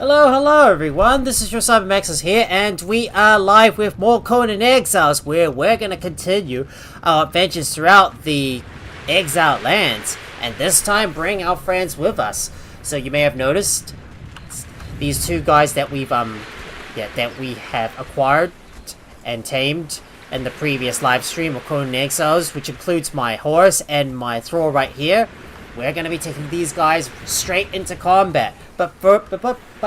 Hello everyone, this is your CyberMaxis here, and we are live with more Conan Exiles, where we're going to continue our adventures throughout the exiled lands, and this time bring our friends with us. So you may have noticed these two guys that we have acquired and tamed in the previous live stream of Conan Exiles, which includes my horse and my thrall right here. We're going to be taking these guys straight into combat. But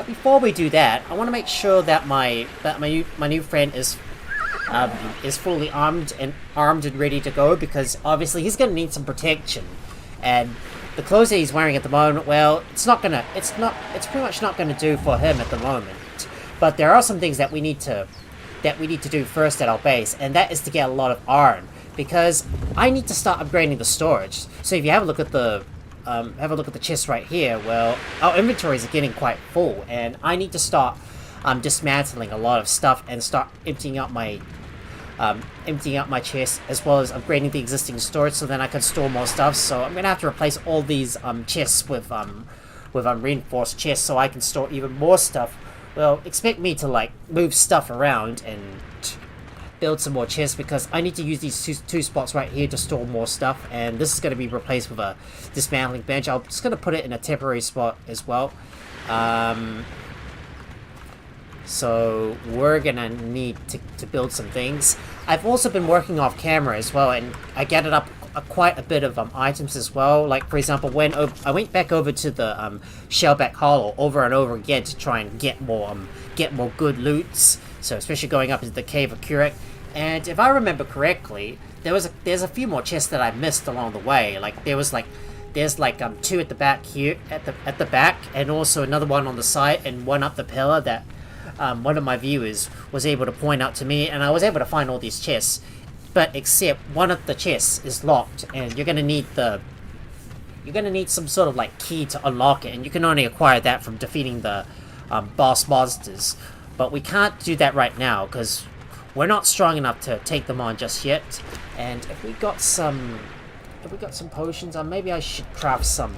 before we do that, I want to make sure that my new friend is fully armed and ready to go, because obviously he's going to need some protection. And the clothes that he's wearing at the moment, well, it's pretty much not going to do for him at the moment. But there are some things that we need to do first at our base, and that is to get a lot of iron, because I need to start upgrading the storage. So if you have a look at the chest right here, well, our inventories are getting quite full, and I need to start dismantling a lot of stuff and start emptying out my chest, as well as upgrading the existing storage so then I can store more stuff. So I'm gonna have to replace all these chests with reinforced chests so I can store even more stuff. Well, expect me to like move stuff around and build some more chests, because I need to use these two spots right here to store more stuff, and this is going to be replaced with a dismantling bench. I'm just going to put it in a temporary spot as well. So we're going to need to build some things. I've also been working off camera as well, and I gathered up quite a bit of items as well. Like, for example, when I went back over to the Shellback Hollow over and over again to try and get more good loots. So especially going up into the Cave of Kurek. And if I remember correctly, there's a few more chests that I missed along the way. Like there's two at the back here at the back, and also another one on the side and one up the pillar that one of my viewers was able to point out to me, and I was able to find all these chests. But except one of the chests is locked, and you're gonna need some sort of like key to unlock it, and you can only acquire that from defeating the boss monsters. But we can't do that right now because we're not strong enough to take them on just yet. And if we got some potions, maybe I should craft some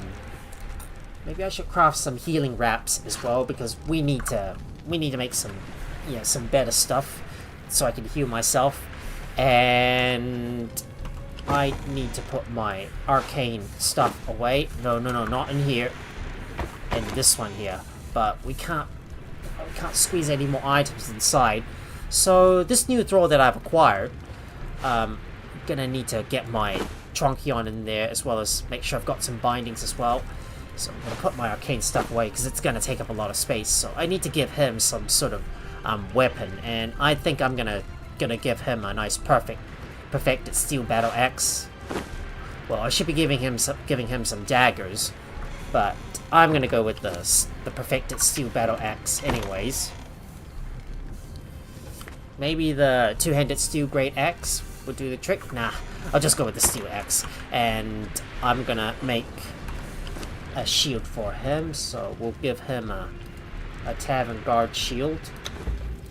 healing wraps as well, because we need to make some better stuff so I can heal myself. And I need to put my arcane stuff away. No, not in here. In this one here. But we can't squeeze any more items inside. So this new thrall that I've acquired, I'm gonna need to get my Tronkion in there, as well as make sure I've got some bindings as well. So I'm gonna put my arcane stuff away because it's gonna take up a lot of space. So I need to give him some sort of weapon, and I think I'm gonna give him a nice perfected steel battle axe. Well, I should be giving him some daggers, but I'm gonna go with the perfected steel battle axe anyways. Maybe the two-handed steel great axe would do the trick. Nah, I'll just go with the steel axe, and I'm gonna make a shield for him. So we'll give him a tavern guard shield.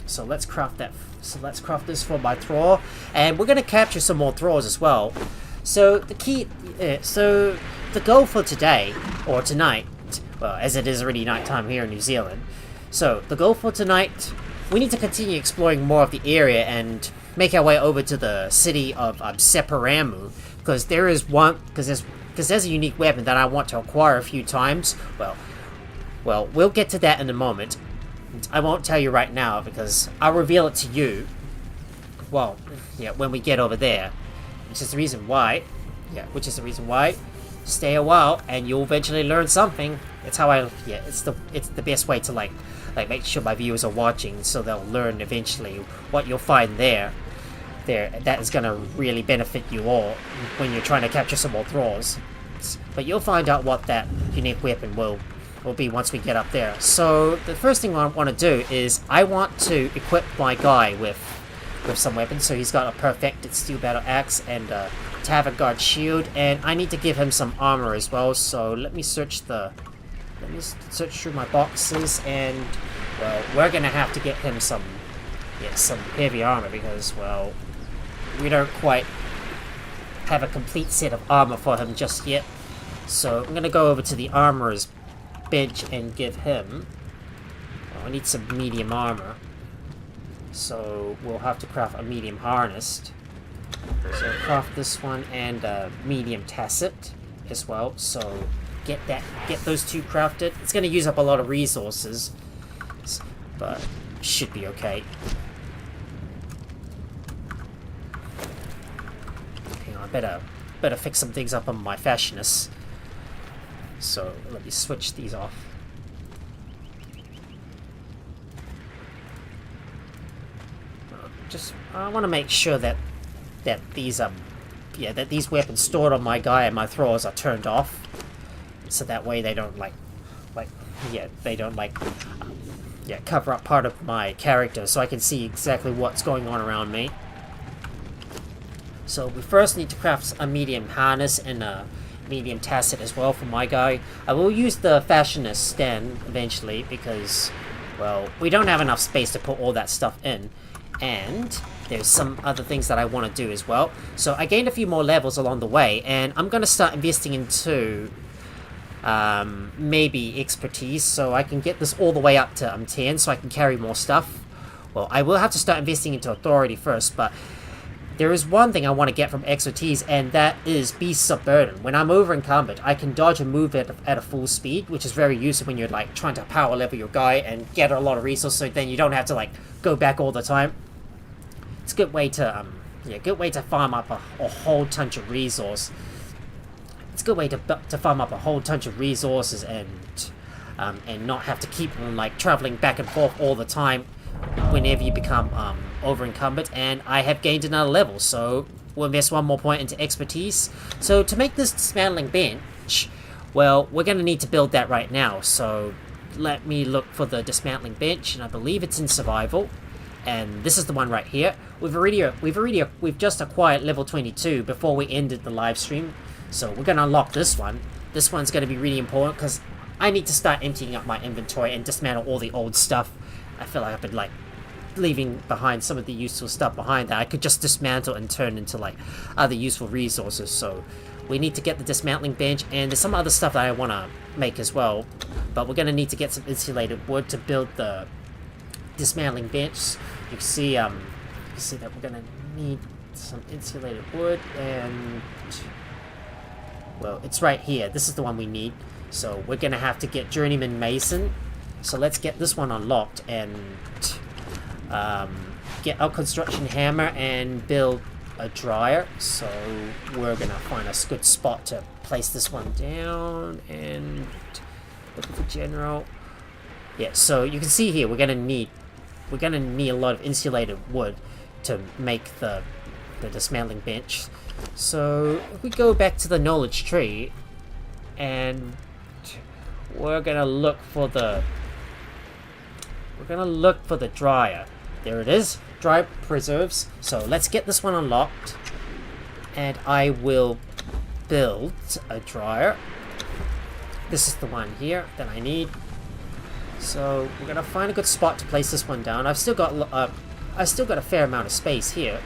So let's craft that. So let's craft this for my thrall, and we're gonna capture some more thralls as well. So the goal for today or tonight, well, as it is already nighttime here in New Zealand. So the goal for tonight, we need to continue exploring more of the area and make our way over to the city of Separamu, because there's a unique weapon that I want to acquire a few times. Well, we'll get to that in a moment. I won't tell you right now because I'll reveal it to you. Well, yeah, when we get over there, which is the reason why. Stay a while, and you'll eventually learn something. It's how it's the best way to like make sure my viewers are watching, so they'll learn eventually what you'll find there. That is gonna really benefit you all when you're trying to capture some more thralls. But you'll find out what that unique weapon will be once we get up there. So the first thing I want to do is I want to equip my guy with some weapons. So he's got a perfected steel battle axe and a tavern guard shield, and I need to give him some armor as well. So let me search through my boxes, and well, we're gonna have to get him some heavy armor, because well, we don't quite have a complete set of armor for him just yet. So I'm gonna go over to the armorer's bench and give him I need some medium armor. So we'll have to craft a medium harness. So craft this one and a medium tacit as well. So get those two crafted. It's going to use up a lot of resources, but should be okay. Okay, I better fix some things up on my Fashionist. So let me switch these off. I want to make sure that these weapons stored on my guy and my thralls are turned off, so that way they don't cover up part of my character, so I can see exactly what's going on around me. So we first need to craft a medium harness and a medium tacit as well for my guy. I will use the Fashionist stand eventually because, well, we don't have enough space to put all that stuff in. And there's some other things that I want to do as well. So I gained a few more levels along the way, and I'm going to start investing into maybe expertise, so I can get this all the way up to 10, so I can carry more stuff. Well, I will have to start investing into authority first, but there is one thing I want to get from expertise, and that is Beasts of Burden. When I'm over encumbered, I can dodge and move at a full speed, which is very useful when you're like trying to power level your guy and get a lot of resources, so then you don't have to like go back all the time. It's a good way to farm up a whole bunch of resources. It's a good way to farm up a whole bunch of resources and not have to keep on like traveling back and forth all the time whenever you become over encumbered. And I have gained another level, so we'll invest one more point into expertise. So to make this dismantling bench, well, we're going to need to build that right now. So let me look for the dismantling bench, and I believe it's in survival. And this is the one right here. We've just acquired level 22 before we ended the live stream. So we're going to unlock this one. This one's going to be really important because I need to start emptying up my inventory and dismantle all the old stuff. I feel like I've been like leaving behind some of the useful stuff behind that I could just dismantle and turn into like other useful resources. So we need to get the dismantling bench, and there's some other stuff that I want to make as well. But we're going to need to get some insulated wood to build the dismantling bench. You can see that we're gonna need some insulated wood, and well, it's right here. This is the one we need. So we're gonna have to get journeyman mason. So let's get this one unlocked and get our construction hammer and build a dryer. So we're gonna find a good spot to place this one down and look at the general. Yeah, so you can see here we're gonna need a lot of insulated wood to make the dismantling bench. So if we go back to the knowledge tree, and we're gonna look for the dryer. There it is, dry preserves. So let's get this one unlocked, and I will build a dryer. This is the one here that I need. So we're gonna find a good spot to place this one down. I've still got a fair amount of space here,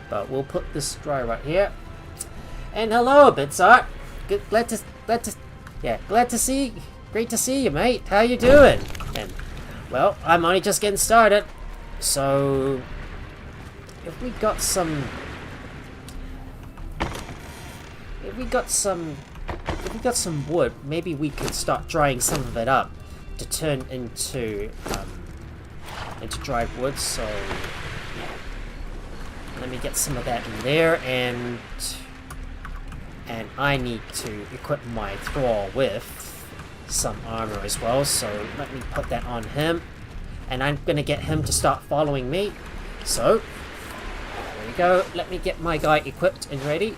but we'll put this dryer right here. And hello, Bitsart. Glad to see. Great to see you, mate. How you doing? And well, I'm only just getting started. So if we got some wood, maybe we could start drying some of it up to turn into dried wood. So let me get some of that in there, and I need to equip my thrall with some armor as well. So let me put that on him, and I'm gonna get him to start following me. So there we go. Let me get my guy equipped and ready.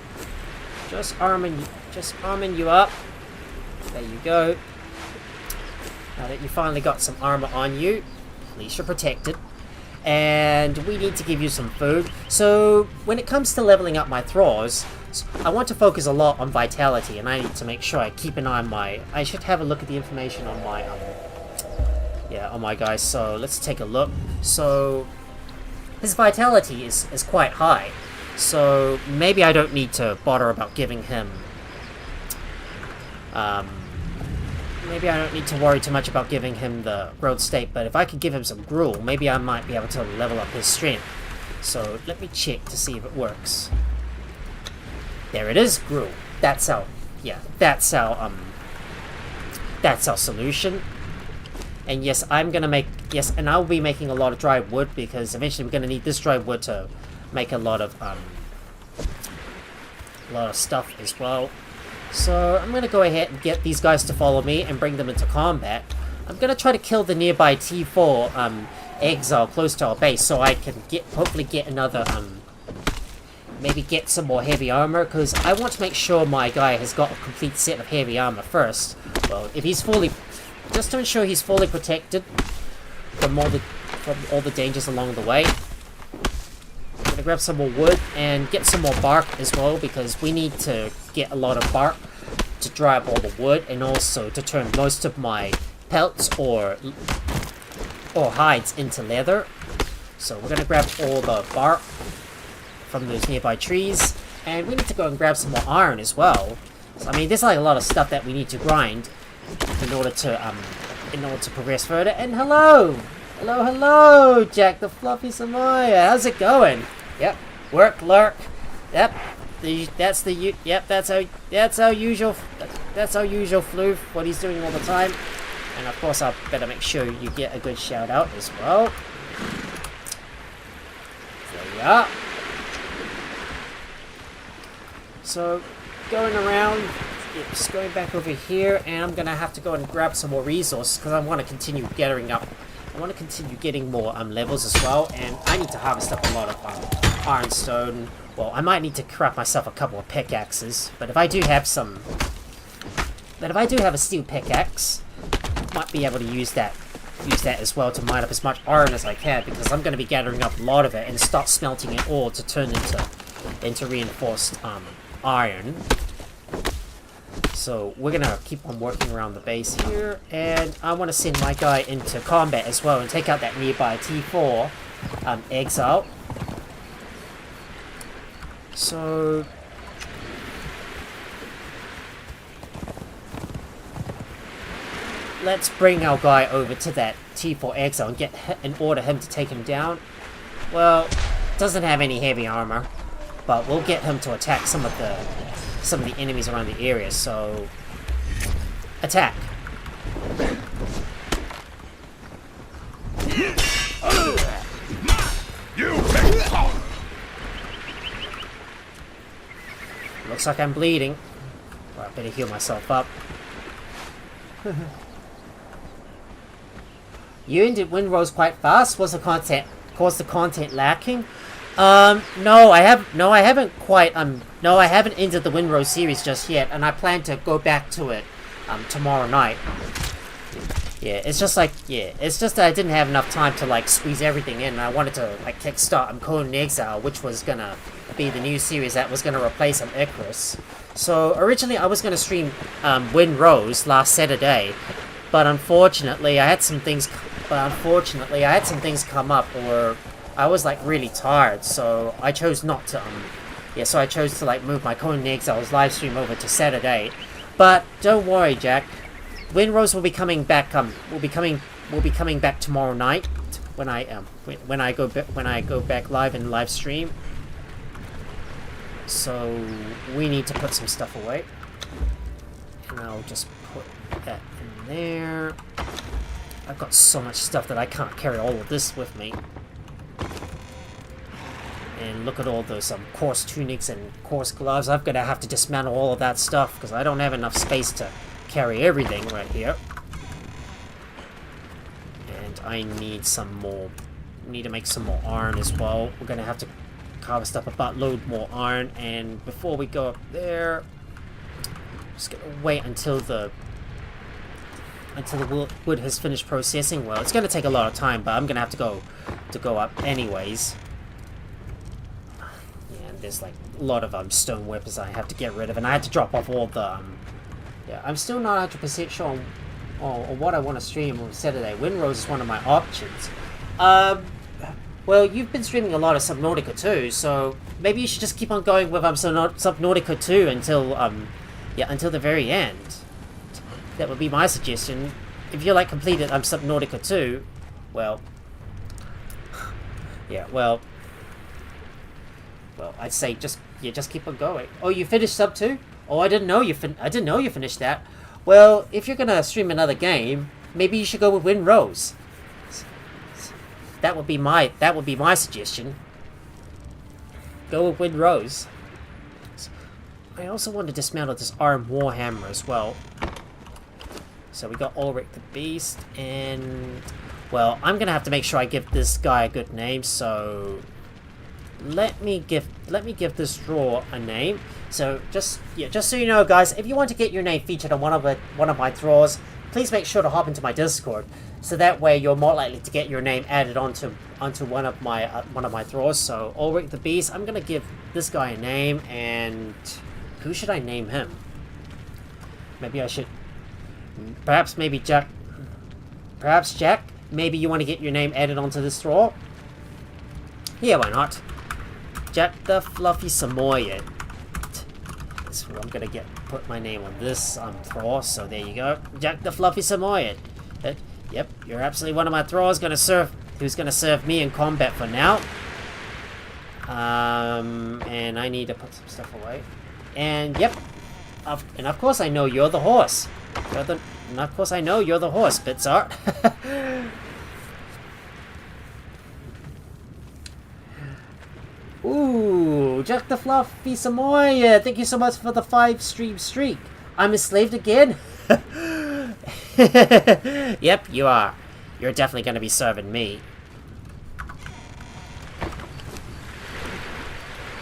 Just arming you up. There you go. Now that you finally got some armor on you, at least you're protected. And we need to give you some food. So when it comes to leveling up my thralls, I want to focus a lot on vitality, and I need to make sure I keep an eye on my... I should have a look at the information on my on my guys. So let's take a look. So his vitality is quite high. So maybe I don't need to bother about giving him maybe I don't need to worry too much about giving him the growth state, but if I could give him some gruel, maybe I might be able to level up his strength. So let me check to see if it works. There it is, gruel. That's our solution. And yes, and I'll be making a lot of dry wood because eventually we're gonna need this dry wood to make a lot of stuff as well. So I'm gonna go ahead and get these guys to follow me and bring them into combat. I'm gonna try to kill the nearby T4 exile close to our base so I can hopefully get another maybe get some more heavy armor, because I want to make sure my guy has got a complete set of heavy armor first. Well, if he's just to ensure he's fully protected from all the dangers along the way. I'm gonna grab some more wood and get some more bark as well, because we need to get a lot of bark to dry up all the wood, and also to turn most of my pelts or hides into leather. So we're gonna grab all the bark from those nearby trees, and we need to go and grab some more iron as well. So I mean, there's like a lot of stuff that we need to grind in order to progress further. And hello, Jack the Fluffy Samaya. How's it going? Yep, work, lurk. Yep, that's our usual floof. What he's doing all the time. And of course, I better make sure you get a good shout out as well. There we are. So, going around, just going back over here, and I'm gonna have to go and grab some more resources because I want to continue gathering up. I want to continue getting more levels as well, and I need to harvest up a lot of ironstone. Well, I might need to craft myself a couple of pickaxes, but if I do have a steel pickaxe, I might be able to use that as well to mine up as much iron as I can, because I'm going to be gathering up a lot of it and start smelting it all to turn into reinforced iron. So we're gonna keep on working around the base here, and I want to send my guy into combat as well and take out that nearby T4 exile. So let's bring our guy over to that T4 exile and order him to take him down. Well, doesn't have any heavy armor, but we'll get him to attack some of the enemies around the area. So attack. Looks like I'm bleeding. Well, I better heal myself up. You ended Windrose quite fast. Was the content lacking? No, I haven't quite. No, I haven't ended the Windrose series just yet, and I plan to go back to it tomorrow night. Yeah, it's just that I didn't have enough time to like squeeze everything in, and I wanted to like kickstart Conan Exiles, which was gonna be the new series that was gonna replace Icarus. So originally I was gonna stream Windrose last Saturday, but unfortunately I had some things come up, or I was like really tired, so I chose not to so I chose to like move my Conan Exiles livestream over to Saturday. But don't worry, Jack. Windrose will be coming back. Will be coming back tomorrow night when I go back live in live stream. So we need to put some stuff away, and I'll just put that in there. I've got so much stuff that I can't carry all of this with me. And look at all those coarse tunics and coarse gloves. I'm gonna have to dismantle all of that stuff because I don't have enough space to carry everything right here. And I need some more. Need to make some more iron as well. We're gonna have to harvest up a buttload more iron. And before we go up there, I'm just gonna wait until the wood has finished processing. Well, it's gonna take a lot of time, but I'm gonna have to go up anyways. There's like a lot of stone weapons I have to get rid of, and I had to drop off all the yeah, I'm still not 100% sure on what I want to stream on Saturday. Windrose is one of my options. Well, you've been streaming a lot of Subnautica too, so maybe you should just keep on going with Subnautica 2 until until the very end. That would be my suggestion. If you like completed Subnautica 2, well, yeah, well, I'd say just keep on going. Oh, you finished Sub 2? Oh, I didn't know you finished that. Well, if you're gonna stream another game, maybe you should go with Wind Rose. That would be my suggestion. Go with Wind Rose. I also want to dismantle this Iron Warhammer as well. So we got Ulrich the Beast, and well, I'm gonna have to make sure I give this guy a good name. So let me give this draw a name. So just so you know, guys, if you want to get your name featured on one of my draws, please make sure to hop into my Discord. So that way you're more likely to get your name added onto one of my draws. So Ulrich the Beast, I'm gonna give this guy a name, and who should I name him? Maybe I should. Perhaps Jack. Perhaps Jack. Maybe you want to get your name added onto this draw. Yeah, why not? Jack the Fluffy Samoyed. That's where I'm gonna put my name on this draw. So there you go, Jack the Fluffy Samoyed. Yep, you're absolutely one of my thralls who's gonna serve me in combat for now. And I need to put some stuff away. And yep, and of course I know you're the horse. And of course I know you're the horse, Bitzart. Ooh, Jack the Fluffy Samoyed, thank you so much for the 5-stream streak. I'm enslaved again? Yep, you are. You're definitely going to be serving me.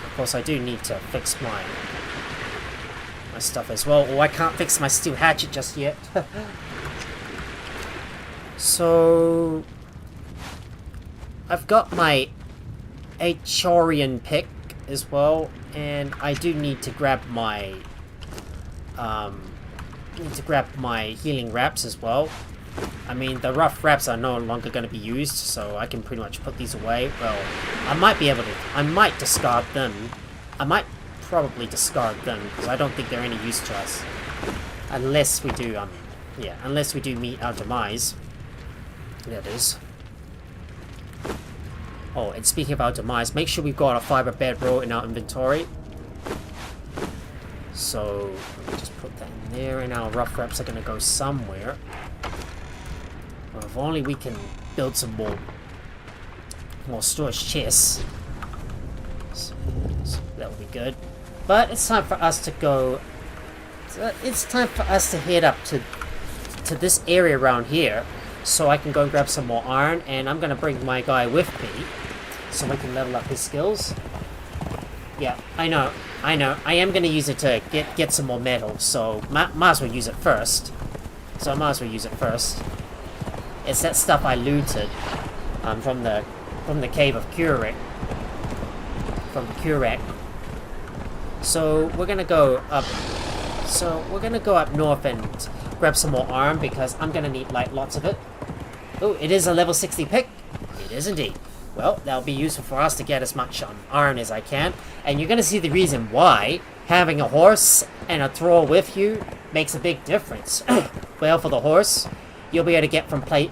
Of course, I do need to fix my stuff as well. Oh, I can't fix my steel hatchet just yet. So I've got my Achorian pick as well, and I do need to grab my healing wraps as well. I mean, the rough wraps are no longer going to be used, so I can pretty much put these away. Well, I might discard them. I might probably discard them, because I don't think they're any use to us. Unless we do, unless we do meet our demise. That is. Oh, and speaking of our demise, make sure we've got a fiber bedroll in our inventory. So, just put that in there, and our rough wraps are going to go somewhere. Well, if only we can build some more storage chests. So that would be good. But it's time for us to go. It's time for us to head up to this area around here, so I can go and grab some more iron, and I'm gonna bring my guy with me, so we can level up his skills. Yeah, I know. I am gonna use it to get some more metal, so might as well use it first. It's that stuff I looted from the cave of Kurik. From Kurik. So we're gonna go up. North and grab some more iron, because I'm gonna need lots of it. Oh, it is a level 60 pick. It is indeed. Well, that'll be useful for us to get as much iron as I can. And you're gonna see the reason why having a horse and a thrall with you makes a big difference. Well, for the horse, you'll be able to get from place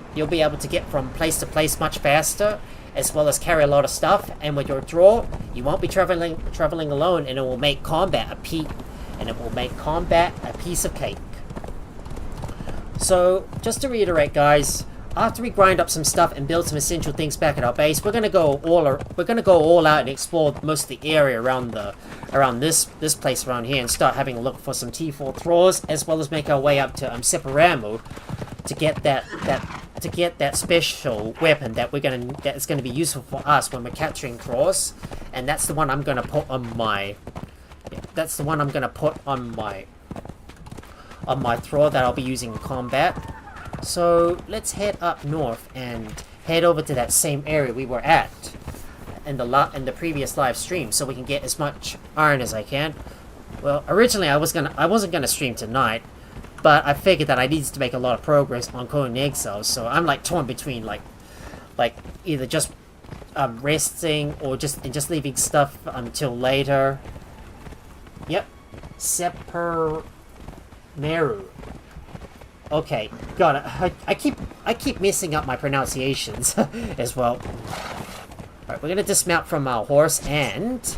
to place much faster, as well as carry a lot of stuff. And with your thrall, you won't be traveling alone, and it will make combat a piece of cake. So, just to reiterate, guys, after we grind up some stuff and build some essential things back at our base, we're gonna go all out and explore most of the area around this place around here, and start having a look for some T4 thralls, as well as make our way up to Separamu to get that special weapon that's gonna be useful for us when we're capturing thralls, and that's the one I'm gonna put on my. That's the one I'm gonna put on my thrall that I'll be using in combat. So let's head up north and head over to that same area we were at in the previous live stream, so we can get as much iron as I can. Well, originally I wasn't gonna stream tonight, but I figured that I needed to make a lot of progress on Conan Exiles, so I'm torn between like either just resting or just leaving stuff until later. Yep, Separamu. Okay, got it. I keep messing up my pronunciations as well. Alright, we're gonna dismount from our horse and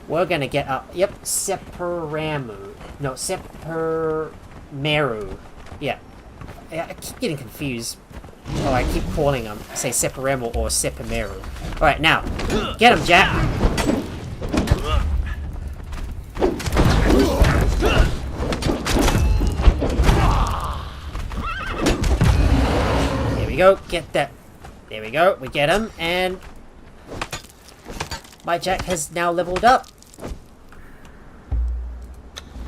we're gonna get up. Yep, Separamu. No, Separameru. Yeah. I keep getting confused. Oh, I keep calling them, say Separamu or Separameru. Alright, now, get him, Jack! There we go, get that. There we go, we get him, and my Jack has now leveled up.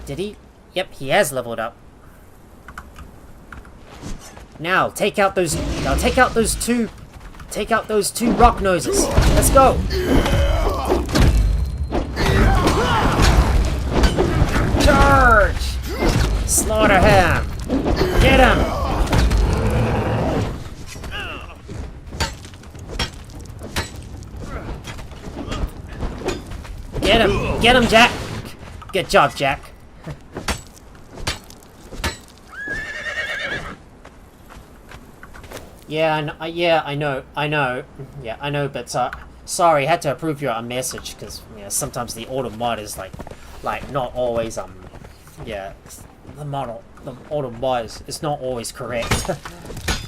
Did he? Yep, he has leveled up. Now, take out those two rock noses. Let's go. Charge! Slaughter him. Get him. Get him, Jack. Good job, Jack. Yeah, I know, but sorry, I had to approve your message, because, sometimes the auto mod is, like, not always, the auto mod is not always correct.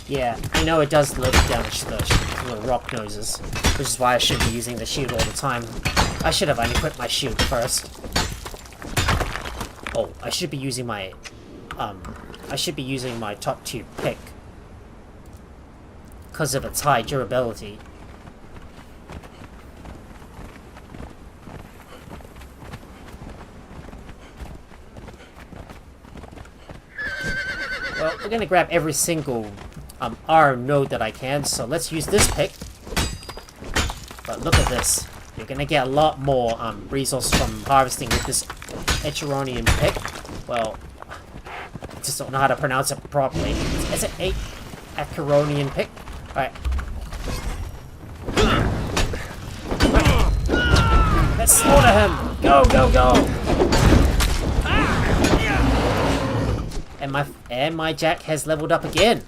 Yeah, I know it does damage the little rock noses, which is why I should be using the shield all the time. I should have unequipped my shield first. Oh, I should be using my top tier pick, because of its high durability. Well, we're gonna grab every single iron node that I can, so let's use this pick. But look at this. You're gonna get a lot more resources from harvesting with this Echeronian pick. Well, I just don't know how to pronounce it properly. Is it Acheronian pick? Alright. Let's slaughter him! Go, go, go! And my Jack has leveled up again.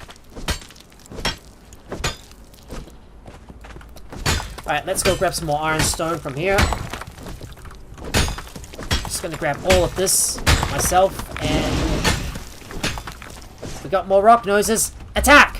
Alright, let's go grab some more iron stone from here. Just gonna grab all of this myself, and we got more rock noses. Attack!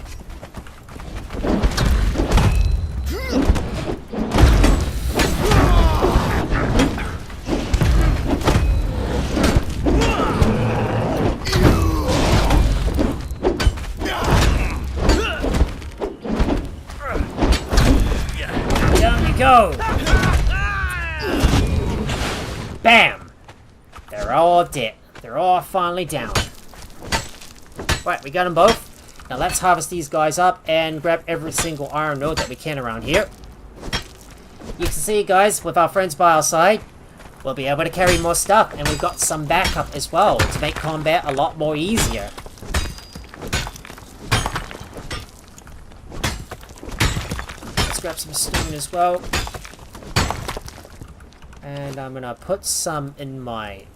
Go! Bam! They're all dead. They're all finally down. Right, we got them both. Now let's harvest these guys up and grab every single iron node that we can around here. You can see, guys, with our friends by our side, we'll be able to carry more stuff, and we've got some backup as well to make combat a lot more easier. Grab some stone as well, and I'm gonna put some in my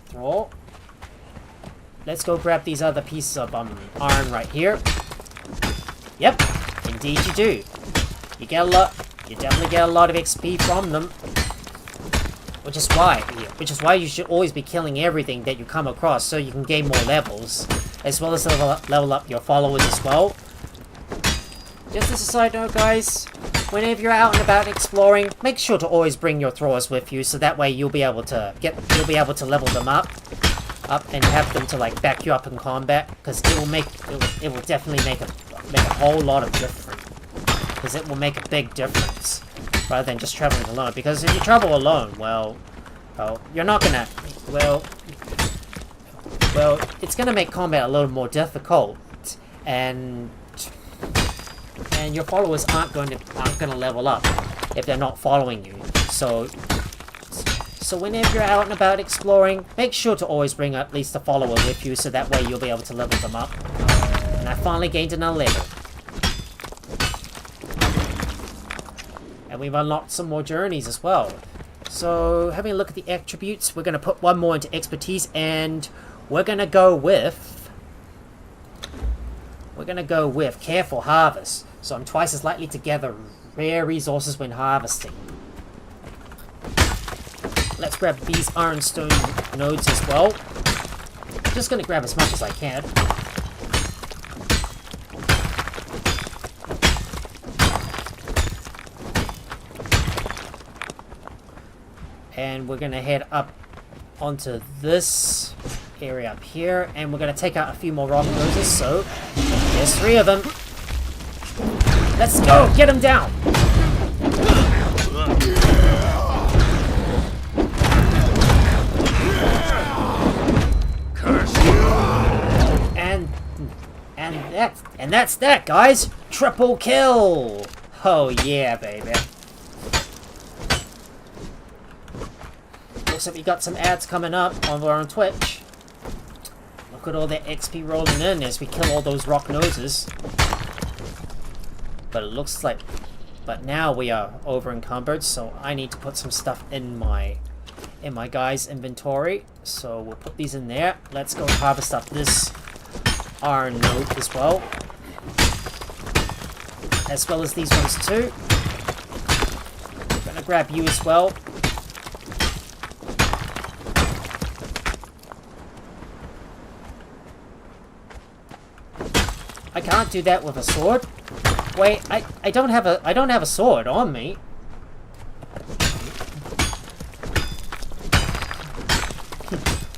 thrall. Let's go grab these other pieces of iron right here. Yep, indeed you do. You definitely get a lot of XP from them, which is why you should always be killing everything that you come across, so you can gain more levels, as well as level up your followers as well. Just as a side note, guys, whenever you're out and about exploring, make sure to always bring your thralls with you, so that way you'll be able to level them up and have them to like back you up in combat, because it will definitely make a whole lot of difference. Because it will make a big difference rather than just traveling alone. Because if you travel alone, well, you're not gonna well, it's gonna make combat a little more difficult, and your followers aren't going to level up if they're not following you. So whenever you're out and about exploring, make sure to always bring at least a follower with you, so that way you'll be able to level them up. And I finally gained another level. And we've unlocked some more journeys as well. So having a look at the attributes, we're going to put one more into expertise, and we're going to go with we're gonna go with careful harvest. So I'm twice as likely to gather rare resources when harvesting. Let's grab these ironstone nodes as well. I'm just gonna grab as much as I can. And we're gonna head up onto this area up here, and we're gonna take out a few more rock noses. So there's 3 of them. Let's go, get them down. Curse you. And that's that, guys. Triple kill. Oh yeah, baby. Looks like we got some ads coming up over on Twitch. Look at all that XP rolling in as we kill all those rock noses. But it looks like... But now we are over encumbered, so I need to put some stuff in my guy's inventory. So we'll put these in there. Let's go harvest up this iron node as well. As well as these ones too. I'm gonna grab you as well. I can't do that with a sword. Wait, I don't have a sword on me.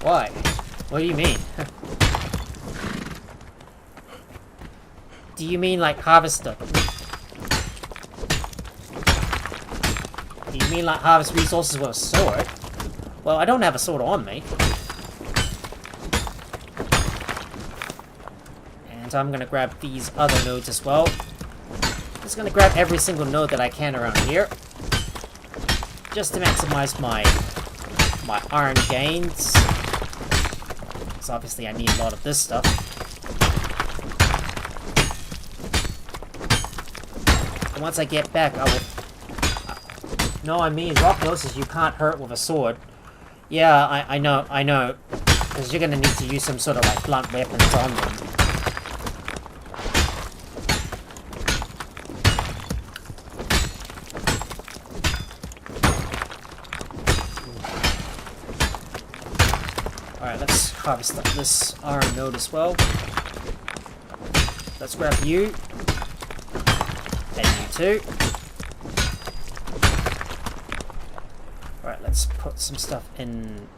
Why? What do you mean? Do you mean like harvester? Do you mean like harvest resources with a sword? Well, I don't have a sword on me. So I'm gonna grab these other nodes as well. Just gonna grab every single node that I can around here, just to maximize my iron gains. So obviously I need a lot of this stuff. And once I get back, I will. No, I mean rock noses you can't hurt with a sword. Yeah, I know, because you're gonna need to use some sort of like blunt weapons on them. Alright, let's harvest up this iron node as well. Let's grab you. And you too. Alright, let's put some stuff in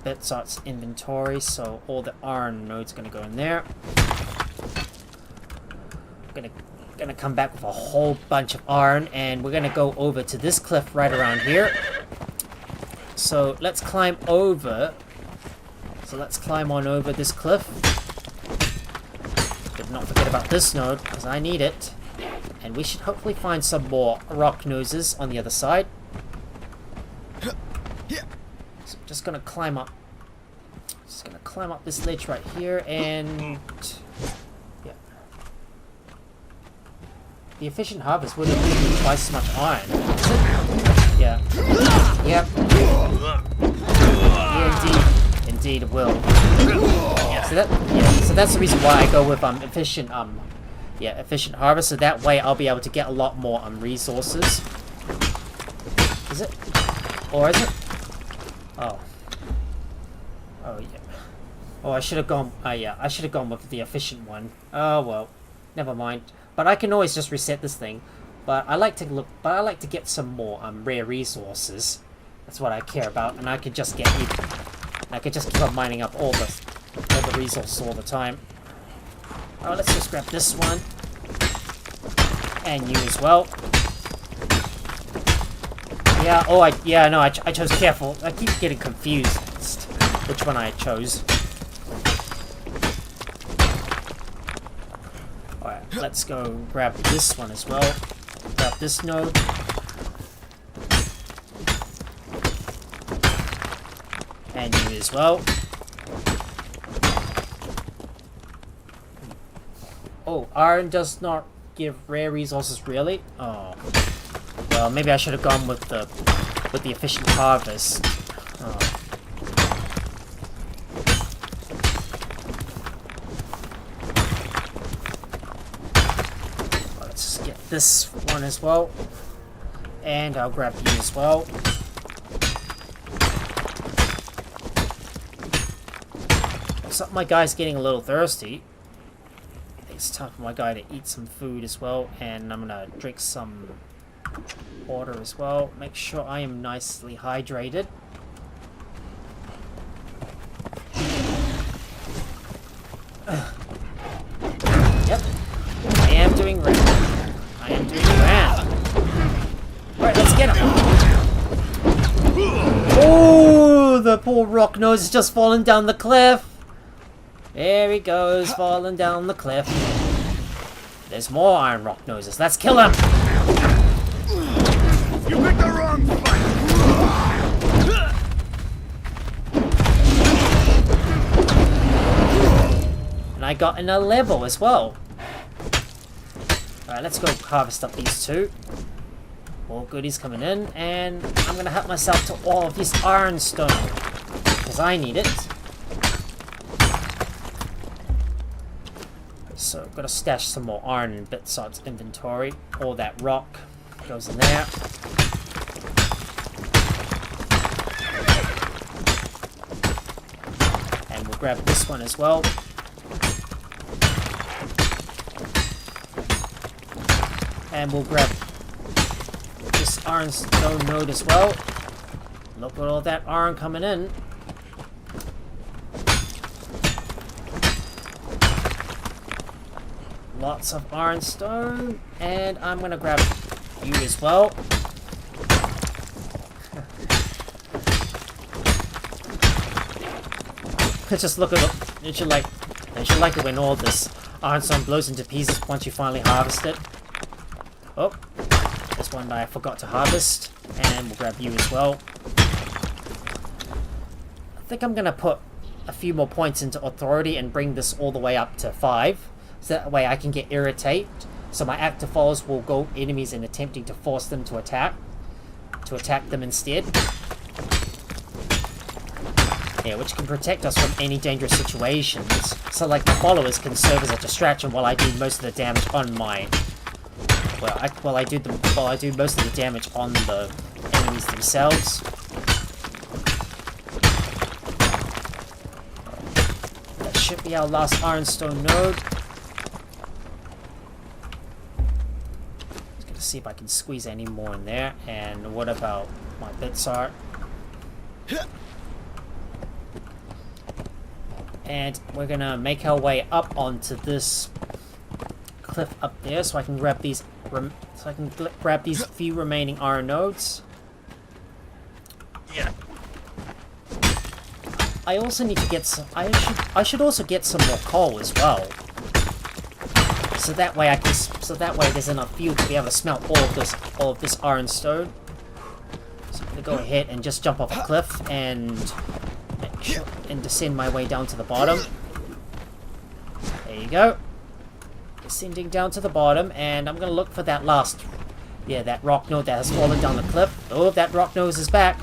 Bitsart's inventory, so all the iron nodes are gonna go in there. Gonna come back with a whole bunch of iron, and we're gonna go over to this cliff right around here. So let's climb over. So let's climb on over this cliff. Did not forget about this node, because I need it. And we should hopefully find some more rock noses on the other side. So I'm just gonna climb up. Just gonna climb up this ledge right here, and yeah. The efficient harvest would have given me twice as much iron. Yeah. Yep. Yeah, indeed. Indeed, it will. Yeah, so that's the reason why I go with efficient efficient harvest. So that way I'll be able to get a lot more resources. Is it? Or is it? Oh. Oh yeah. Oh, I should have gone. Yeah, I should have gone with the efficient one. Oh well, never mind. But I can always just reset this thing. But I like to look. But I like to get some more rare resources. That's what I care about, and I could just get. I could just keep on mining up all the resources all the time. Alright, let's just grab this one. And you as well. Yeah, oh, I chose careful. I keep getting confused which one I chose. Alright, let's go grab this one as well. Grab this node. And you as well. Oh, iron does not give rare resources, really? Oh. Well, maybe I should have gone with the efficient harvest. Oh. this one as well. And I'll grab you as well. Looks like my guy's getting a little thirsty. It's time for my guy to eat some food as well. And I'm gonna drink some water as well. Make sure I am nicely hydrated. Yep. I am doing great. I am doing grand. Alright, let's get him. Oh, the poor rock nose is just falling down the cliff. There he goes, falling down the cliff. There's more iron rock noses. Let's kill him. You picked the wrong fight. And I got a level as well. Alright, let's go harvest up these two. More goodies coming in, and I'm gonna help myself to all of this iron stone because I need it. So I've got to stash some more iron in Bitsod's inventory. All that rock goes in there. And we'll grab this one as well. And we'll grab this iron stone node as well. Look at all that iron coming in. Lots of iron stone. And I'm going to grab you as well. Just look at it. Don't you like it when all this iron stone blows into pieces once you finally harvest it? Oh, there's one that I forgot to harvest, and we'll grab you as well. I think I'm going to put a few more points into authority and bring this all the way up to 5, so that way I can get irritated, so my active followers will go enemies in attempting to force them to attack them instead. Yeah, which can protect us from any dangerous situations, so like the followers can serve as a distraction while I do most of the damage on my... While I do most of the damage on the enemies themselves. That should be our last ironstone node. Just gonna see if I can squeeze any more in there. And what about my Bitsart? And we're gonna make our way up onto this cliff up there, so I can grab these. Few remaining iron nodes. Yeah. I also need to get some. I should also get some more coal as well. So that way there's enough fuel to be able to smelt all of this iron stone. So I'm gonna go ahead and just jump off a cliff and descend my way down to the bottom. There you go. Descending down to the bottom, and I'm gonna look for that last, that rock node that has fallen down the cliff. Oh, that rock nose is back.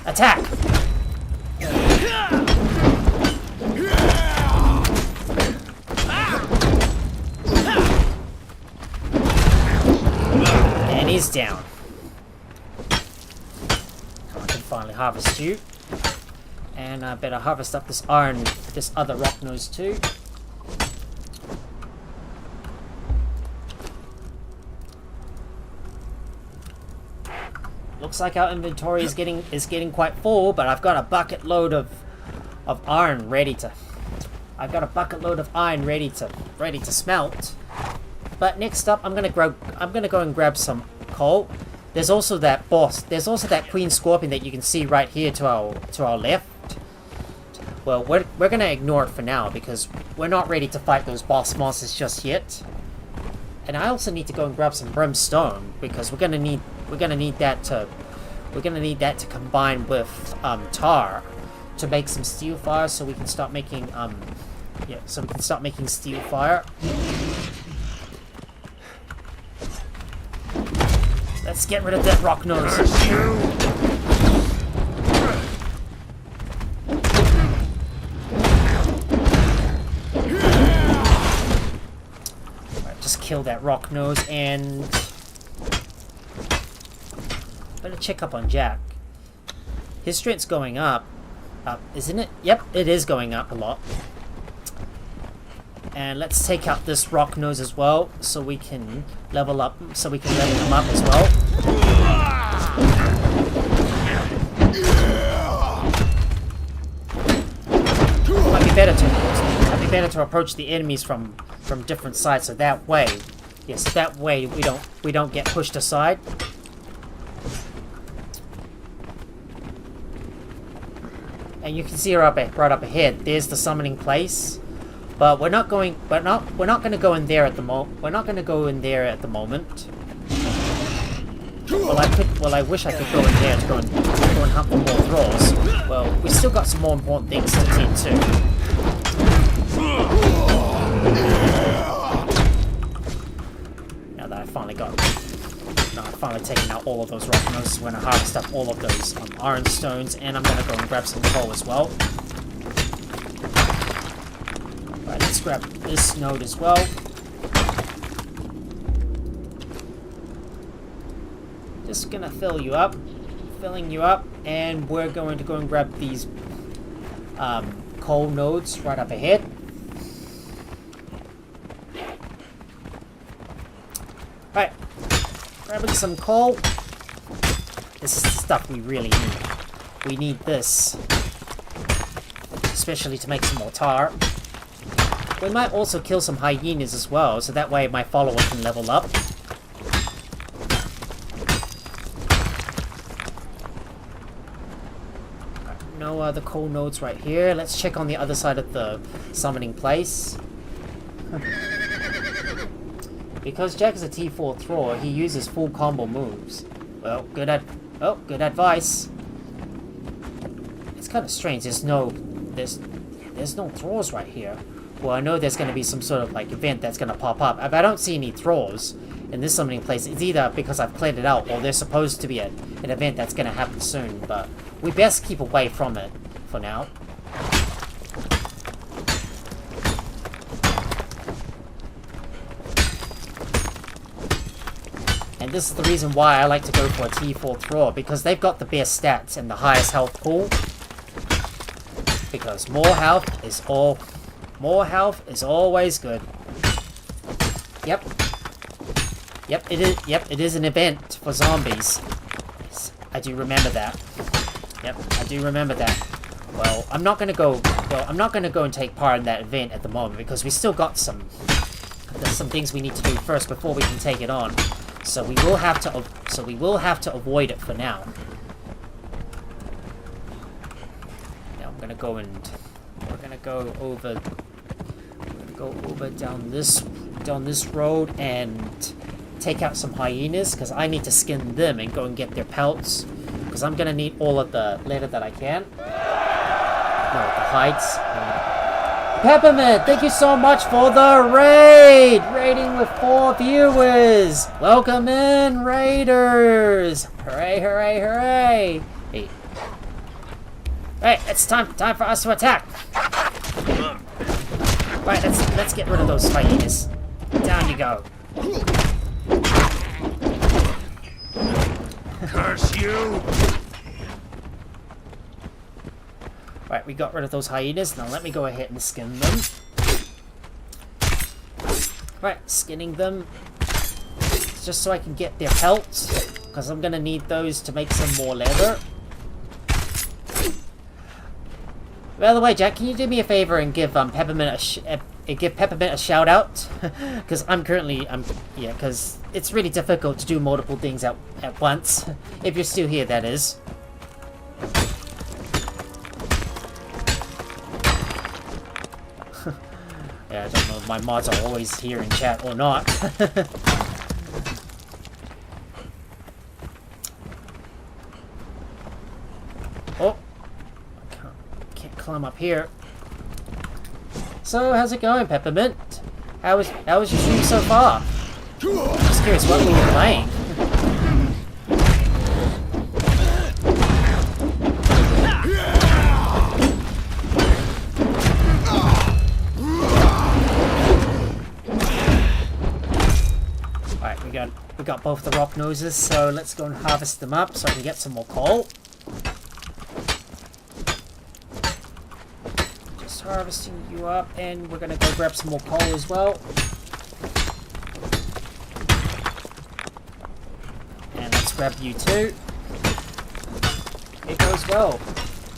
Attack! And he's down. I can finally harvest you, and I better harvest up this other rock nose too. Looks like our inventory is getting quite full, but I've got a bucket load of iron ready to. I've got a bucket load of iron ready to smelt. But next up, I'm gonna go and grab some coal. There's also that boss. There's also that Queen Scorpion that you can see right here to our left. Well, we're gonna ignore it for now because we're not ready to fight those boss monsters just yet. And I also need to go and grab some brimstone because we're gonna need that to combine with tar to make some steel fire, so we can start making steel fire. Let's get rid of that rock nose. Alright, just kill that rock nose, and Better check up on Jack. His strength's going up. Isn't it? Yep, it is going up a lot. And let's take out this rock nose as well, so we can level up. So we can level him up as well. Might be better to approach the enemies from different sides, so that way, yes, that way we don't get pushed aside. And you can see right up ahead. There's the summoning place, but we're not going to go in there at the moment. We're not going to go in there at the moment. Well, I wish I could go in there to go and hunt for more thralls. Well, we still got some more important things to tend to. Now that I've finally taken out all of those rock noses, we're gonna harvest up all of those iron stones, and I'm gonna go and grab some coal as well. Alright, let's grab this node as well. Just gonna filling you up, and we're going to go and grab these coal nodes right up ahead. Right, grabbing some coal. This is the stuff we really need. We need this, especially to make some more tar. We might also kill some hyenas as well, so that way my follower can level up. No other coal nodes right here. Let's check on the other side of the summoning place. Because Jack is a T4 thrall, he uses full combo moves. Well, good advice. It's kind of strange. There's no thralls right here. Well, I know there's going to be some sort of like event that's going to pop up. If I don't see any thralls in this summoning place, it's either because I've cleared it out, or there's supposed to be an event that's going to happen soon. But we best keep away from it for now. And this is the reason why I like to go for a T4 thrall, because they've got the best stats and the highest health pool. Because more health is always good. Yep, it is an event for zombies. Yes, I do remember that. Yep, I do remember that. Well, I'm not gonna go and take part in that event at the moment, because we still got there's some things we need to do first before we can take it on. So we will have to avoid it for now. Now we're gonna go over down this road and take out some hyenas, because I need to skin them and go and get their pelts, because I'm gonna need all of the leather that I can. No, the hides. Peppermint, thank you so much for the raid! Raiding with 4 viewers! Welcome in, raiders! Hooray, hooray, hooray! Hey. Right, it's time for us to attack! Right, let's get rid of those hyenas. Down you go. Curse you! Right, we got rid of those hyenas. Now let me go ahead and skin them. Right, skinning them. Just so I can get their pelts, because I'm gonna need those to make some more leather. By the way, Jack, can you do me a favor and give Peppermint a shout out? Because because it's really difficult to do multiple things at once. If you're still here, that is. Yeah, I don't know if my mods are always here in chat or not. Oh, can't climb up here. So, how's it going, Peppermint? How was your stream so far? Just curious, what were you playing? we got both the rock noses, so let's go and harvest them up so I can get some more coal. Just harvesting you up, and we're gonna go grab some more coal as well. And let's grab you too. It goes well.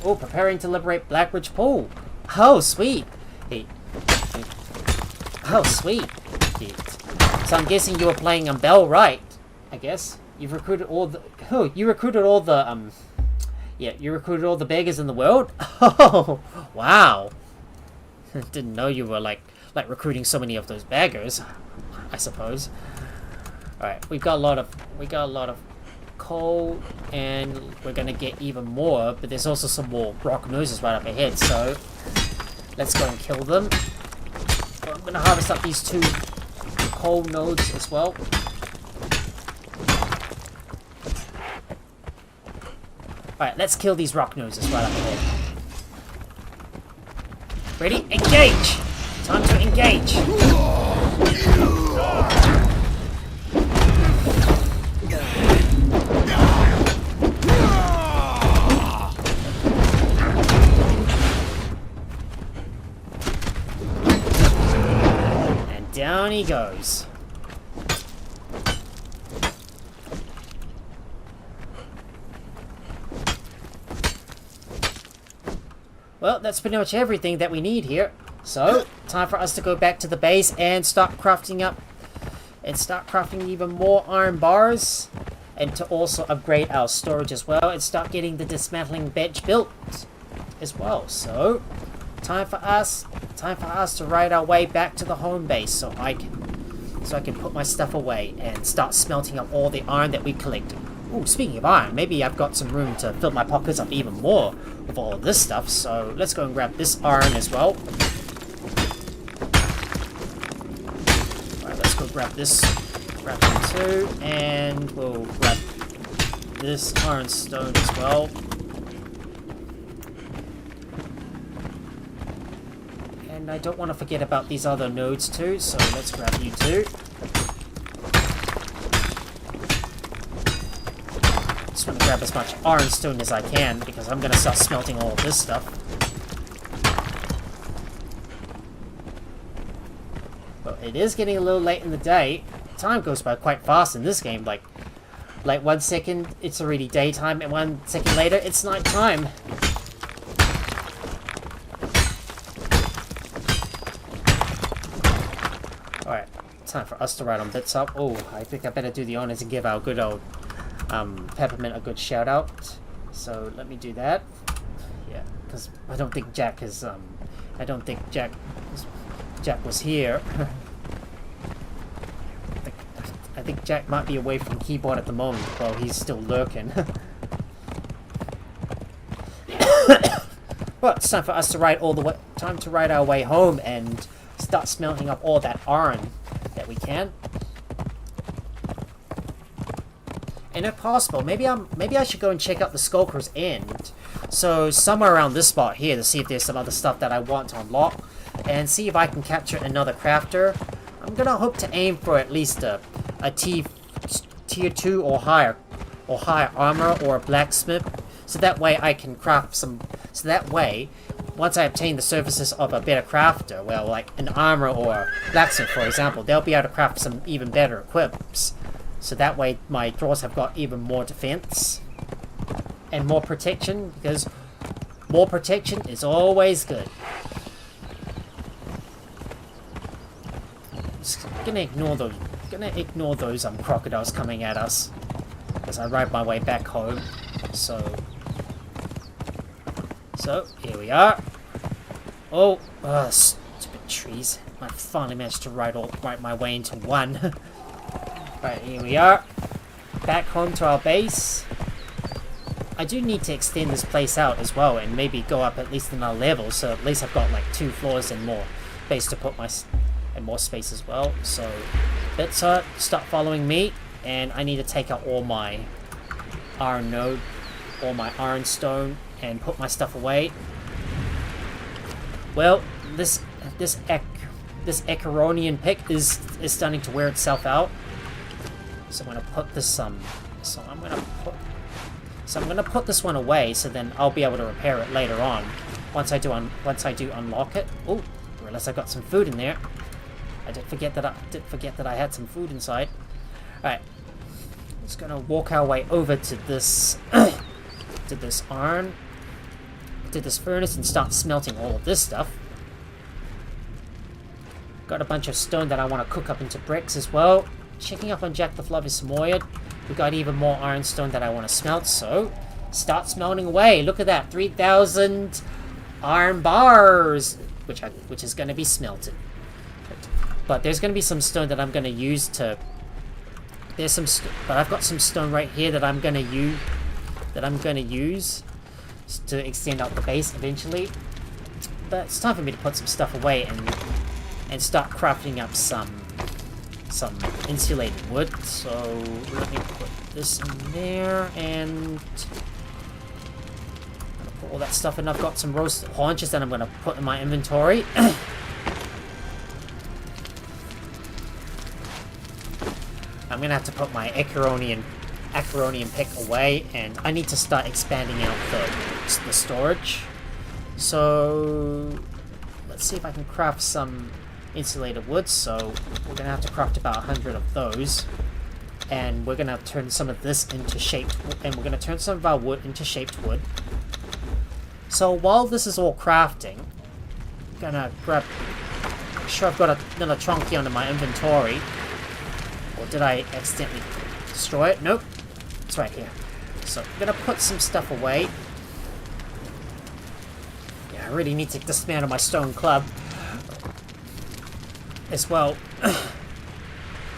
Oh, preparing to liberate Blackridge Pool. Oh, sweet. Hey. Oh, sweet. Hey. So I'm guessing you were playing Bell, right? I guess you've recruited all the. Oh, you recruited all the Yeah, you recruited all the beggars in the world. Oh, wow. Didn't know you were like recruiting so many of those beggars. I suppose. All right, we got a lot of coal, and we're gonna get even more. But there's also some more rock noses right up ahead. So let's go and kill them. I'm gonna harvest up these 2 coal nodes as well. Alright, let's kill these rock noses right up ahead. Ready? Engage! Time to engage! And down he goes. Well, that's pretty much everything that we need here. So, time for us to go back to the base and start crafting even more iron bars, and to also upgrade our storage as well, and start getting the dismantling bench built as well. So, time for us to ride our way back to the home base, so I can put my stuff away and start smelting up all the iron that we collected. Ooh, speaking of iron, maybe I've got some room to fill my pockets up even more with all of this stuff, so let's go and grab this iron as well. Alright, let's go grab this, grab them too, and we'll grab this iron stone as well. And I don't want to forget about these other nodes too, so let's grab you too. Just want to grab as much iron stone as I can, because I'm going to start smelting all of this stuff. But it is getting a little late in the day. Time goes by quite fast in this game. Like 1 second it's already daytime, and 1 second later it's nighttime. Alright, time for us to ride on bits up. Oh, I think I better do the honors and give our good old Peppermint a good shout out. So let me do that. Yeah, because I don't think Jack is Jack was here. I think Jack might be away from keyboard at the moment while he's still lurking. Well, it's time for us to ride our way home and start smelting up all that iron that we can. And if possible, maybe I should go and check out the Skulker's End. So somewhere around this spot here, to see if there's some other stuff that I want to unlock, and see if I can capture another crafter. I'm gonna hope to aim for at least a tier 2 or higher armor or a blacksmith, so that way I can craft some. So that way, once I obtain the services of a better crafter, well, like an armor or a blacksmith, for example, they'll be able to craft some even better equips. So that way my thralls have got even more defense and more protection, because more protection is always good. Just gonna ignore those crocodiles coming at us as I ride my way back home. So here we are. Oh, stupid trees. I finally managed to ride my way into one. Right, here we are. Back home to our base. I do need to extend this place out as well, and maybe go up at least another level, so at least I've got like 2 floors and more space to put and more space as well. So let's start following me, and I need to take out all my iron node, all my iron stone, and put my stuff away. Well, this Echeronian pick is starting to wear itself out. So I'm gonna put this so I'm gonna put this one away, so then I'll be able to repair it later on. Once I do unlock it. Oh, realize I got some food in there. I did forget that I had some food inside. Alright. Just gonna walk our way over to this to this iron, to this furnace, and start smelting all of this stuff. Got a bunch of stone that I want to cook up into bricks as well. Checking up on Jack the Fluffy Samoyed. We got even more ironstone that I want to smelt, so start smelting away. Look at that, 3,000 iron bars, which is going to be smelted. But there's going to be some stone that I'm going to use to. But I've got some stone right here that I'm going to use to extend out the base eventually. But it's time for me to put some stuff away and start crafting up some insulated wood. So let me put this in there, and put all that stuff in. I've got some roasted haunches that I'm going to put in my inventory. I'm going to have to put my Acaronian pick away, and I need to start expanding out the storage. So let's see if I can craft some insulated wood. So we're going to have to craft about 100 of those, and we're going to turn some of this into shaped wood, and we're going to turn some of our wood into shaped wood. So while this is all crafting, I'm going to grab, make sure I've got another Truncheon in my inventory. Or did I accidentally destroy it? Nope. It's right here. So I'm going to put some stuff away. Yeah, I really need to dismantle my stone club as well.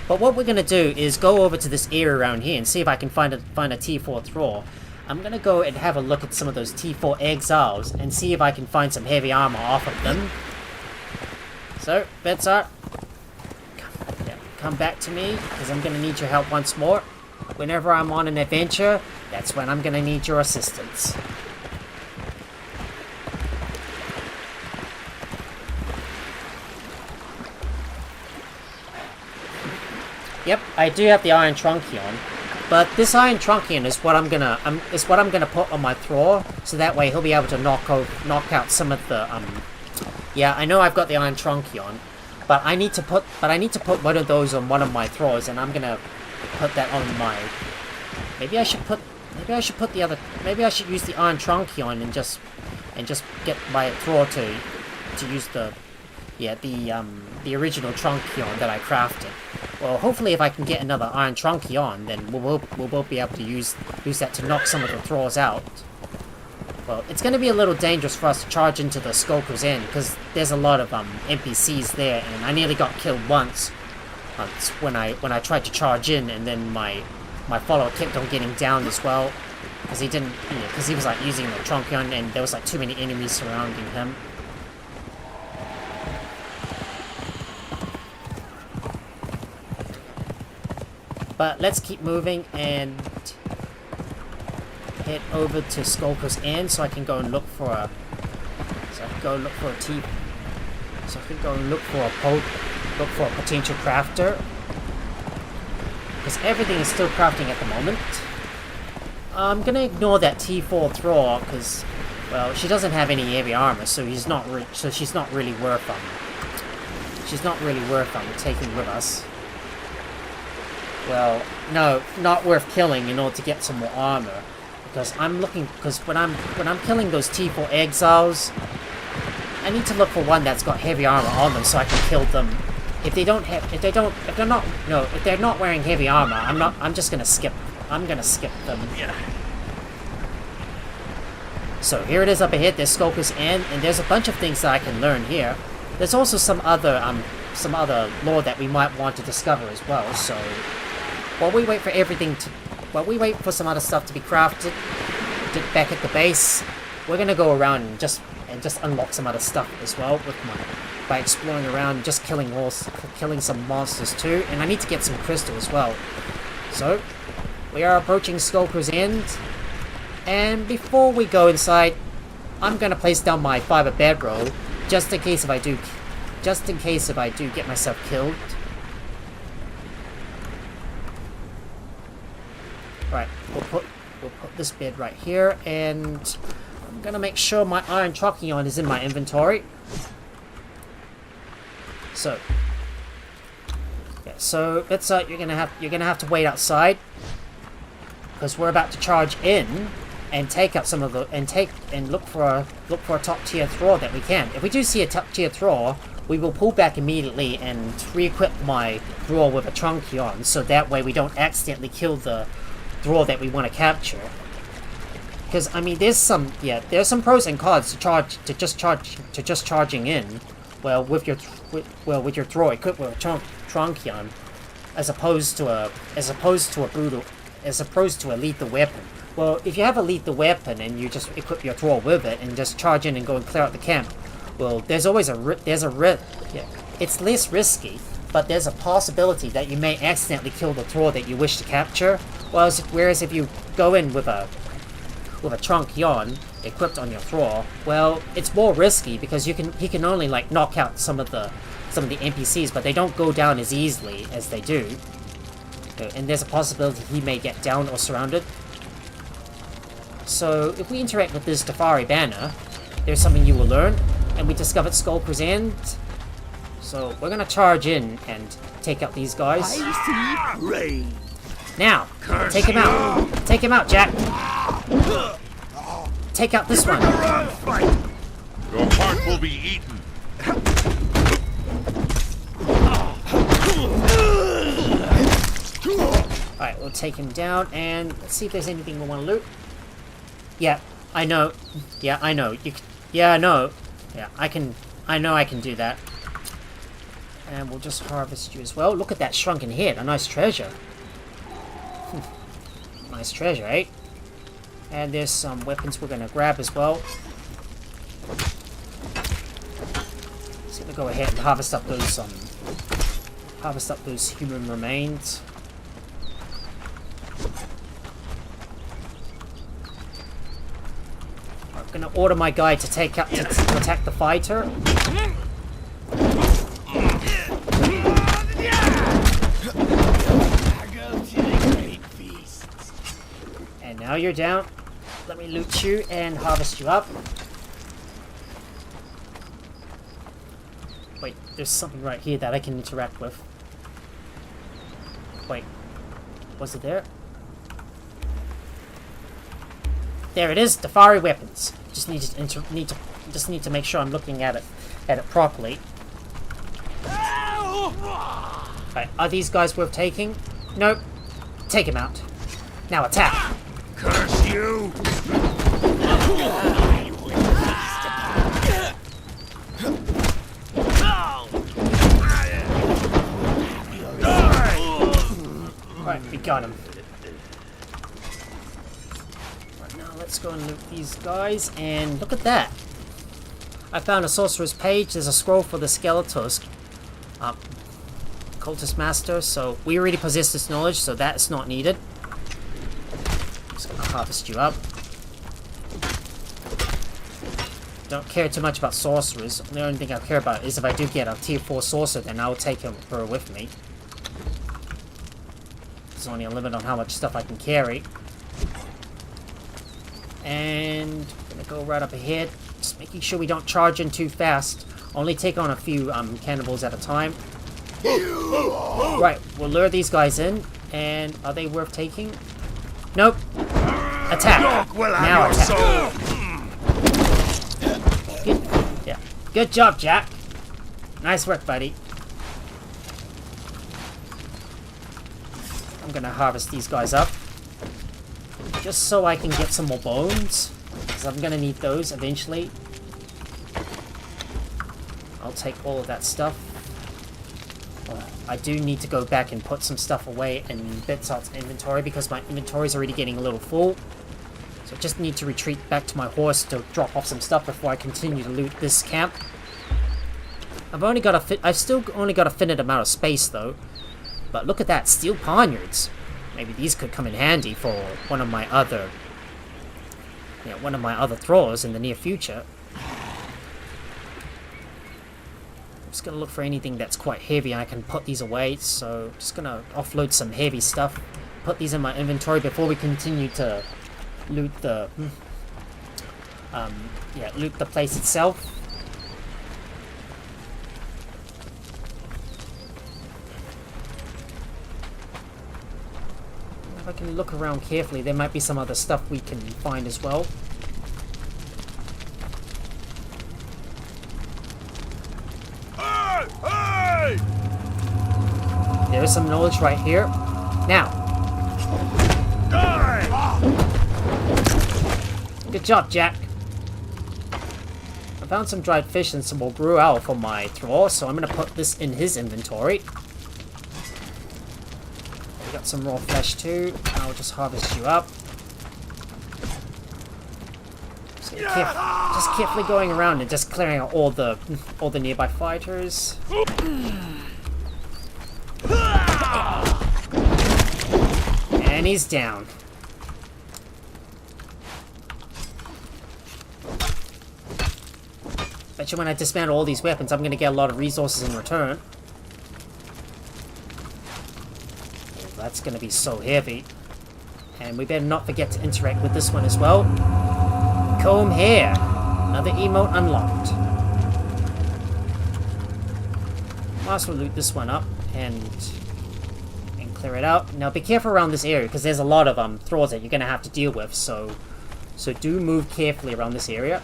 But what we're going to do is go over to this area around here and see if I can find a T4 thrall. I'm going to go and have a look at some of those T4 exiles and see if I can find some heavy armor off of them. So, Betsart, come back to me, because I'm going to need your help once more. Whenever I'm on an adventure, that's when I'm going to need your assistance. Yep, I do have the Iron Truncheon, but this Iron Truncheon is what I'm gonna put on my thrall, so that way he'll be able to knock out some of the Yeah, I know I've got the Iron Truncheon. But I need to put one of those on one of my thralls, and I'm gonna put that on my. Maybe I should use the Iron Truncheon and just get my thrall to use the original Truncheon that I crafted. Well, hopefully if I can get another Iron Truncheon, then we'll both be able to use that to knock some of the thralls out. Well, it's going to be a little dangerous for us to charge into the Skulker's End, because there's a lot of NPCs there, and I nearly got killed once when I tried to charge in, and then my follower kept on getting downed as well, because he was like using the Truncheon, and there was like too many enemies surrounding him. But let's keep moving and head over to Skulker's End, so I can go and look for a. So I can go look for a potential crafter, because everything is still crafting at the moment. I'm gonna ignore that T4 thrall because, well, she doesn't have any heavy armor, so she's not really worth taking with us. Well, no, not worth killing in order to get some more armor. Because when I'm killing those T4 exiles, I need to look for one that's got heavy armor on them so I can kill them. If they're not wearing heavy armor, I'm gonna skip them. Yeah. So here it is up ahead, there's Skulker's End, and there's a bunch of things that I can learn here. There's also some other lore that we might want to discover as well, so while we wait for some other stuff to be crafted back at the base, we're gonna go around and just unlock some other stuff as well by exploring around and just killing some monsters too. And I need to get some crystal as well. So we are approaching Skulker's End, and before we go inside, I'm gonna place down my fiber bedroll just in case if I do get myself killed. we'll put this bed right here, and I'm gonna make sure my iron trockion is in my inventory. So yeah, so it's you're gonna have to wait outside because we're about to charge in and take out some of the and look for a top tier thrall that we can. If we do see a top tier thrall, we will pull back immediately and re-equip my thrall with a trunkion, so that way we don't accidentally kill the thrall that we want to capture. Because I mean, there's some pros and cons to just charging in. Well, with your thrall equipped with a trunkion, as opposed to a lethal weapon. Well, if you have a lethal weapon and you just equip your thrall with it and just charge in and go and clear out the camp, well, there's always it's less risky, but there's a possibility that you may accidentally kill the thrall that you wish to capture. Whereas if you go in with a trunkion equipped on your thrall, well, it's more risky because he can only like knock out some of the NPCs, but they don't go down as easily as they do. And there's a possibility he may get down or surrounded. So if we interact with this Tefari banner, there's something you will learn, and we discovered Skulker's End. So we're gonna charge in and take out these guys. Now, take him out. Take him out, Jack. Take out this one. Your heart will be eaten. Alright, we'll take him down, and let's see if there's anything we want to loot. Yeah, I know. Yeah, I know. Yeah, I know. Yeah, I know I can do that. And we'll just harvest you as well. Look at that shrunken head. A nice treasure. Nice treasure, eh? And there's some weapons we're going to grab as well. So we'll go ahead and harvest up those human remains. I'm going to order my guy to attack the fighter. And now you're down. Let me loot you and harvest you up. Wait, there's something right here that I can interact with. Wait, was it there? There it is, Tefari weapons. Just need to make sure I'm looking at it properly. Right, are these guys worth taking? Nope. Take him out. Now attack. Curse you! Right, we got him. Right, now let's go and loot these guys, and look at that. I found a sorcerer's page. There's a scroll for the Skeletos cultist master, so we already possess this knowledge, so that's not needed. Just gonna harvest you up. Don't care too much about sorcerers. The only thing I care about is if I do get a tier 4 sorcerer, then I'll take her with me. There's only a limit on how much stuff I can carry. And I'm gonna go right up ahead, just making sure we don't charge in too fast. Only take on a few cannibals at a time. Right, we'll lure these guys in, and are they worth taking? Nope. Attack. Now attack. Good. Yeah. Good job, Jack. Nice work, buddy. I'm gonna harvest these guys up, just so I can get some more bones, because I'm gonna need those eventually. I'll take all of that stuff. I do need to go back and put some stuff away in Bitsalt's inventory because my inventory is already getting a little full. So I just need to retreat back to my horse to drop off some stuff before I continue to loot this camp. I've still only got a finite amount of space though. But look at that, steel poniards. Maybe these could come in handy for one of my other thralls in the near future. I'm just gonna look for anything that's quite heavy and I can put these away, so just gonna offload some heavy stuff put these in my inventory before we continue to loot the loot the place itself. If I can look around carefully, there might be some other stuff we can find as well. Hey! There is some knowledge right here. Now. Good job, Jack. I found some dried fish and some more brew ale for my thrall, so I'm going to put this in his inventory. We got some raw flesh too. I'll just harvest you up. Just carefully going around and just clearing out all the nearby fighters. And he's down. Bet you when I dismantle all these weapons, I'm going to get a lot of resources in return. Oh, that's going to be so heavy. And we better not forget to interact with this one as well. Comb hair. Another emote unlocked. Might as well loot this one up and clear it out. Now be careful around this area because there's a lot of thralls that you're going to have to deal with. So do move carefully around this area.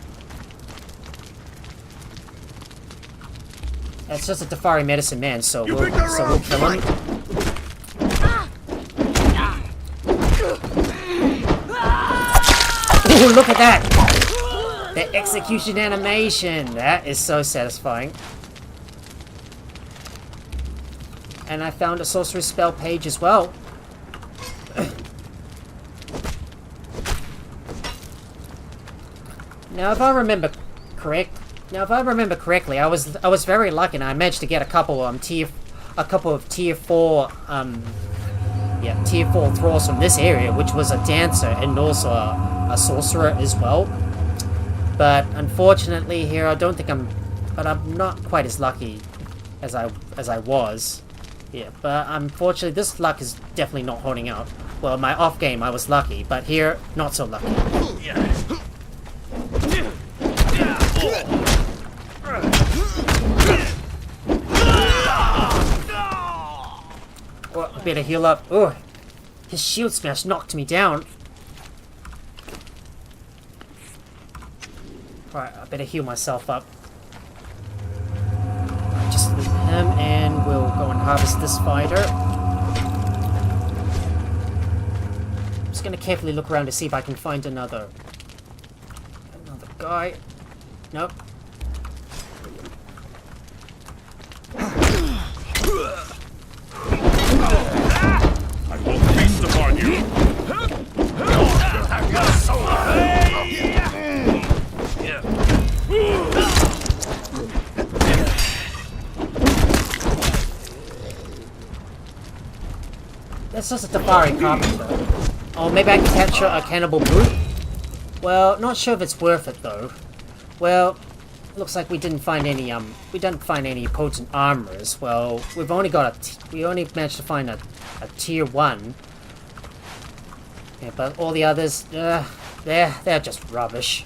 That's just a Tefari medicine man, so we'll kill him. Ooh, look at that! The execution animation! That is so satisfying. And I found a sorcerer's spell page as well. Now, if I remember correctly, I was very lucky, and I managed to get a couple of tier 4 tier 4 thralls from this area, which was a dancer and also a sorcerer as well. But unfortunately, here I'm not quite as lucky as I was. Yeah, but unfortunately, this luck is definitely not holding out. Well, my off game I was lucky, but here not so lucky. Well, I better heal up. Oh, his shield smash knocked me down. Alright, I better heal myself up. Just leave him and we'll go and harvest this fighter. I'm just gonna carefully look around to see if I can find another guy. Nope. I will feast upon you. That's just a Tefari carpenter. Oh, maybe I can capture a cannibal brute? Well, not sure if it's worth it though. Well, looks like we didn't find any potent armors. Well, we only managed to find a tier 1. Yeah, but all the others, they're just rubbish.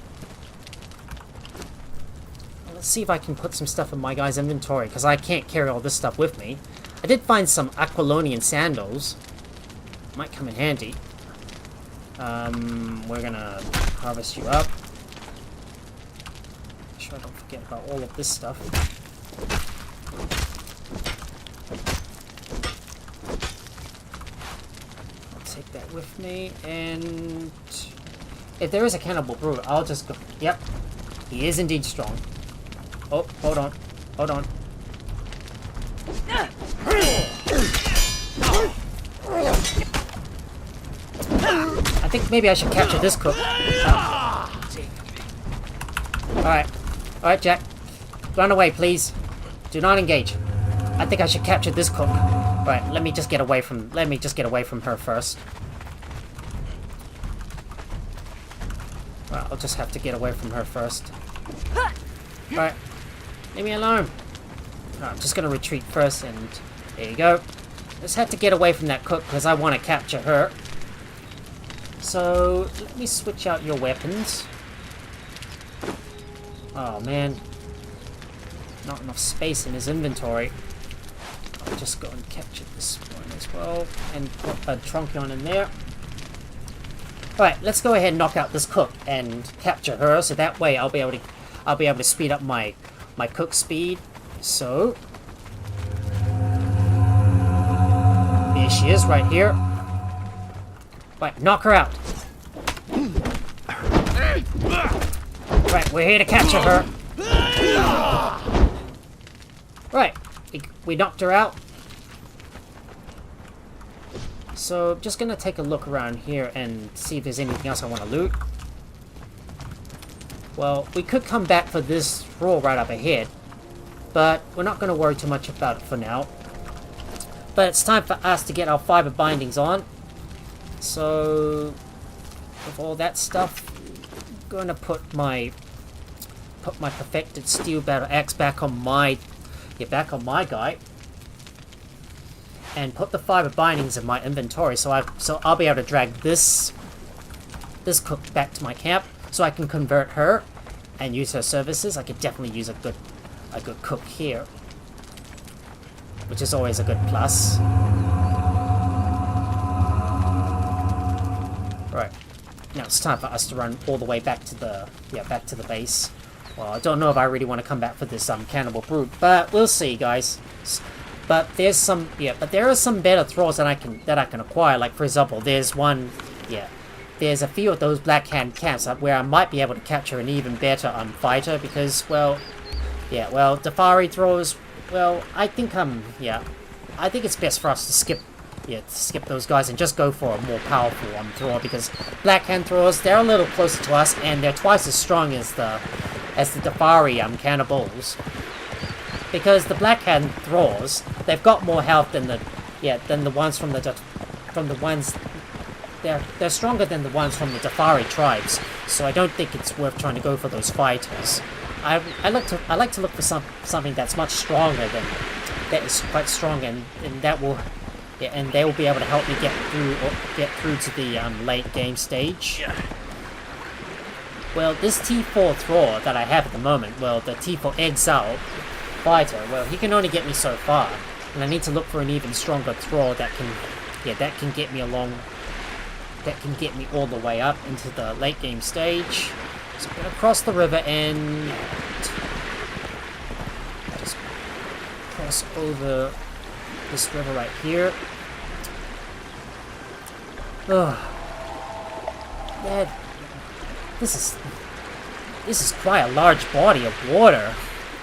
Well, let's see if I can put some stuff in my guy's inventory, because I can't carry all this stuff with me. I did find some Aquilonian sandals. Might come in handy. We're gonna harvest you up. Make sure I don't forget about all of this stuff. I'll take that with me, and if there is a cannibal brute, I'll just go. Yep, he is indeed strong. Oh, hold on, hold on. I think maybe I should capture this cook. Alright, Jack. Run away, please. Do not engage. I think I should capture this cook. Alright, let me just get away from her first. Well, I'll just have to get away from her first. Alright. Leave me alone. Alright, I'm just gonna retreat first, and there you go. Just had to get away from that cook because I want to capture her. So, let me switch out your weapons. Oh man. Not enough space in his inventory. I'll just go and capture this one as well. And put a Trunkion in there. Alright, let's go ahead and knock out this cook and capture her, so that way I'll be able to speed up my cook speed. So there she is right here. Right, knock her out. Right, we're here to capture her. Right, we knocked her out. So, I'm just gonna take a look around here and see if there's anything else I want to loot. Well, we could come back for this thrall right up ahead, but we're not gonna worry too much about it for now. But it's time for us to get our fiber bindings on. So, with all that stuff, I'm gonna put my perfected steel battle axe back on my guy, and put the fiber bindings in my inventory, so I'll be able to drag this cook back to my camp, so I can convert her and use her services. I could definitely use a good cook here, which is always a good plus. Right, now it's time for us to run all the way back to the base. Well, I don't know if I really want to come back for this cannibal brute, but we'll see, guys. But there are some better thralls that I can acquire. Like, for example, there's a few of those Black Hand camps where I might be able to capture an even better fighter, because Dafari thralls. Well, I think it's best for us to skip those guys and just go for a more powerful thrall, because Black Hand thralls, they're a little closer to us and they're twice as strong as the Dafari cannibals. Because the Black Hand thralls, they've got more health than the ones from the ones. They're stronger than the ones from the Dafari tribes. So I don't think it's worth trying to go for those fighters. I like to look for something that's much stronger that is quite strong, and that will. Yeah, and they will be able to help me get through to the late game stage. Well, this T4 thrall that I have at the moment, well, the T4 Exile fighter, well, he can only get me so far, and I need to look for an even stronger thrall that can get me all the way up into the late game stage. So I'm gonna cross the river and just cross over this river right here. Ugh. Yeah, this is quite a large body of water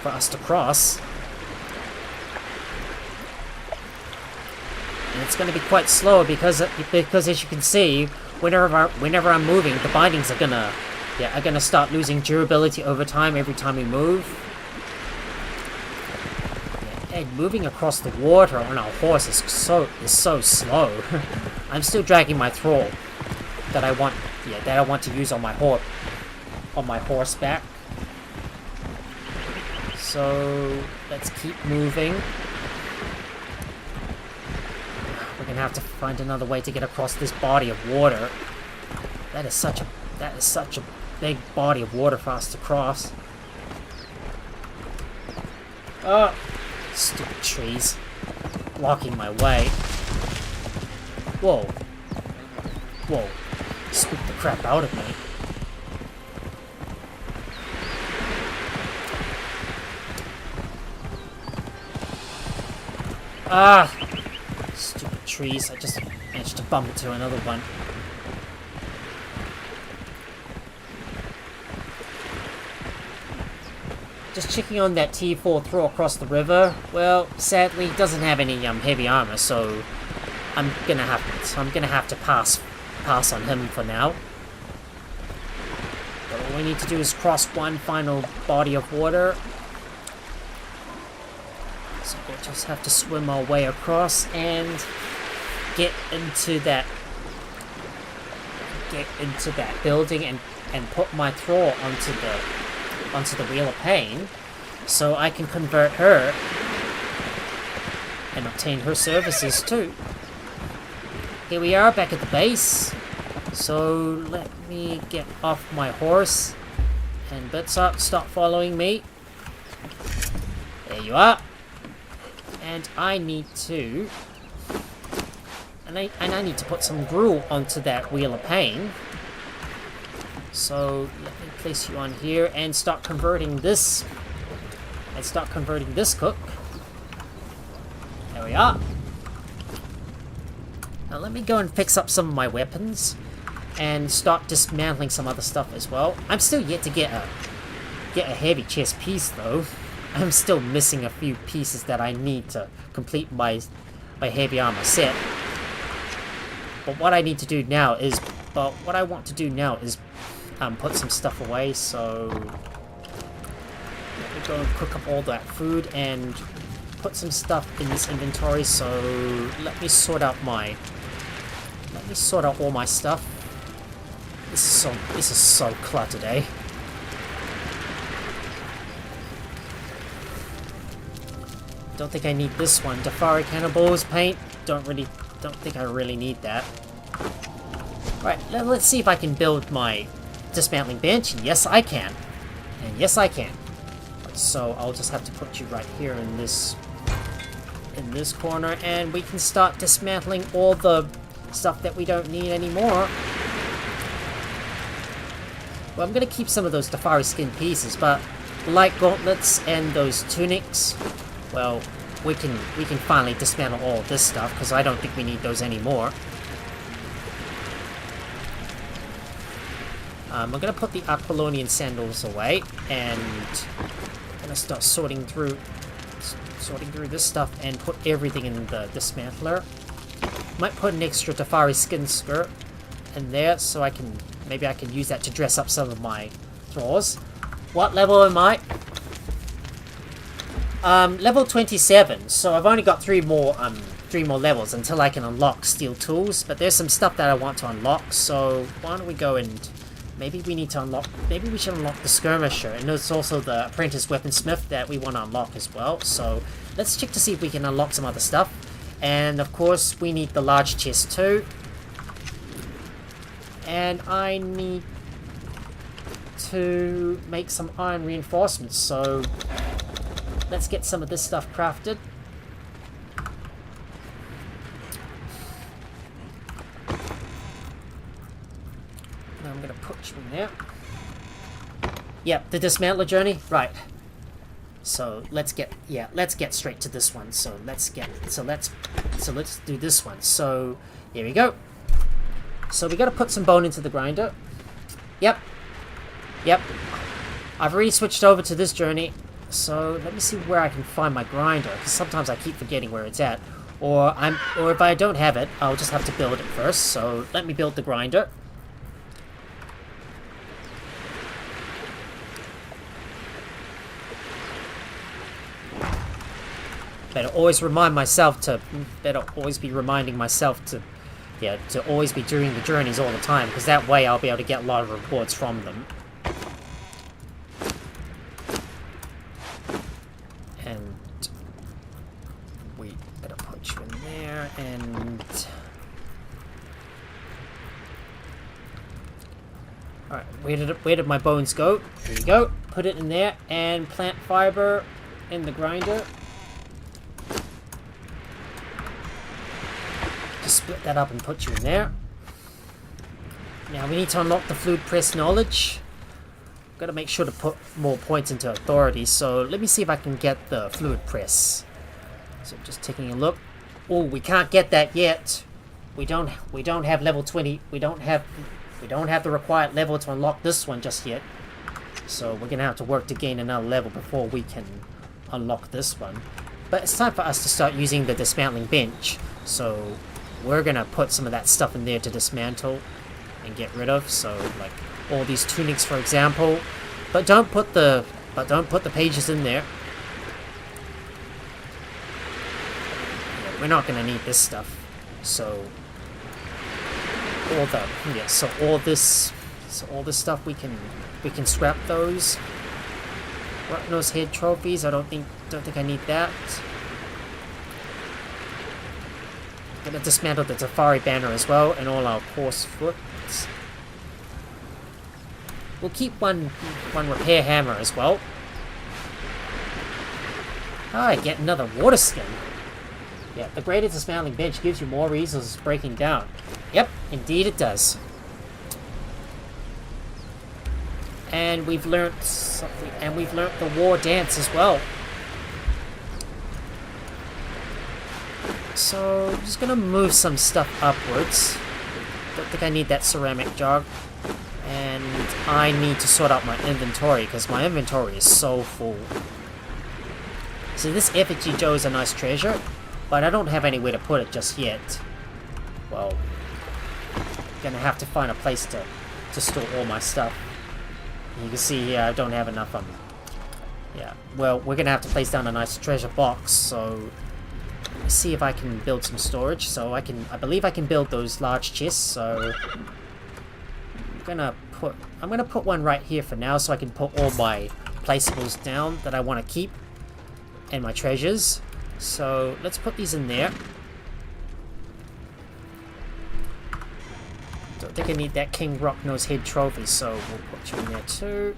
for us to cross. And it's going to be quite slow because as you can see, whenever I'm moving, the bindings are gonna start losing durability over time every time we move. And moving across the water on our horse is so slow. I'm still dragging my thrall that I want to use on my horseback. So let's keep moving. We're gonna have to find another way to get across this body of water. That is such a big body of water for us to cross. Oh, stupid trees blocking my way. Whoa. Whoa. Spooked the crap out of me. Ah! Stupid trees. I just managed to bump into another one. Just checking on that T4 thrall across the river. Well, sadly, he doesn't have any heavy armor, so I'm gonna have to pass on him for now. But all we need to do is cross one final body of water. So we'll just have to swim our way across and get into that building and put my thrall onto the Wheel of Pain, so I can convert her and obtain her services too. Here we are back at the base. So let me get off my horse and Bitsop, stop following me. There you are. And I need to I need to put some gruel onto that wheel of pain. So let me place you on here and start converting this. And start converting this cook. There we are. Now let me go and fix up some of my weapons and start dismantling some other stuff as well. I'm still yet to get a heavy chest piece though. I'm still missing a few pieces that I need to complete my heavy armor set. But what I need to do now is, what I want to do now is put some stuff away. So let me go and cook up all that food and put some stuff in this inventory. So let me sort out all my stuff. This is so cluttered, eh? Don't think I need this one. Defari Cannibals paint. Don't think I really need that. Right, let's see if I can build my dismantling bench. And yes, I can. And yes, I can. So I'll just have to put you right here in this corner, and we can start dismantling all the stuff that we don't need anymore. Well, I'm gonna keep some of those Defari skin pieces, but the light gauntlets and those tunics, well, we can finally dismantle all of this stuff, because I don't think we need those anymore. I'm gonna put the Aquilonian sandals away, and I'm gonna start sorting through this stuff and put everything in the dismantler. Might put an extra Defari skin skirt in there, so maybe I can use that to dress up some of my thralls. What level am I? Level 27, so I've only got three more levels until I can unlock steel tools, but there's some stuff that I want to unlock, so why don't we go and maybe we should unlock the skirmisher, and there's also the apprentice weaponsmith that we want to unlock as well. So let's check to see if we can unlock some other stuff. And of course we need the large chest too, and I need to make some iron reinforcements, so let's get some of this stuff crafted. Now I'm gonna put you in there. Yep, the dismantler journey, right. So let's get straight to this one. So let's do this one. So here we go. So we gotta put some bone into the grinder. Yep. I've already switched over to this journey. So let me see where I can find my grinder, because sometimes I keep forgetting where it's at. Or if I don't have it, I'll just have to build it first. So let me build the grinder. Better always reminding myself to always be doing the journeys all the time, because that way I'll be able to get a lot of rewards from them. And we better put you in there, and alright, where did my bones go? Here we go. Put it in there, and plant fiber in the grinder. Just split that up and put you in there. Now we need to unlock the fluid press knowledge. Gotta make sure to put more points into authority, so let me see if I can get the fluid press. So just taking a look. Oh, we can't get that yet. We don't have level 20. We don't have the required level to unlock this one just yet. So we're gonna have to work to gain another level before we can unlock this one. But it's time for us to start using the dismantling bench. So we're gonna put some of that stuff in there to dismantle and get rid of. So like all these tunics, for example. But don't put the pages in there. Yeah, we're not gonna need this stuff. So all this stuff we can scrap those. Rotten-nosed head trophies. I don't think I need that. Gonna dismantle the Safari banner as well, and all our coarse foot. We'll keep one repair hammer as well. Ah, I get another water skin. Yeah, the greater dismantling bench gives you more resources breaking down. Yep, indeed it does. And we've learnt something, and we've learnt the war dance as well. So, I'm just gonna move some stuff upwards. Don't think I need that ceramic jug. And I need to sort out my inventory, because my inventory is so full. So this effigy Joe is a nice treasure, but I don't have anywhere to put it just yet. Well, gonna have to find a place to store all my stuff. You can see here I don't have enough yeah, well, we're gonna have to place down a nice treasure box, so let me see if I can build some storage. So I believe I can build those large chests, so I'm gonna put one right here for now, so I can put all my placeables down that I want to keep and my treasures. So let's put these in there. Don't think I need that King Rocknose head trophy, so we'll put you in there too.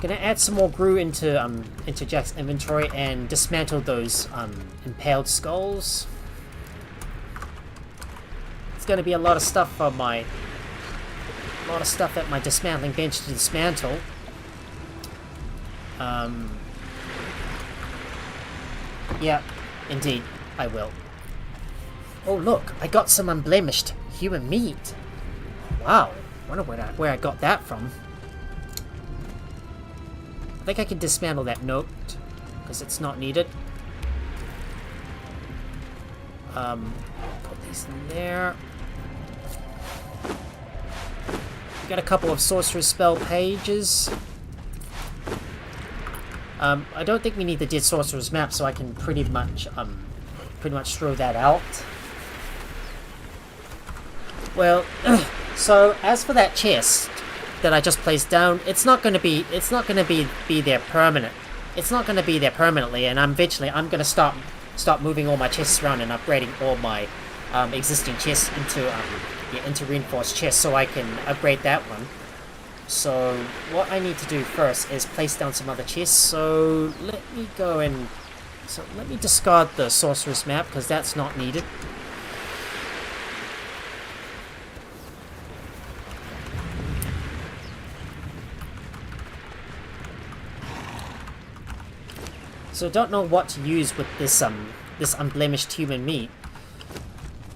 Gonna add some more glue into Jack's inventory and dismantle those impaled skulls. It's gonna be a lot of stuff for at my dismantling bench to dismantle. Yeah, indeed, I will. Oh look, I got some unblemished human meat. Wow, wonder where I got that from. I think I can dismantle that note, because it's not needed. Put these in there. Got a couple of sorcerer's spell pages. I don't think we need the Dead Sorcerer's map, so I can pretty much throw that out. Well, so as for that chest that I just placed down, it's not going to be there permanent. It's not going to be there permanently, and I'm going to start moving all my chests around and upgrading all my existing chests into reinforced chests, so I can upgrade that one. So what I need to do first is place down some other chests. So let me discard the sorcerer's map, because that's not needed. So I don't know what to use with this unblemished human meat.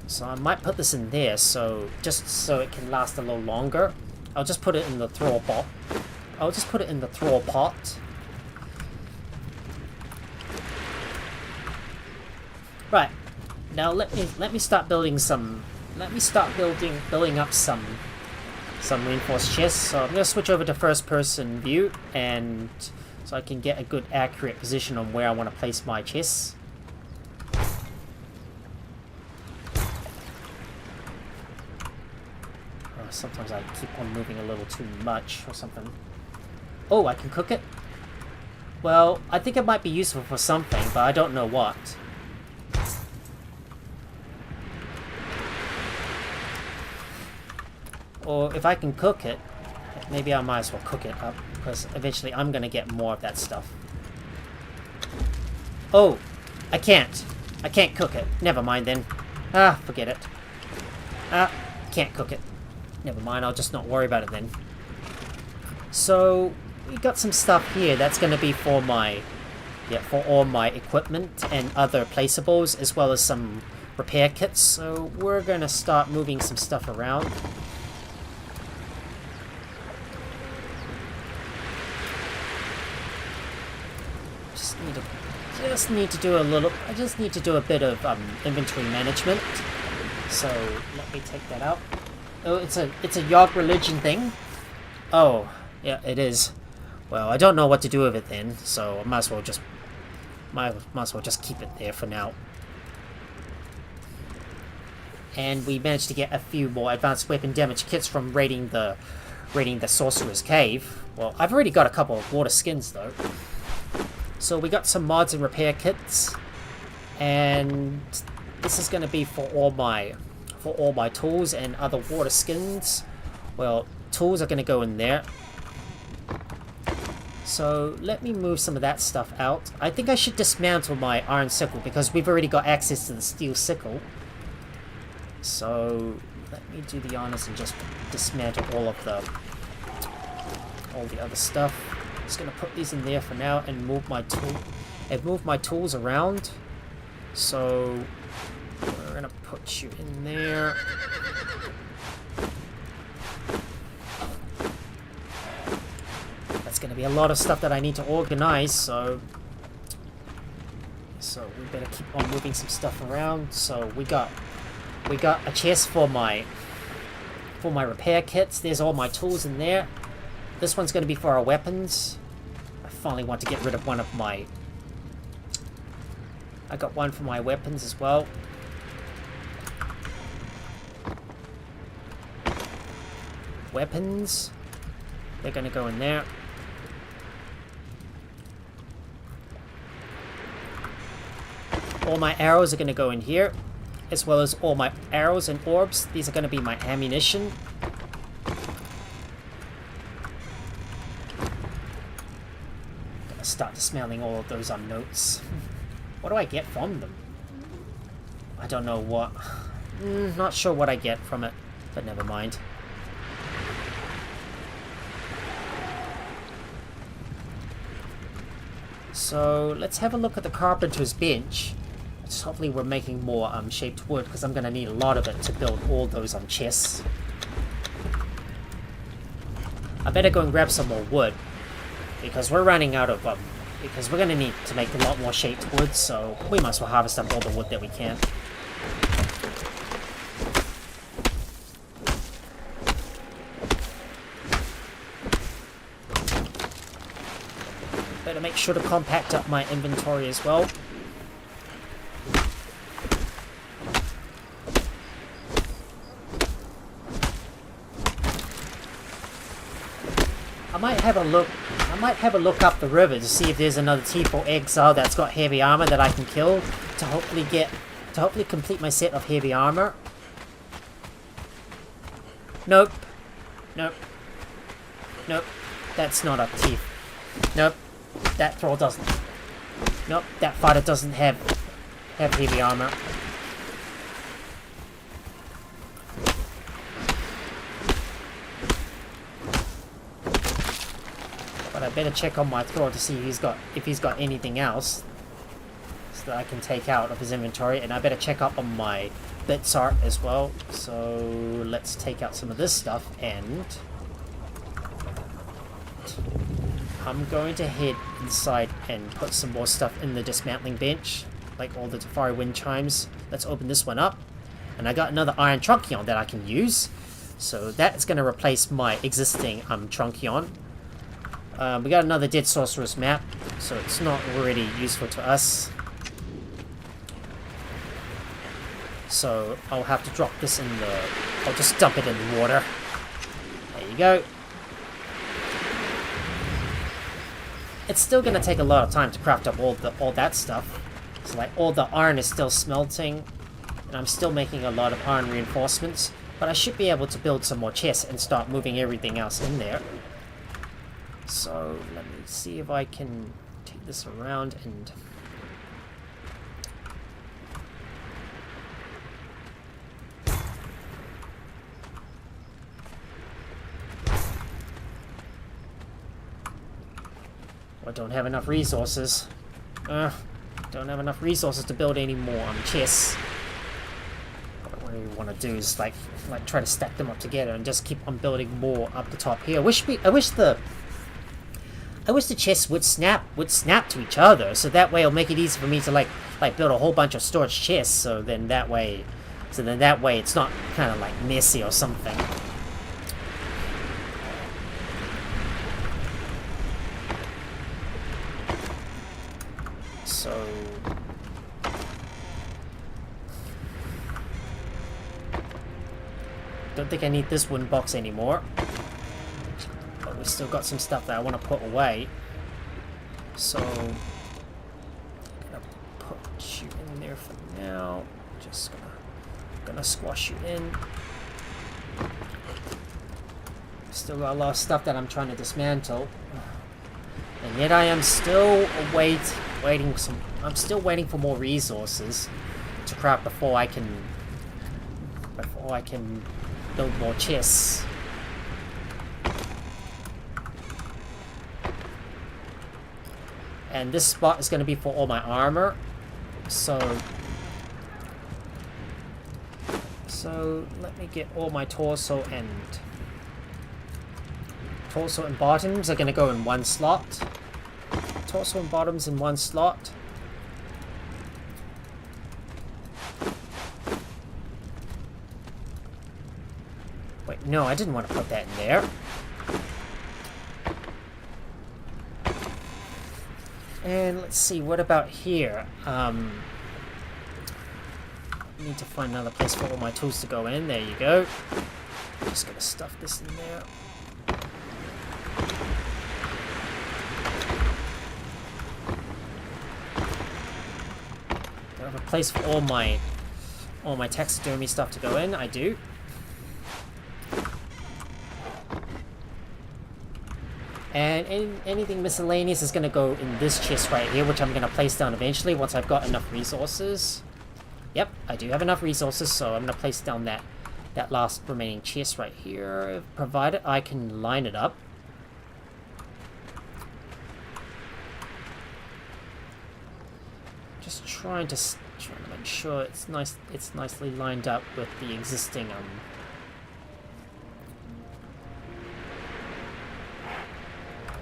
So I might put this in there, just so it can last a little longer. I'll just put it in the thrall pot. Right. Now let me start building building up some reinforced chests. So I'm gonna switch over to first person view, and so I can get a good accurate position on where I want to place my chests. Sometimes I keep on moving a little too much or something. Oh, I can cook it? Well, I think it might be useful for something, but I don't know what. Or if I can cook it, maybe I might as well cook it up, because eventually I'm going to get more of that stuff. Oh, I can't cook it. Never mind then. Ah, forget it. Ah, can't cook it. Never mind, I'll just not worry about it then. So, we got some stuff here that's going to be for for all my equipment and other placeables, as well as some repair kits. So, we're going to start moving some stuff around. I just need to do a bit of inventory management. So, let me take that out. Oh, it's a Yogg religion thing? Oh, yeah, it is. Well, I don't know what to do with it then, so I might as well just keep it there for now. And we managed to get a few more advanced weapon damage kits from raiding the Sorcerer's Cave. Well, I've already got a couple of water skins though. So we got some mods and repair kits, and this is going to be for all my tools and other water skins. Well, tools are going to go in there. So let me move some of that stuff out. I think I should dismantle my iron sickle because we've already got access to the steel sickle. So let me do the honors and just dismantle all the other stuff. Just gonna put these in there for now and move my tools around. So we're gonna put you in there. That's gonna be a lot of stuff that I need to organize, so we better keep on moving some stuff around. So we got a chest for my repair kits. There's all my tools in there. This one's going to be for our weapons. I finally want to get rid of one of my... I got one for my weapons as well. Weapons. They're going to go in there. All my arrows are going to go in here, as well as all my arrows and orbs. These are going to be my ammunition. Gonna start dismantling all of those on notes. What do I get from them? I don't know what. Not sure what I get from it, but never mind. So let's have a look at the carpenter's bench. Hopefully we're making more shaped wood, because I'm going to need a lot of it to build all those chests. I better go and grab some more wood, because we're running out of because we're going to need to make a lot more shaped wood, so we might as well harvest up all the wood that we can. Better make sure to compact up my inventory as well. I might have a look up the river to see if there's another T4 exile that's got heavy armor that I can kill to hopefully complete my set of heavy armor. Nope. Nope. Nope. That's not a T. Nope. That thrall doesn't. Nope. That fighter doesn't have heavy armor. But I better check on my thrall to see if he's got anything else so that I can take out of his inventory, and I better check up on my bits art as well. So let's take out some of this stuff, and I'm going to head inside and put some more stuff in the dismantling bench, like all the Tefari wind chimes. Let's open this one up, and I got another iron truncheon that I can use, so that's going to replace my existing truncheon. We got another Dead Sorceress map, so it's not really useful to us. So I'll have to drop this in the... I'll just dump it in the water. There you go. It's still going to take a lot of time to craft up all that stuff. So like all the iron is still smelting, and I'm still making a lot of iron reinforcements. But I should be able to build some more chests and start moving everything else in there. So let me see if I can take this around and... I don't have enough resources. Don't have enough resources to build any more chests. What I really want to do is like try to stack them up together and just keep on building more up the top here. I wish the chests would snap to each other, so that way it'll make it easy for me to like build a whole bunch of storage chests. So then that way it's not kind of like messy or something. So don't think I need this wooden box anymore. But we still got some stuff that I want to put away. So Put you in there for now. Just gonna squash you in. Still got a lot of stuff that I'm trying to dismantle. And yet I am still waiting for more resources to craft before I can build more chests. And this spot is going to be for all my armor. So let me get all my torso and bottoms are going to go in one slot. Torso and bottoms in one slot. Wait, no, I didn't want to put that in there. And let's see, what about here? I need to find another place for all my tools to go in. There you go. Just gonna stuff this in there. Do I have a place for all my taxidermy stuff to go in? I do. And anything miscellaneous is going to go in this chest right here, which I'm going to place down eventually once I've got enough resources. Yep, I do have enough resources, so I'm going to place down that last remaining chest right here, provided I can line it up. Just trying to make sure it's nicely lined up with the existing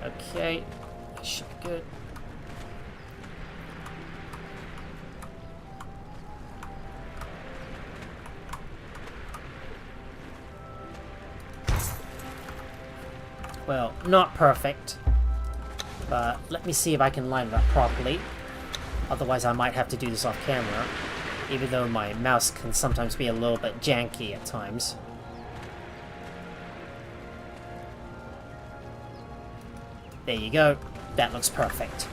Okay, that should be good. Well, not perfect, but let me see if I can line it up properly. Otherwise, I might have to do this off camera, even though my mouse can sometimes be a little bit janky at times. There you go. That looks perfect.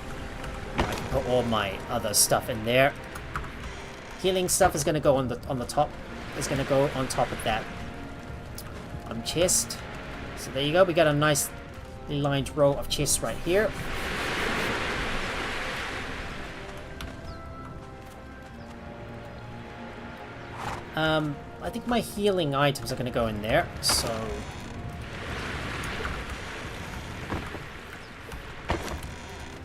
Now I can put all my other stuff in there. Healing stuff is going to go on the top. It's going to go on top of that chest. So there you go. We got a nice lined row of chests right here. I think my healing items are going to go in there. So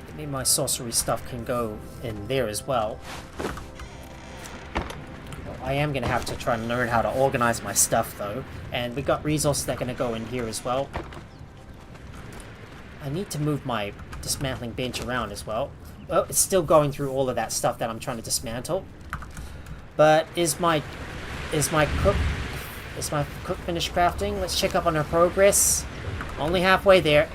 maybe my sorcery stuff can go in there as well. I am going to have to try and learn how to organize my stuff though. And we got resources that are going to go in here as well. I need to move my dismantling bench around as well. Well, it's still going through all of that stuff that I'm trying to dismantle. But is my cook finished crafting? Let's check up on her progress. Only halfway there.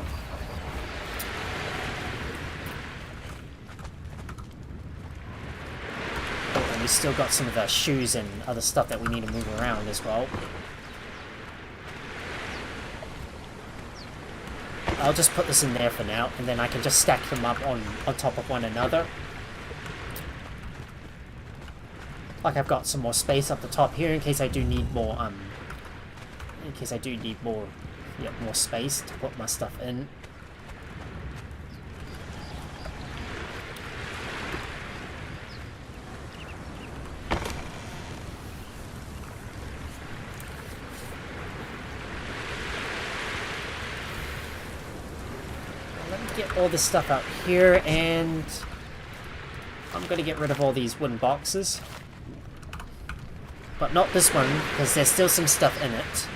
We still got some of the shoes and other stuff that we need to move around as well. I'll just put this in there for now, and then I can just stack them up on top of one another. Like I've got some more space up the top here in case I do need more, more space to put my stuff in. Get all this stuff out here, and I'm gonna get rid of all these wooden boxes, but not this one because there's still some stuff in it,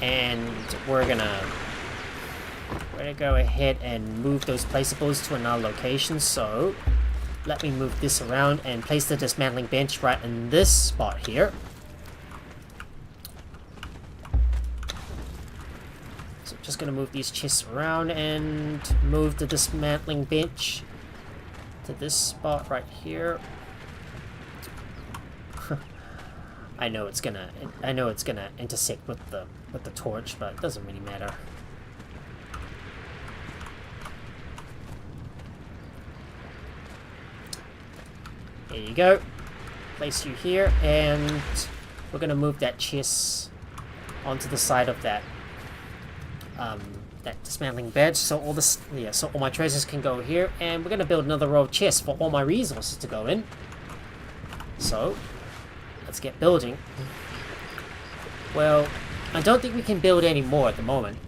and we're gonna go ahead and move those placeables to another location. So let me move this around and place the dismantling bench right in this spot here. Just gonna move these chests around and move the dismantling bench to this spot right here. I know it's gonna intersect with the torch, but it doesn't really matter. There you go. Place you here, and we're gonna move that chest onto the side of that that dismantling bed, so all this, yeah, so all my treasures can go here, and we're gonna build another row of chests for all my resources to go in. So let's get building. Well, I don't think we can build any more at the moment,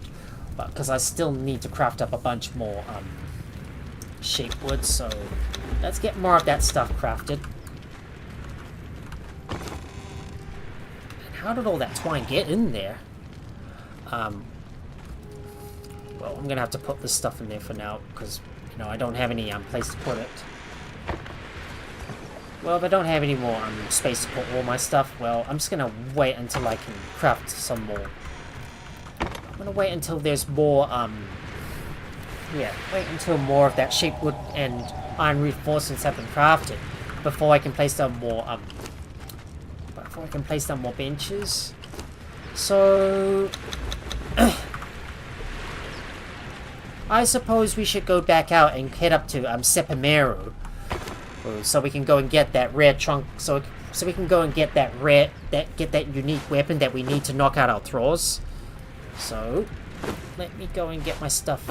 but because I still need to craft up a bunch more shape wood, so let's get more of that stuff crafted. And how did all that twine get in there? Well, I'm gonna have to put this stuff in there for now, because, you know, I don't have any place to put it. Well, if I don't have any more space to put all my stuff, well, I'm just gonna wait until I can craft some more. I'm gonna wait until there's more, yeah, wait until more of that shape wood and iron reinforcements have been crafted before I can place down more, benches. So I suppose we should go back out and head up to Xevyr, so we can go and get that rare trunk. So we can go and get that unique weapon that we need to knock out our thralls. So let me go and get my stuff.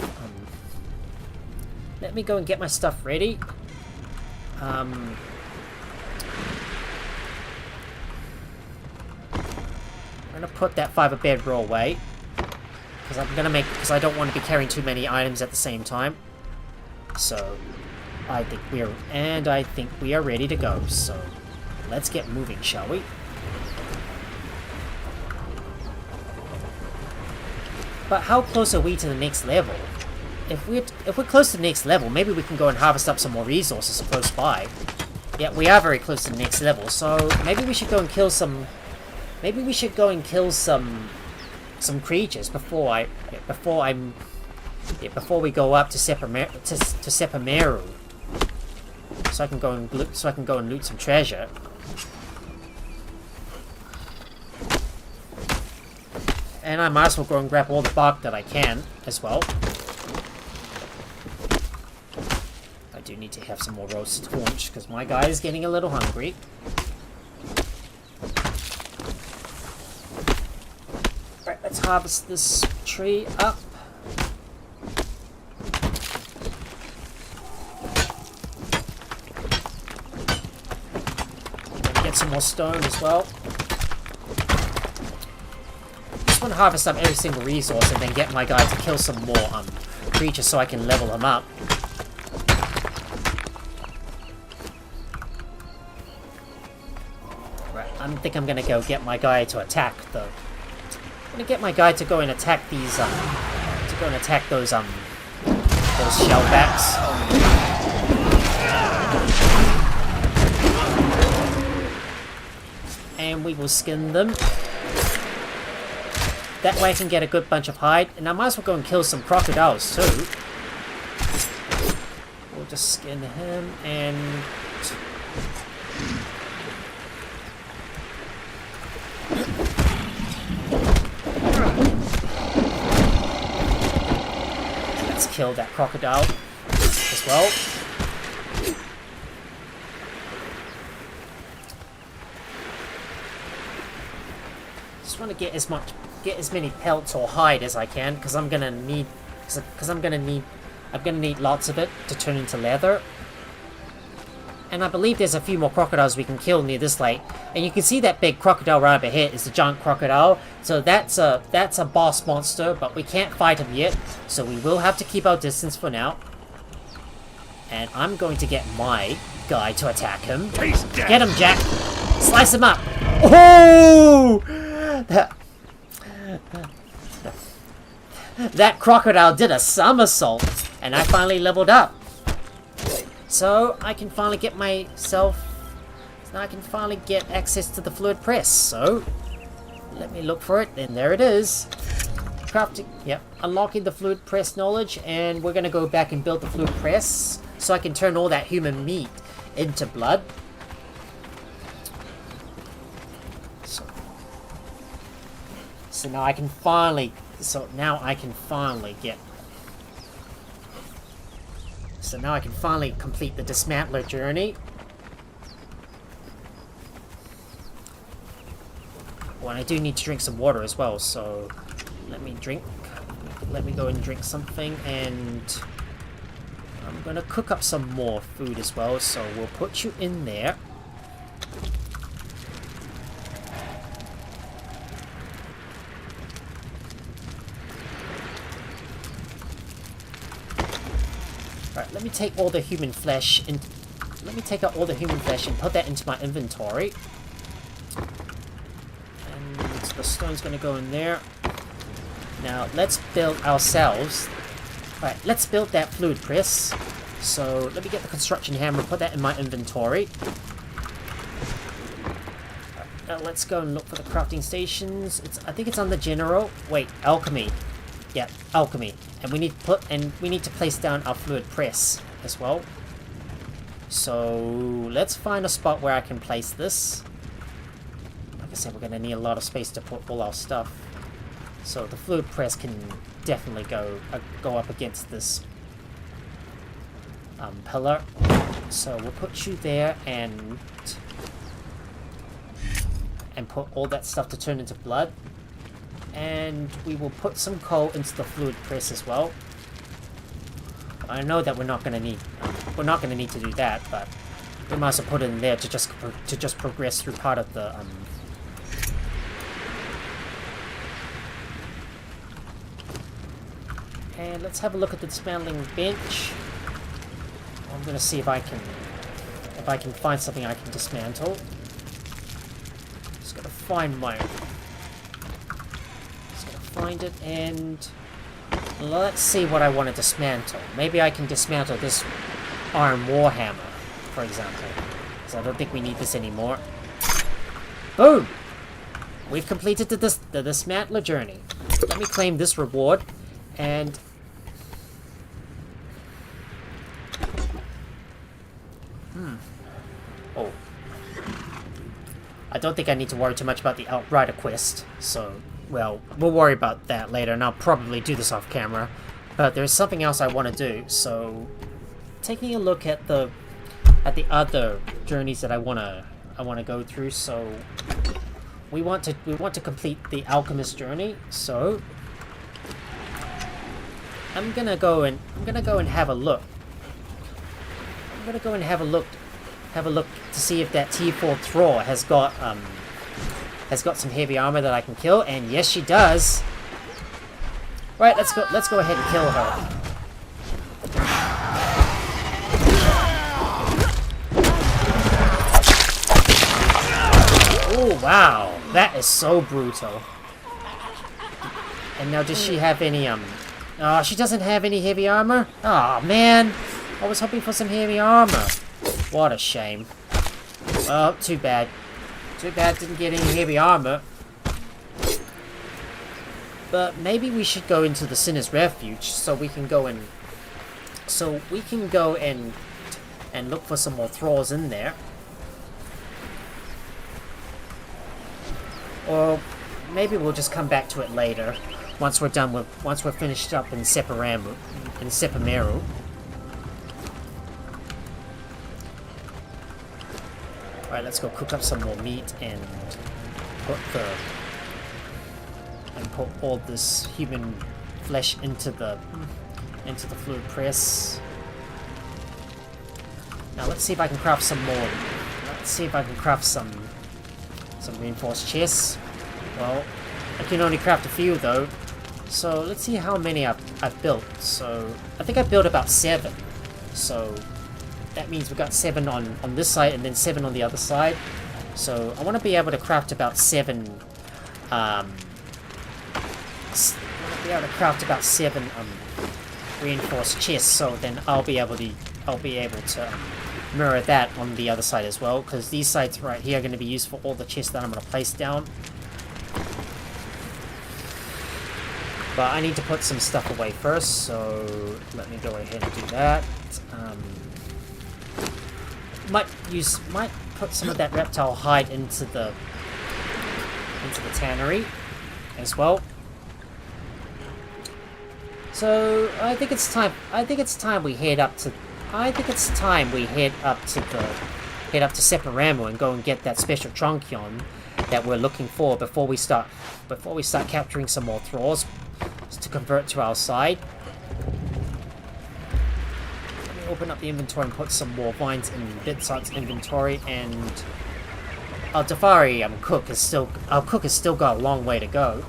Let me go and get my stuff ready. I'm gonna put that fiber bedroll away. Because I don't want to be carrying too many items at the same time. So I think we are ready to go. So let's get moving, shall we? But how close are we to the next level? If we're close to the next level, maybe we can go and harvest up some more resources close by. Yeah, we are very close to the next level, so maybe we should go and kill some. Maybe we should go and kill some creatures before we go up to Xevyr, so I can go and loot some treasure. And I might as well go and grab all the bark that I can as well. I do need to have some more roasted haunch because my guy is getting a little hungry. Right, let's harvest this tree up. Get some more stone as well. Just want to harvest up every single resource and then get my guy to kill some more creatures so I can level him up. Right, I think I'm gonna go get my guy to attack the. I'm gonna get my guy to go and attack these those shellbacks. And we will skin them. That way I can get a good bunch of hide, and I might as well go and kill some crocodiles too. We'll just skin him and let's kill that crocodile as well. Just want to get as many pelts or hide as I can, because I'm gonna need lots of it to turn into leather. And I believe there's a few more crocodiles we can kill near this lake. And you can see that big crocodile right up ahead is the giant crocodile. So that's a boss monster, but we can't fight him yet. So we will have to keep our distance for now. And I'm going to get my guy to attack him. Get him, Jack! Slice him up! Oh! That crocodile did a somersault, and I finally leveled up. So I can finally get access to the fluid press. So let me look for it, and there it is. Crafting, yep, unlocking the fluid press knowledge, and we're gonna go back and build the fluid press so I can turn all that human meat into blood. So now I can finally complete the dismantler journey. Oh, and I do need to drink some water as well, so let me drink. Let me go and drink something, and I'm gonna cook up some more food as well, so we'll put you in there. Alright, let me take all the human flesh and let me take out all the human flesh and put that into my inventory. And the stone's gonna go in there. Now let's build ourselves. Alright, let's build that fluid press. So let me get the construction hammer, put that in my inventory. Right, now let's go and look for the crafting stations. I think it's on the general. Wait, alchemy. Yeah, alchemy. And we need to place down our fluid press as well. So let's find a spot where I can place this. Like I said, we're gonna need a lot of space to put all our stuff. So the fluid press can definitely go up against this pillar. So we'll put you there and put all that stuff to turn into blood. And we will put some coal into the fluid press as well. I know that we're not gonna need to do that, but we might as well put it in there to just progress through part of the And let's have a look at the dismantling bench. I'm gonna see if I can find something I can dismantle. Just gotta find it, and let's see what I want to dismantle. Maybe I can dismantle this iron warhammer, for example, because I don't think we need this anymore. Boom! We've completed the dismantler journey. Let me claim this reward, and oh, I don't think I need to worry too much about the Outrider quest, so, well, we'll worry about that later, and I'll probably do this off camera. But there's something else I want to do, so taking a look at the other journeys that I wanna go through. So we want to complete the alchemist journey. So I'm gonna go and have a look. Have a look to see if that T4 thrall has got some heavy armor that I can kill, and yes, she does. Right, let's go ahead and kill her. Oh wow, that is so brutal. And now, does she have any oh, she doesn't have any heavy armor? Oh man, I was hoping for some heavy armor. What a shame. Well, too bad. Too bad didn't get any heavy armor. But maybe we should go into the Sinner's Refuge so we can go and look for some more thralls in there. Or maybe we'll just come back to it later once we're finished up in Sepameru. Alright, let's go cook up some more meat and put all this human flesh into the fluid press. Now let's see if I can craft some more. Let's see if I can craft some reinforced chests. Well, I can only craft a few though. So let's see how many I've built. So I think I built about 7. So that means we've got 7 on this side and then 7 on the other side. So I want to be able to craft about 7 reinforced chests, so then I'll be able to mirror that on the other side as well, because these sides right here are going to be used for all the chests that I'm going to place down. But I need to put some stuff away first, so let me go ahead and do that. Might put some of that reptile hide into the tannery as well. So I think it's time we head up to Separamu and go and get that special Tronkion. that we're looking for before we start capturing some more thralls to convert to our side. Let me open up the inventory and put some more vines in Bitsart's inventory, and our Dafari cook has still got a long way to go.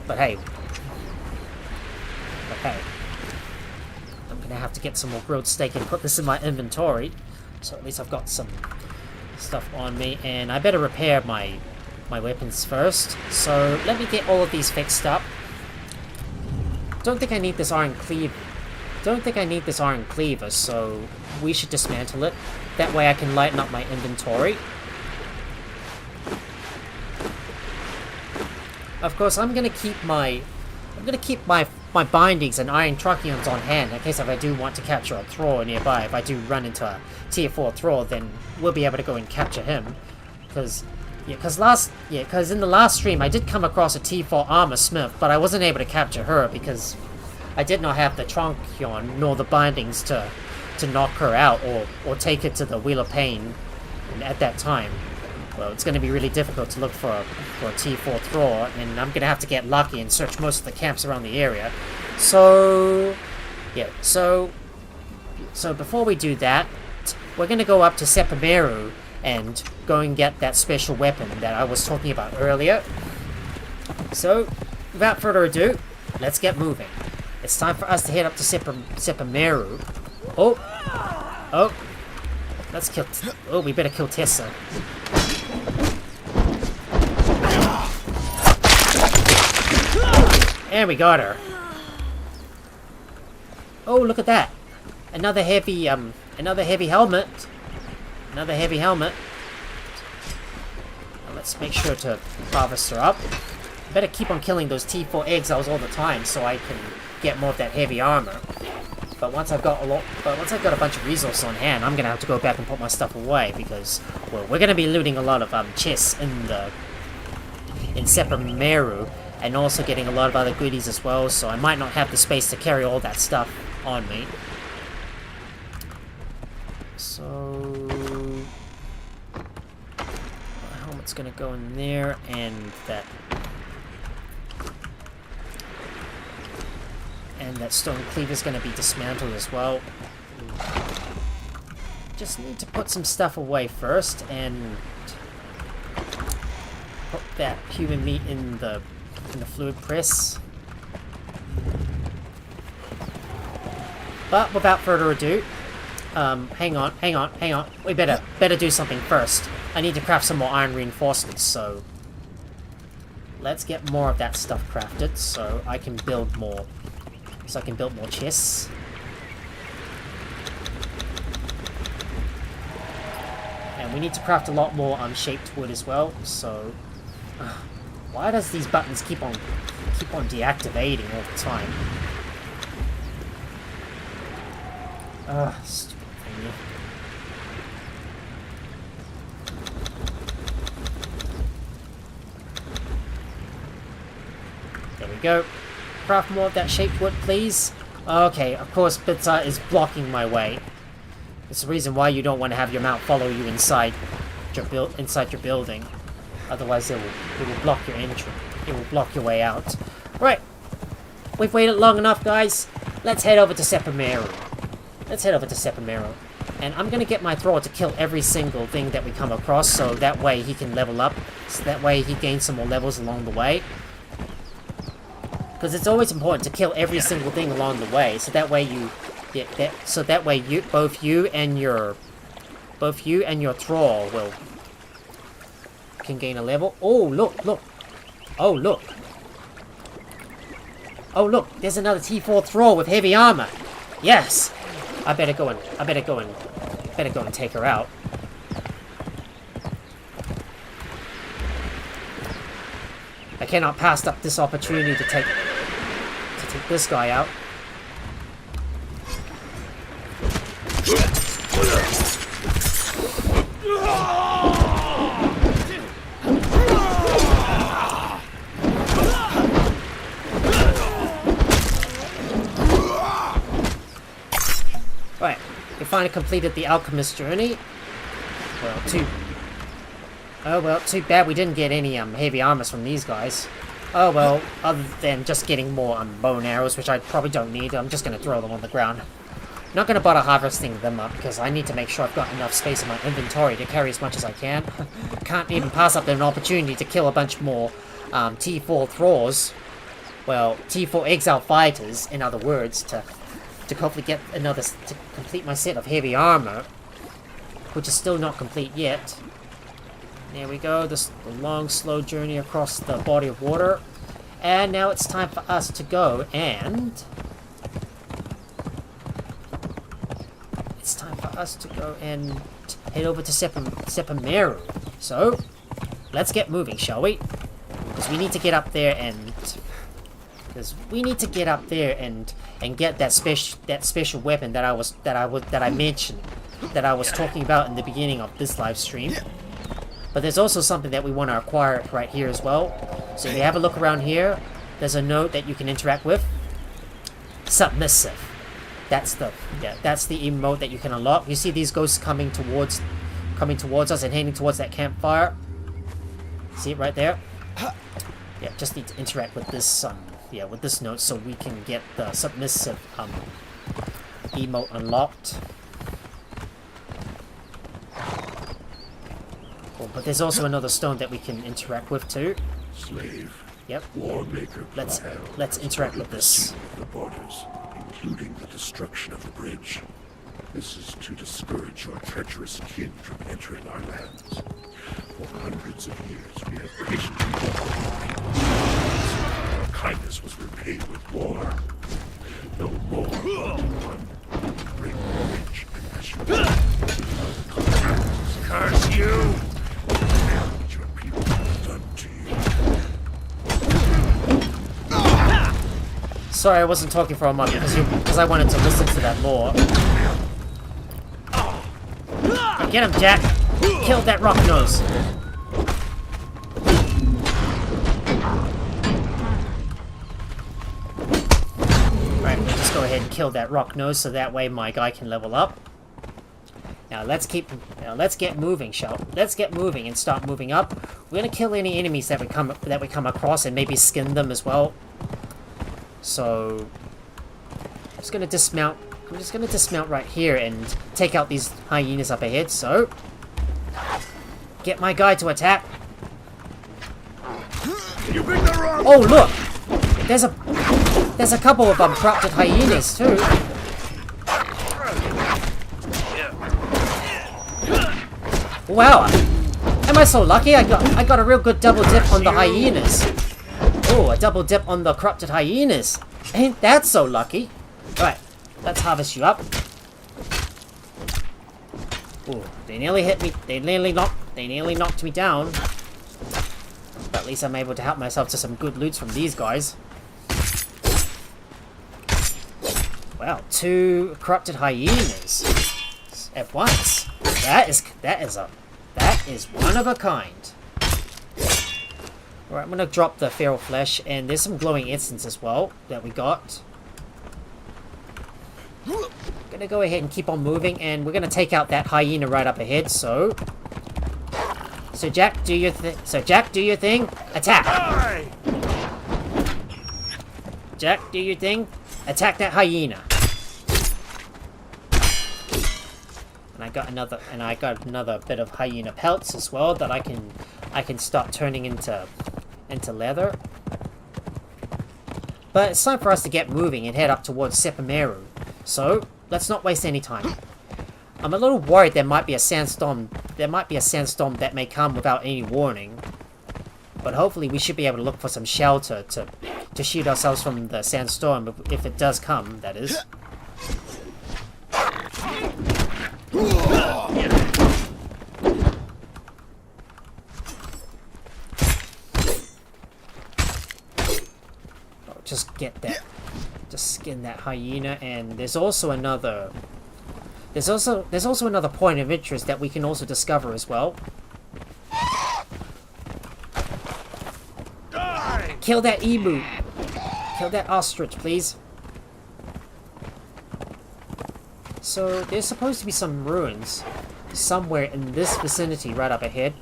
But hey, I'm gonna have to get some more grilled steak and put this in my inventory, so at least I've got some stuff on me. And I better repair my weapons first. So let me get all of these fixed up. Don't think I need this iron cleaver. So we should dismantle it. That way I can lighten up my inventory. Of course, I'm gonna keep my bindings and iron tracheions on hand in case if I do want to capture a thrall nearby. If I do run into a tier 4 thrall, then we'll be able to go and capture him. Because in the last stream I did come across a T4 armor smith, but I wasn't able to capture her because I did not have the tracheion nor the bindings to knock her out or take her to the Wheel of Pain. And at that time, well, it's going to be really difficult to look for a T4 thrall, and I'm going to have to get lucky and search most of the camps around the area. So, yeah, so before we do that, we're going to go up to Sepameru and go and get that special weapon that I was talking about earlier. So, without further ado, let's get moving. It's time for us to head up to Sepameru. Oh, let's kill. Oh, we better kill Tessa. And we got her. Oh, look at that! Another heavy helmet. Another heavy helmet. Now let's make sure to harvest her up. Better keep on killing those T4 exiles all the time so I can get more of that heavy armor. But once I've got a bunch of resources on hand, I'm gonna have to go back and put my stuff away because, well, we're gonna be looting a lot of chests in Sepameru, and also getting a lot of other goodies as well. So I might not have the space to carry all that stuff on me. So the helmet's gonna go in there, and that stone cleaver's gonna be dismantled as well. Just need to put some stuff away first and put that human meat in the fluid press. But without further ado, hang on. We better do something first. I need to craft some more iron reinforcements, so let's get more of that stuff crafted so I can build more. So I can build more chests. And we need to craft a lot more shaped wood as well. So why does these buttons keep on deactivating all the time? Stupid thing. There we go. Craft more of that shaped wood, please. Okay, of course, Bitsart is blocking my way. It's the reason why you don't want to have your mount follow you inside your building. Otherwise, it will block your entry. It will block your way out. Right, we've waited long enough, guys. Let's head over to Sepameru. And I'm gonna get my thrall to kill every single thing that we come across, so that way he can level up. So that way he gains some more levels along the way. Because it's always important to kill every single thing along the way, so that way both you and your thrall can gain a level. Oh look! Oh look! There's another T4 thrall with heavy armor. Yes, I better go and take her out. I cannot pass up this opportunity to take this guy out. Right, we finally completed the alchemist journey. Well, Oh well, too bad we didn't get any heavy armors from these guys. Oh well, other than just getting more bow and arrows, which I probably don't need, I'm just gonna throw them on the ground. Not gonna bother harvesting them up because I need to make sure I've got enough space in my inventory to carry as much as I can. Can't even pass up an opportunity to kill a bunch more T4 thralls. Well, T4 exile fighters, in other words, to hopefully get another to complete my set of heavy armor, which is still not complete yet. There we go. The long, slow journey across the body of water, and now it's time for us to go and. It's time for us to go and head over to Sepameru. So, let's get moving, shall we? Because we need to get up there and... get that special weapon that I mentioned, that I was talking about in the beginning of this live stream. But there's also something that we want to acquire right here as well. So if you have a look around here, there's a note that you can interact with. Submissive. That's the emote that you can unlock. You see these ghosts coming towards us and heading towards that campfire. See it right there? Yeah, just need to interact with this with this note so we can get the submissive emote unlocked. Cool, but there's also another stone that we can interact with too. Slave. Yep. Warmaker. Let's interact with this. The borders, including the destruction of the bridge. This is to discourage your treacherous kin from entering our lands. For hundreds of years, we have patiently our kindness was repaid with war. No more one. Bring rage and passion. Curse you! And your people have done to you. Sorry, I wasn't talking for a moment because I wanted to listen to that more. Get him, Jack! Kill that rock nose! Right, we'll just go ahead and kill that rock nose so that way my guy can level up. Now let's get moving, let's get moving and start moving up. We're gonna kill any enemies that we come across and maybe skin them as well. So I'm just gonna dismount. I'm just gonna dismount right here and take out these hyenas up ahead. So get my guy to attack. Oh look, there's a couple of corrupted hyenas too. Wow, am I so lucky? I got a real good double dip on the hyenas. Oh, a double dip on the corrupted hyenas. Ain't that so lucky? Right, let's harvest you up. Oh, they nearly hit me. They nearly knocked me down. But at least I'm able to help myself to some good loots from these guys. Wow, 2 corrupted hyenas at once. That is one of a kind. Alright, I'm gonna drop the feral flesh, and there's some glowing incense as well that we got. Gonna go ahead and keep on moving, and we're gonna take out that hyena right up ahead. So Jack, do your thing. Attack. Jack, do your thing. Attack that hyena. And I got another bit of hyena pelts as well that I can start turning into leather. But it's time for us to get moving and head up towards Sepameru. So let's not waste any time. I'm a little worried there might be a sandstorm. There might be a sandstorm that may come without any warning. But hopefully we should be able to look for some shelter to shield ourselves from the sandstorm if it does come, that is. Just skin that hyena, and there's also another point of interest that we can also discover as well. Kill that emu. Kill that ostrich, please. So there's supposed to be some ruins somewhere in this vicinity right up ahead.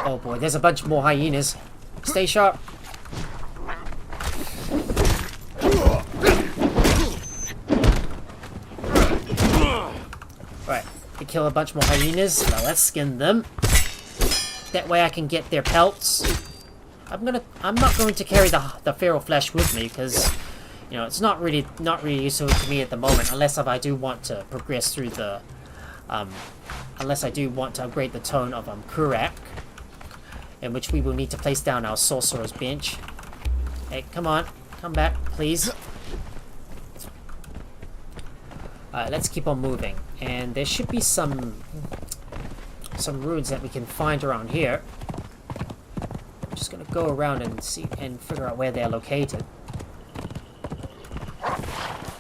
Oh boy, there's a bunch more hyenas. Stay sharp. Right, we kill a bunch more hyenas. Now let's skin them. That way I can get their pelts. I'm not going to carry the feral flesh with me because, you know, it's not really useful to me at the moment unless if I do want to progress through the unless I do want to upgrade the tone of Kurak, in which we will need to place down our sorcerer's bench. Hey, come on, come back, please. Alright, let's keep on moving. And there should be some runes that we can find around here. I'm just gonna go around and see and figure out where they're located.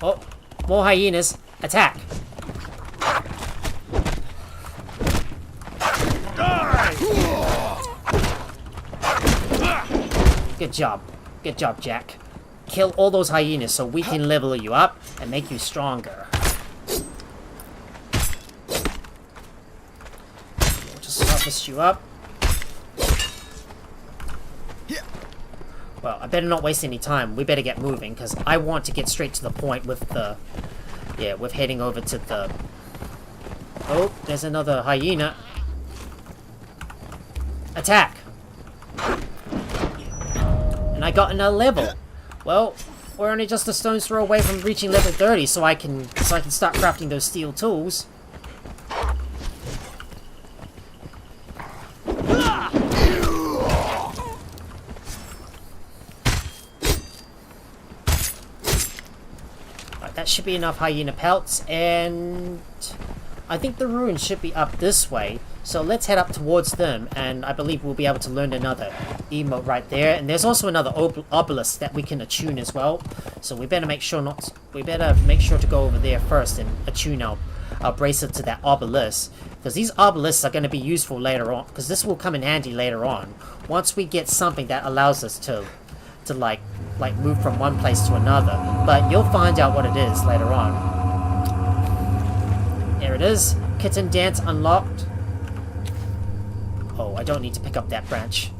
Oh, more hyenas! Attack! Good job. Good job, Jack. Kill all those hyenas so we can level you up and make you stronger. We'll just harvest you up. Well, I better not waste any time. We better get moving because I want to get straight to the point with the... Yeah, with heading over to the... Oh, there's another hyena. Attack! And I got another level. Well, we're only just a stone's throw away from reaching level 30, so I can start crafting those steel tools. Right, that should be enough hyena pelts, and I think the ruins should be up this way. So let's head up towards them, and I believe we'll be able to learn another emote right there. And there's also another obelisk that we can attune as well. So we better make sure to go over there first and attune our bracelet to that obelisk, because these obelisks are going to be useful later on. Because this will come in handy later on once we get something that allows us to like move from one place to another. But you'll find out what it is later on. There it is. Kitten dance unlocked. Oh, I don't need to pick up that branch.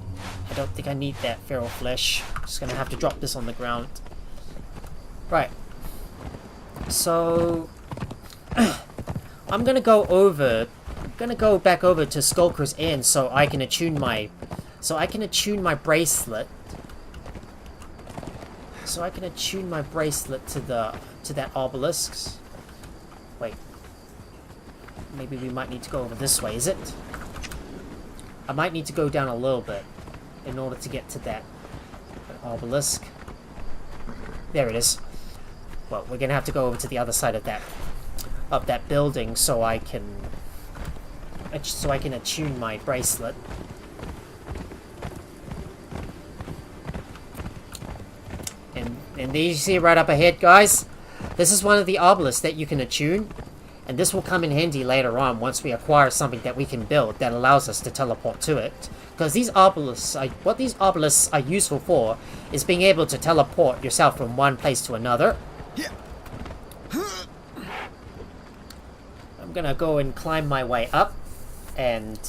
I don't think I need that feral flesh. Just gonna have to drop this on the ground. Right. So I'm gonna go back over to Skulker's Inn so I can attune my bracelet. So I can attune my bracelet to that obelisk. Wait. Maybe we might need to go over this way, is it? I might need to go down a little bit in order to get to that obelisk. There it is. Well, we're gonna have to go over to the other side of that building so I can attune my bracelet. And there you see it right up ahead, guys. This is one of the obelisks that you can attune. And this will come in handy later on once we acquire something that we can build that allows us to teleport to it. Because these obelisks, what these obelisks are useful for is being able to teleport yourself from one place to another. I'm gonna go and climb my way up and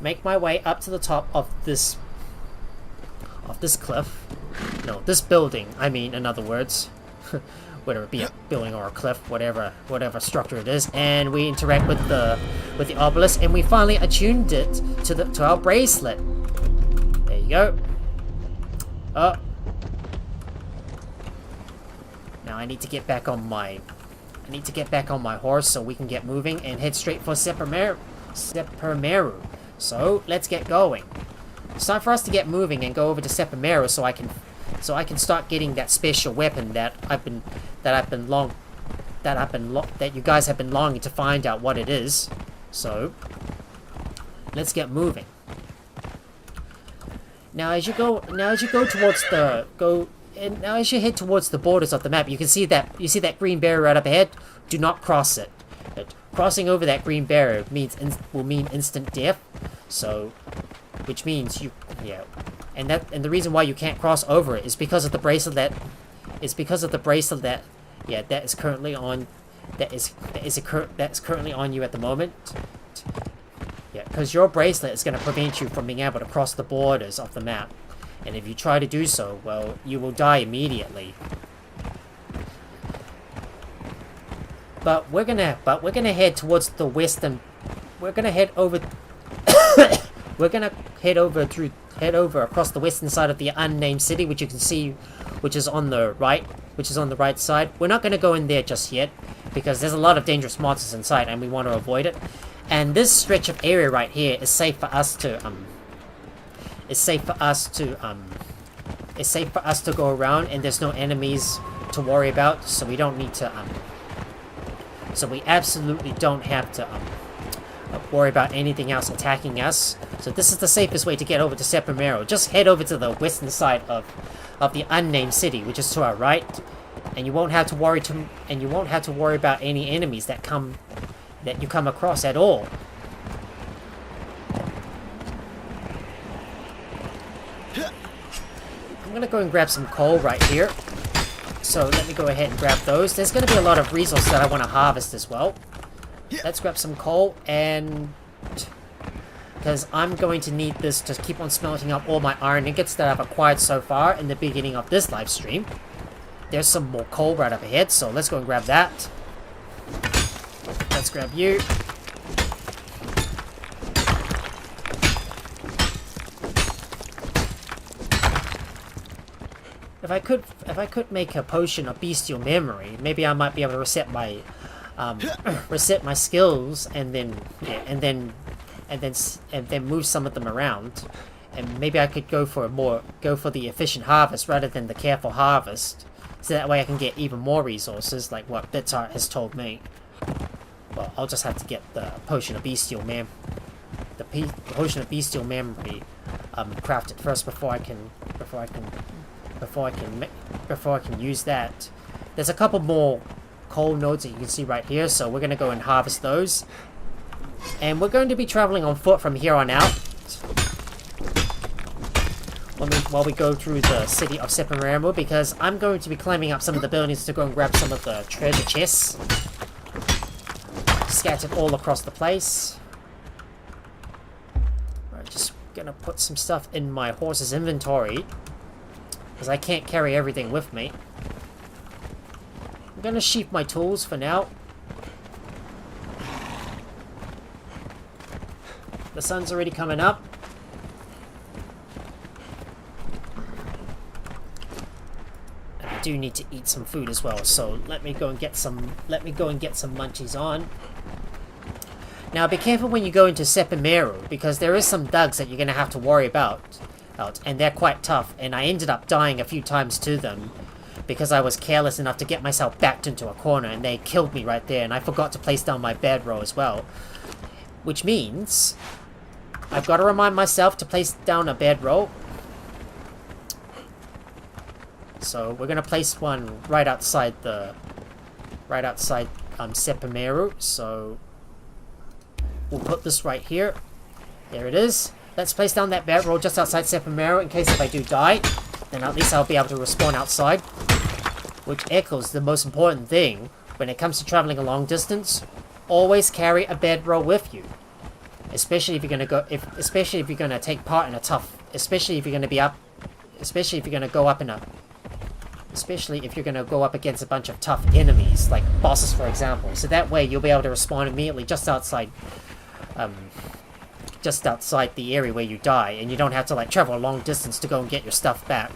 make my way up to the top of this cliff. No, this building, I mean, in other words. Whether it be a building or a cliff, whatever structure it is, and we interact with the obelisk, and we finally attuned it to our bracelet. There you go. Oh. Now I need to get back on my horse so we can get moving and head straight for Xevyr. So let's get going. It's time for us to get moving and go over to Xevyr so I can start getting that special weapon that you guys have been longing to find out what it is. So let's get moving. Now as you head towards the borders of the map, you see that green barrier right up ahead. Do not cross it. Crossing over that green barrier will mean instant death. So, which means and the reason why you can't cross over it is because of the bracelet that is currently on you at the moment. Yeah, because your bracelet is going to prevent you from being able to cross the borders of the map. And if you try to do so, well, you will die immediately. But we're gonna head towards the western. We're gonna head over. We're gonna head over across the western side of the unnamed city, which you can see, which is on the right side. We're not gonna go in there just yet because there's a lot of dangerous monsters inside, and we want to avoid it. And this stretch of area right here is safe for us to It's safe for us to go around, and there's no enemies to worry about, so we don't need to so we absolutely don't have to worry about anything else attacking us. So this is the safest way to get over to Xevyr. Just head over to the western side of the unnamed city, which is to our right, and you won't have to worry about any enemies that you come across at all. I'm gonna go and grab some coal right here. So let me go ahead and grab those. There's gonna be a lot of resources that I want to harvest as well. Let's grab some coal, and because I'm going to need this to keep on smelting up all my iron ingots that I've acquired so far in the beginning of this live stream. There's some more coal right up ahead, so let's go and grab that. Let's grab you. If I could make a potion of bestial memory, maybe I might be able to reset my skills, and then move some of them around, and maybe I could go for the efficient harvest rather than the careful harvest, so that way I can get even more resources, like what Bitar has told me. Well, I'll just have to get the potion of bestial memory crafted first before I can use that. There's a couple more coal nodes that you can see right here, so we're going to go and harvest those. And we're going to be traveling on foot from here on out while we go through the city of Xevyr, because I'm going to be climbing up some of the buildings to go and grab some of the treasure chests scattered all across the place. I'm just going to put some stuff in my horse's inventory, because I can't carry everything with me. I'm gonna sheath my tools for now. The sun's already coming up. And I do need to eat some food as well, so let me go and get some munchies on. Now be careful when you go into Xevyr, because there is some thugs that you're gonna have to worry about. And they're quite tough, and I ended up dying a few times to them because I was careless enough to get myself backed into a corner, and they killed me right there, and I forgot to place down my bedroll as well. Which means I've got to remind myself to place down a bedroll. So we're gonna place one right outside Xevyr. So we'll put this right here. There it is. Let's place down that bedroll just outside Xevyr in case if I do die, then at least I'll be able to respawn outside. Which echoes the most important thing when it comes to traveling a long distance: always carry a bedroll with you, especially if you're gonna go take part in a tough, especially if you're gonna go up against a bunch of tough enemies like bosses, for example. So that way you'll be able to respawn immediately just outside the area where you die, and you don't have to like travel a long distance to go and get your stuff back.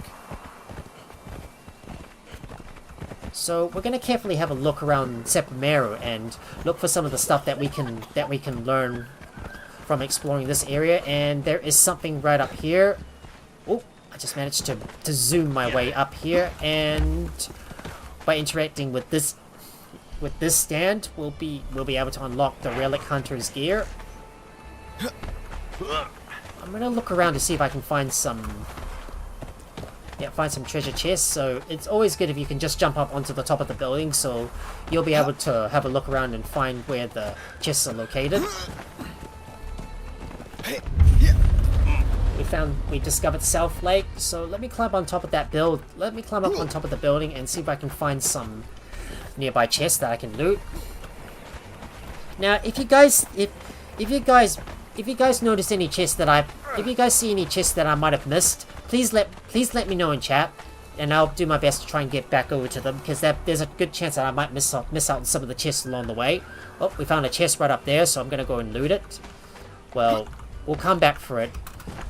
So we're gonna carefully have a look around Xevyr and look for some of the stuff that we can learn from exploring this area. And there is something right up here. Oh, I just managed to zoom my way up here, and by interacting with this stand, we'll be able to unlock the Relic Hunter's gear. I'm gonna look around to see if I can find some treasure chests. So it's always good if you can just jump up onto the top of the building, so you'll be able to have a look around and find where the chests are located. We discovered South Lake, so let me climb on top of that Let me climb up on top of the building and see if I can find some nearby chests that I can loot. Now, if you guys if you guys notice any chests that if you guys see any chests that I might have missed, please let me know in chat, and I'll do my best to try and get back over to them, because there's a good chance that I might miss out on some of the chests along the way. Oh, we found a chest right up there, so I'm gonna go and loot it. Well, we'll come back for it,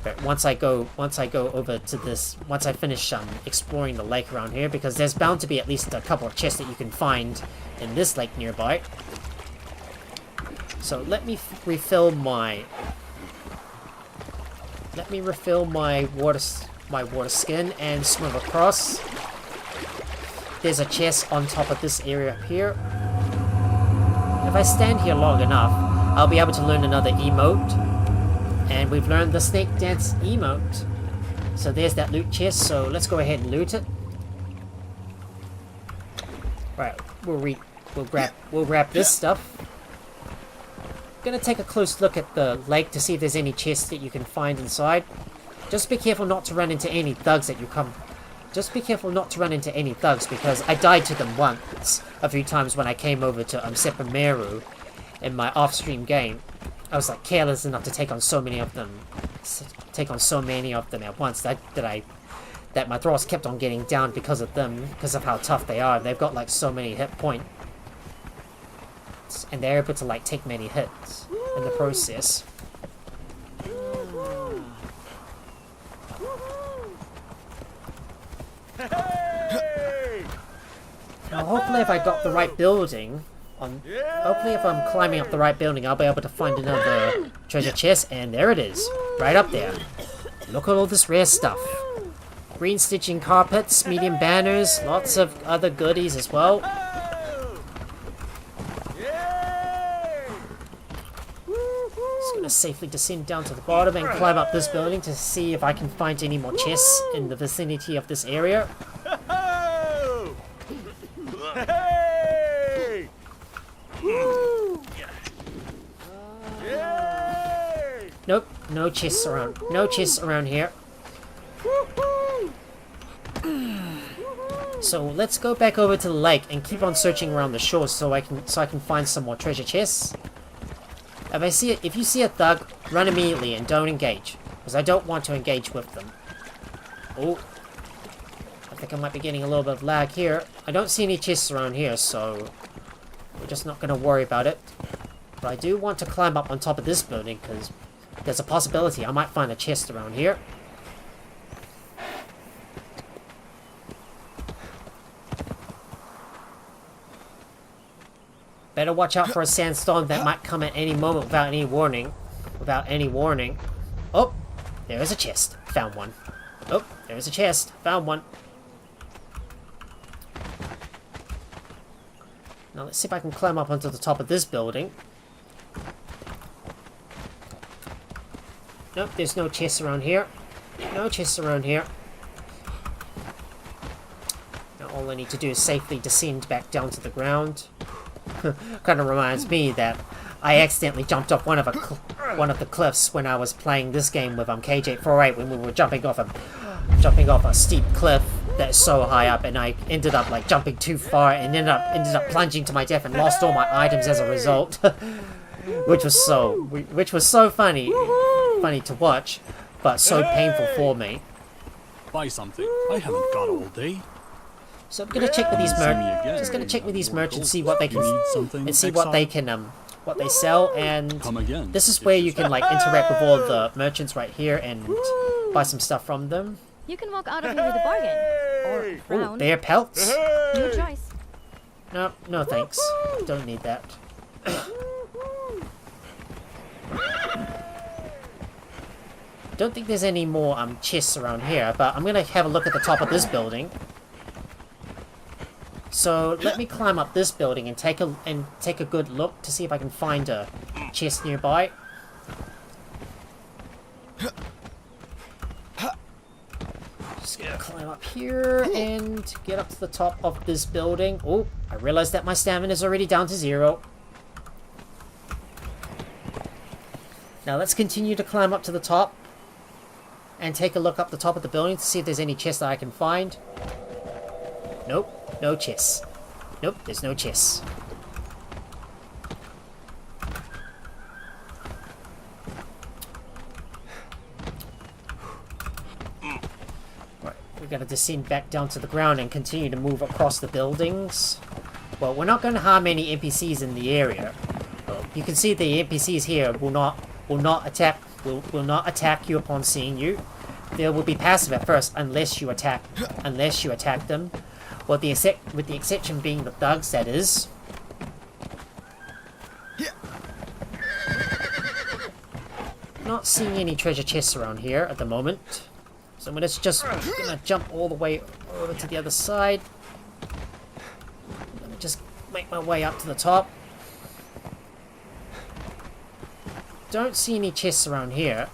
but once I go over to this, once I finish exploring the lake around here, because there's bound to be at least a couple of chests that you can find in this lake nearby. So let me refill my water skin and swim across. There's a chest on top of this area up here. If I stand here long enough, I'll be able to learn another emote. And we've learned the snake dance emote. So there's that loot chest, so let's go ahead and loot it. Right, we'll grab this stuff. Gonna take a close look at the lake to see if there's any chests that you can find inside. Just be careful not to run into any thugs Just be careful not to run into any thugs, because I died to them once, a few times when I came over to Sepameru in my off-stream game. I was like careless enough to take on so many of them at once that my thralls kept on getting down because of them, because of how tough they are. They've got like so many hit points, and they're able to like take many hits in the process. Now hopefully if I got the right building, hopefully if I'm climbing up the right building, I'll be able to find another treasure chest, and there it is, right up there. Look at all this rare stuff. Green stitching carpets, medium banners, lots of other goodies as well. Just gonna safely descend down to the bottom and climb up this building to see if I can find any more chests in the vicinity of this area. Nope, no chests around. No chests around here. So let's go back over to the lake and keep on searching around the shore so I can find some more treasure chests. If you see a thug, run immediately and don't engage, because I don't want to engage with them. Oh, I think I might be getting a little bit of lag here. I don't see any chests around here, so we're just not going to worry about it. But I do want to climb up on top of this building, because there's a possibility I might find a chest around here. Better watch out for a sandstorm that might come at any moment without any warning. Oh, there is a chest. Found one. Oh, there is a chest. Found one. Now let's see if I can climb up onto the top of this building. Nope, there's no chests around here. No chests around here. Now all I need to do is safely descend back down to the ground. Kind of reminds me that I accidentally jumped off one of the cliffs when I was playing this game with KJ48, when we were jumping off a steep cliff that's so high up, and I ended up like jumping too far and ended up plunging to my death and lost all my items as a result. which was so funny to watch, but so painful for me. Buy something. I haven't got all day. So I'm gonna check with these merchants, and see what they can what they sell, and this is where you can like interact with all the merchants right here and buy some stuff from them. You can walk out of here with a bargain. Or Ooh, bear pelts. Your choice. No thanks. Don't need that. Don't think there's any more chests around here, but I'm gonna have a look at the top of this building. So let me climb up this building and take a good look to see if I can find a chest nearby. Just gonna climb up here and get up to the top of this building. Oh, I realized that my stamina is already down to 0. Now let's continue to climb up to the top and take a look up the top of the building to see if there's any chests that I can find. Nope. No chests. Nope, there's no chests. We're gonna descend back down to the ground and continue to move across the buildings. Well, we're not gonna harm any NPCs in the area. Well, you can see the NPCs here will not attack you upon seeing you. They will be passive at first unless you attack them. Well, with the exception being the thugs, that is. Not seeing any treasure chests around here at the moment. So I'm gonna jump all the way over to the other side. Let me just make my way up to the top. Don't see any chests around here.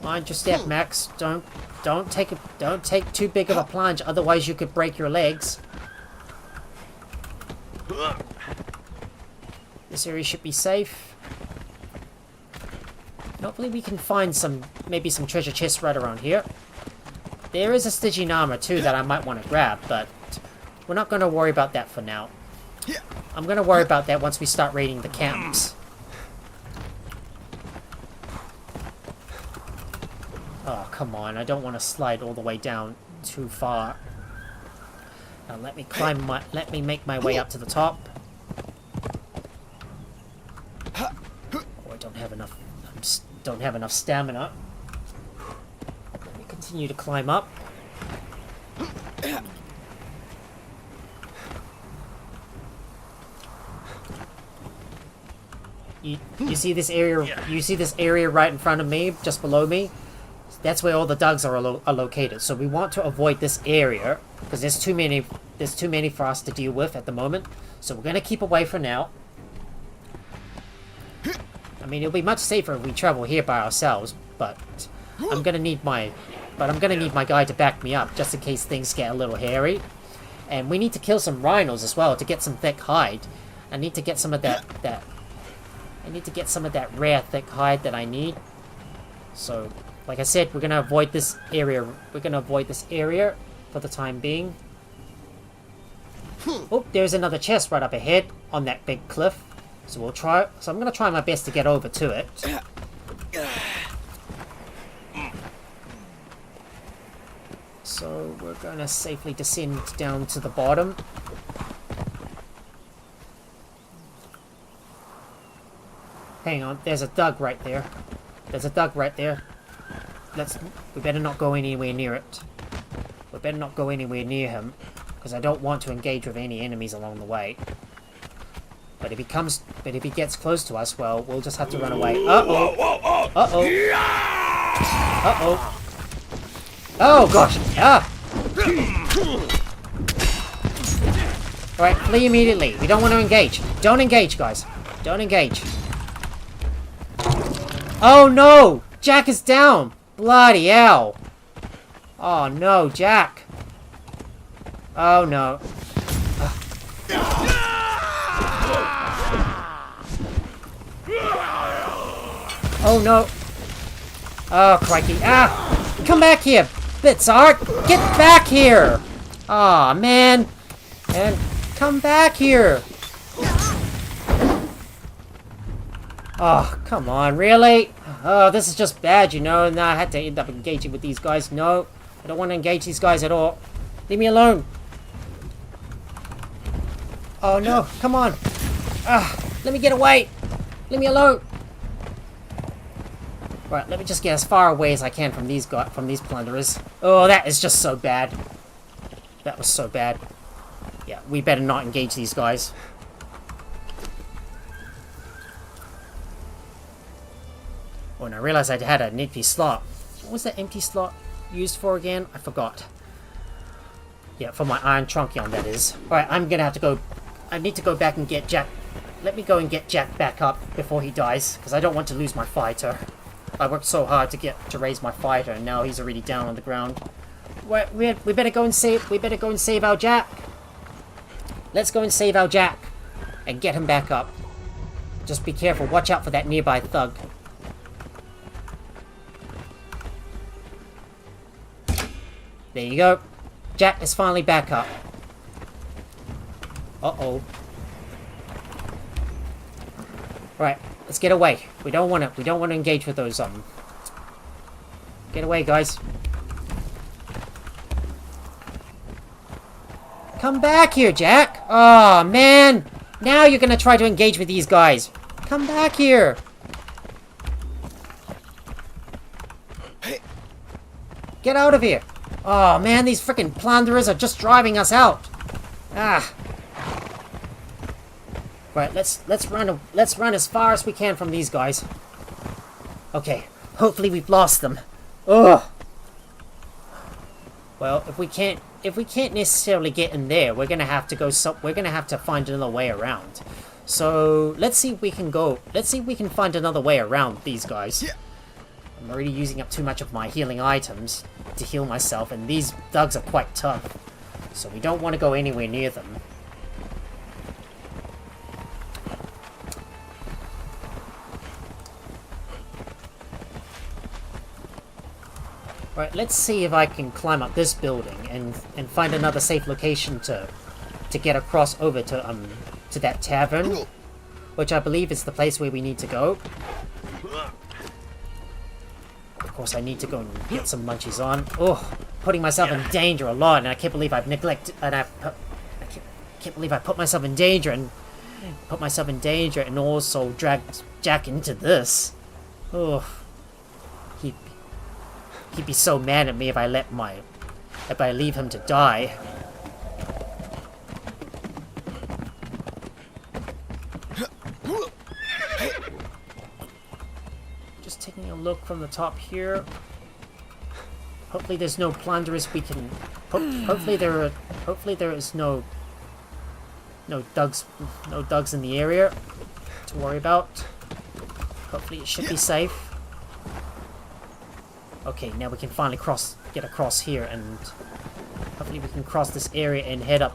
Mind your step, Max. Don't take too big of a plunge, otherwise you could break your legs. This area should be safe. Hopefully we can find maybe some treasure chests right around here. There is a Stygian armor too that I might want to grab, but we're not going to worry about that for now. I'm going to worry about that once we start raiding the camps. Oh, come on. I don't want to slide all the way down too far. Now let me make my way up to the top. Oh, I don't have enough. Don't have enough stamina. Let me continue to climb up. You see this area? You see this area right in front of me, just below me? That's where all the thugs are located. So we want to avoid this area because there's too many for us to deal with at the moment. So we're gonna keep away for now. I mean, it'll be much safer if we travel here by ourselves, but I'm gonna need my guy to back me up just in case things get a little hairy. And we need to kill some rhinos as well to get some thick hide. I need to get some of that rare thick hide that I need. So, like I said, we're gonna avoid this area. We're gonna avoid this area for the time being. Oh, there's another chest right up ahead on that big cliff. So I'm gonna try my best to get over to it. So we're gonna safely descend down to the bottom. Hang on, there's a thug right there. There's a thug right there. We better not go anywhere near it. We better not go anywhere near him, because I don't want to engage with any enemies along the way. But if he gets close to us, well, we'll just have to run away. Uh-oh. Uh-oh. Uh-oh. Oh, gosh. Ah! Alright, flee immediately. We don't want to engage. Don't engage, guys. Don't engage. Oh, no! Jack is down! Bloody hell! Oh, no, Jack. Oh, no. Oh, no. Oh, crikey. Ah! Come back here, Bitzart! Get back here! Aw, oh, man. And come back here. Oh, come on, really? Oh, this is just bad, you know. Now I had to end up engaging with these guys. No, I don't want to engage these guys at all. Leave me alone. Oh, no. Come on. Ah, let me get away. Leave me alone. Right, let me just get as far away as I can from these plunderers. Oh, that is just so bad. That was so bad. Yeah, we better not engage these guys. Oh, and I realized I had an empty slot. What was that empty slot used for again? I forgot. Yeah, for my iron truncheon, that is. Alright, I'm gonna have to go. I need to go back and get Jack. Let me go and get Jack back up before he dies, because I don't want to lose my fighter. I worked so hard to raise my fighter, and now he's already down on the ground. We better go and save our Jack. Let's go and save our Jack and get him back up. Just be careful. Watch out for that nearby thug. There you go. Jack is finally back up. Uh-oh. Right, let's get away. We don't want to engage with those Get away, guys. Come back here, Jack. Oh, man. Now you're gonna try to engage with these guys. Come back here. Get out of here. Oh, man, these freaking plunderers are just driving us out. Ah. Right, let's run as far as we can from these guys. Okay, hopefully we've lost them. Ugh. Well, if we can't necessarily get in there, we're gonna have to find another way around. So let's see if we can go. Let's see if we can find another way around these guys. I'm already using up too much of my healing items to heal myself, and these thugs are quite tough. So we don't want to go anywhere near them. Right, let's see if I can climb up this building and find another safe location to get across over to that tavern, which I believe is the place where we need to go. Of course, I need to go and get some munchies on. Oh, putting myself in danger a lot, and I can't believe I've neglected, and I can't believe I put myself in danger and also dragged Jack into this. Oh, he'd be so mad at me if I leave him to die. Just taking a look from the top here. Hopefully there's no plunderers we can... Hopefully there is no thugs in the area to worry about. Hopefully it should be safe. Okay, now we can finally get across here, and hopefully we can cross this area and head up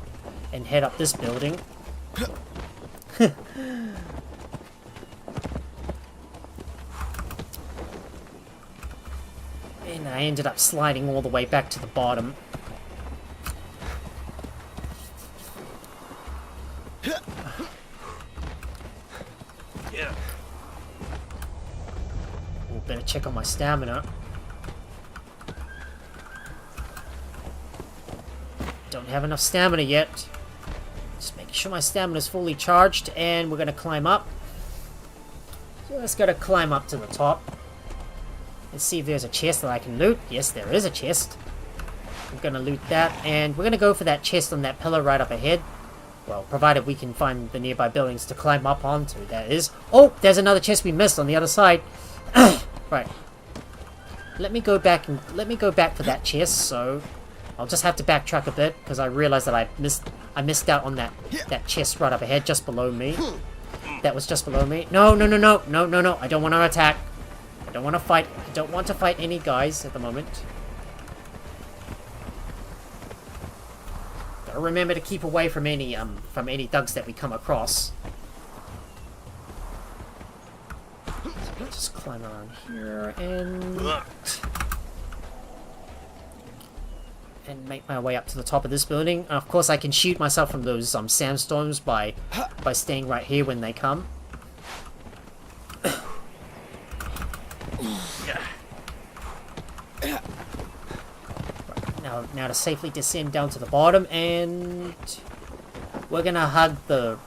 this building. And I ended up sliding all the way back to the bottom. Yeah. Ooh, better check on my stamina. Don't have enough stamina yet. Just making sure my stamina is fully charged, and we're gonna climb up. So let's gotta climb up to the top. Let's see if there's a chest that I can loot. Yes, there is a chest. I'm gonna loot that, and we're gonna go for that chest on that pillar right up ahead. Well, provided we can find the nearby buildings to climb up onto, that is. Oh, there's another chest we missed on the other side. Right. Let me go back for that chest, so I'll just have to backtrack a bit, because I realized that I missed out on that chest right up ahead, just below me. That was just below me. No, I don't want to attack. I don't want to fight. I don't want to fight any guys at the moment. Gotta remember to keep away from any thugs that we come across. So I'll just climb around here and make my way up to the top of this building. And of course, I can shoot myself from those sandstorms by staying right here when they come. Now to safely descend down to the bottom, and we're gonna hug the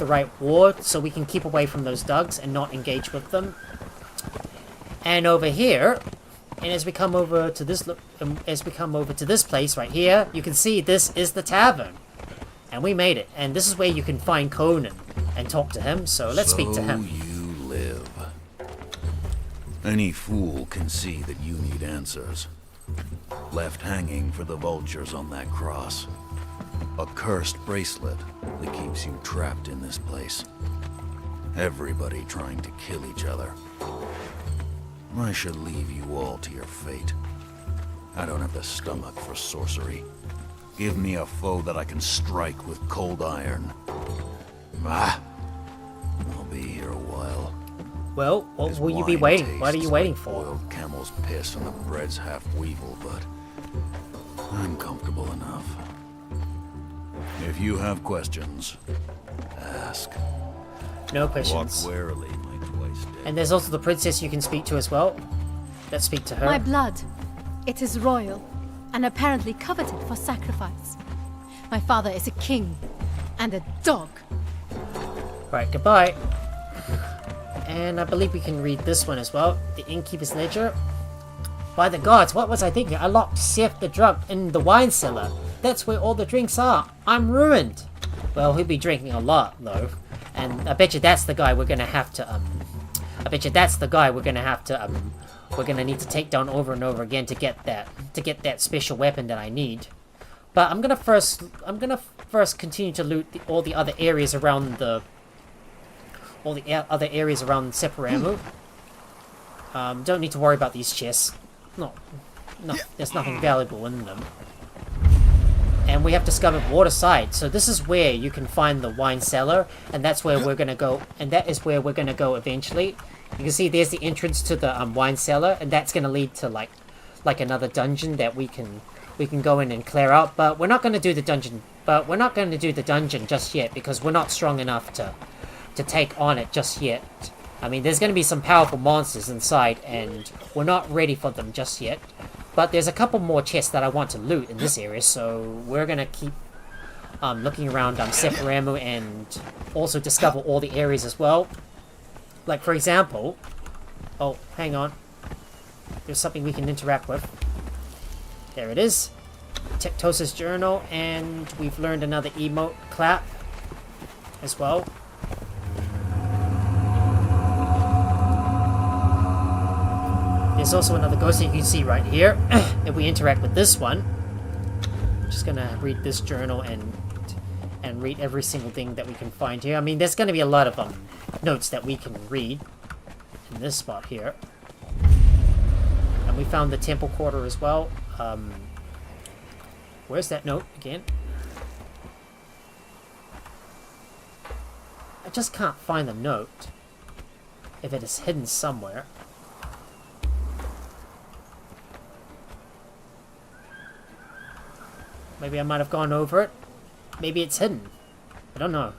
right wall so we can keep away from those thugs and not engage with them. And over here, and as we come over to this place right here, you can see this is the tavern, and we made it. And this is where you can find Conan and talk to him. So let's speak to him. So you live. Any fool can see that you need answers. Left hanging for the vultures on that cross. A cursed bracelet that keeps you trapped in this place. Everybody trying to kill each other. I should leave you all to your fate. I don't have the stomach for sorcery. Give me a foe that I can strike with cold iron. I'll be here a while. Well, what His will you be wine waiting? What are you tastes waiting like for? boiled camel's piss and the bread's half weevil, but I'm comfortable enough. If you have questions, ask. No Walk questions. warily, my twice dead. And there's also the princess you can speak to as well. Let's speak to her. My blood. It is royal, and apparently coveted for sacrifice. My father is a king, and a dog. Right, goodbye. And I believe we can read this one as well. The Innkeeper's Ledger. By the gods, what was I thinking? I locked Seth the drunk in the wine cellar. That's where all the drinks are. I'm ruined. Well, he'll be drinking a lot, though. And I bet you that's the guy we're gonna have to, I bet you that's the guy we're gonna have to, we're gonna need to take down over and over again to get that special weapon that I need. But I'm gonna first continue to loot all the other areas around the, other areas around Separamu. Don't need to worry about these chests. No, there's nothing valuable in them. And we have discovered Waterside, so this is where you can find the wine cellar, and that's where we're gonna go. And that is where we're gonna go eventually. You can see there's the entrance to the wine cellar, and that's gonna lead to like another dungeon that we can go in and clear out. But we're not gonna do the dungeon. But we're not gonna do the dungeon just yet because we're not strong enough to take on it just yet. I mean, there's going to be some powerful monsters inside, and we're not ready for them just yet. But there's a couple more chests that I want to loot in this area, so we're going to keep looking around Separamu and also discover all the areas as well. Like, for example... Oh, hang on. There's something we can interact with. There it is. Tectosa's Journal, and we've learned another emote clap as well. There's also another ghost that you can see right here. If we interact with this one, I'm just gonna read this journal and read every single thing that we can find here. I mean, there's gonna be a lot of notes that we can read in this spot here. And we found the temple quarter as well. Where's that note again? I just can't find the note. If it is hidden somewhere. Maybe I might have gone over it. Maybe it's hidden. I don't know.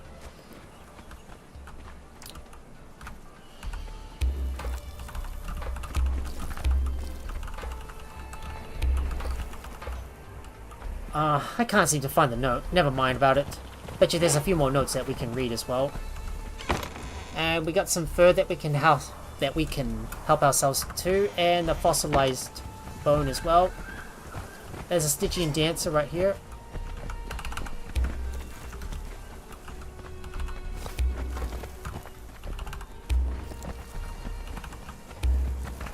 I can't seem to find the note. Never mind about it. Bet you there's a few more notes that we can read as well. And we got some fur that we can help ourselves to, and a fossilized bone as well. There's a Stygian dancer right here.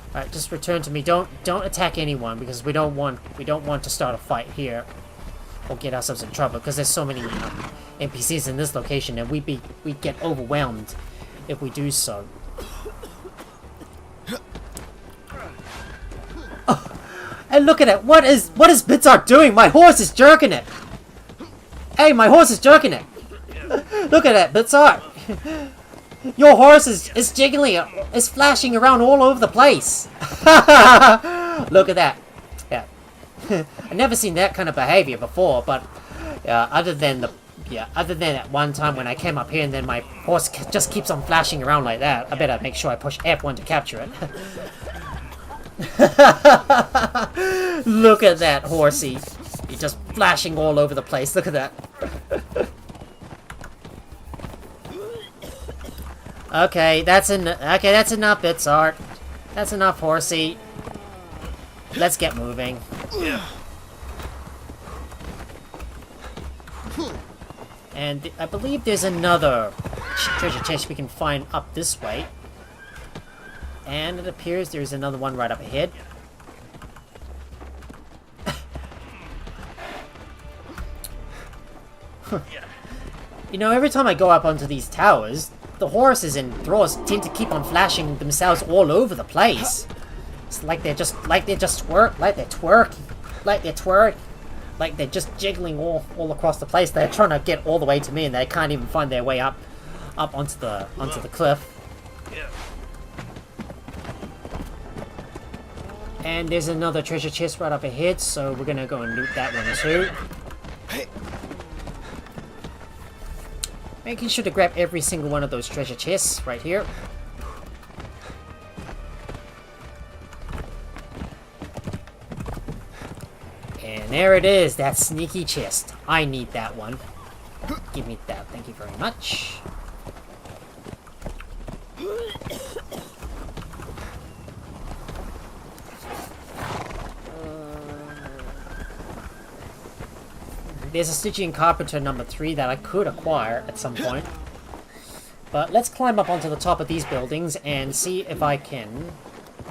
Alright, just return to me. Don't attack anyone because we don't want to start a fight here or get ourselves in trouble because there's so many NPCs in this location and we'd get overwhelmed if we do so. And look at it! What is Bitzart doing? My horse is jerking it! Hey, my horse is jerking it! Look at that, Bitzart! Your horse is jiggling, it's flashing around all over the place! Look at that. Yeah. I've never seen that kind of behavior before, but other than that one time when I came up here and then my horse just keeps on flashing around like that, I better make sure I push F1 to capture it. Look at that horsey. He's just flashing all over the place. Look at that. Okay, that's enough, Bitzart. That's enough, horsey. Let's get moving. And I believe there's another treasure chest we can find up this way. And it appears there's another one right up ahead. You know, every time I go up onto these towers, the horses and thralls tend to keep on flashing themselves all over the place. It's like they're just jiggling all across the place. They're trying to get all the way to me, and they can't even find their way up onto the cliff. And there's another treasure chest right up ahead, so we're gonna go and loot that one too. Making sure to grab every single one of those treasure chests right here. And there it is, that sneaky chest. I need that one. Give me that, thank you very much. There's a Stygian Carpenter number 3 that I could acquire at some point. But let's climb up onto the top of these buildings and see if I can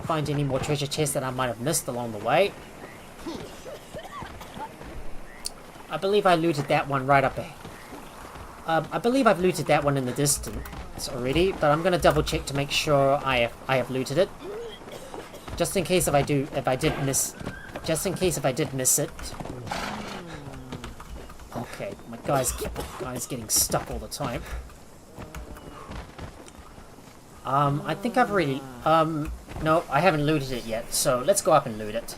find any more treasure chests that I might have missed along the way. I believe I looted that one right up there. I believe I've looted that one in the distance already, but I'm gonna double check to make sure I have looted it. Just in case if I did miss it. Okay, my guy's getting stuck all the time. I think I've already, no, I haven't looted it yet, so let's go up and loot it.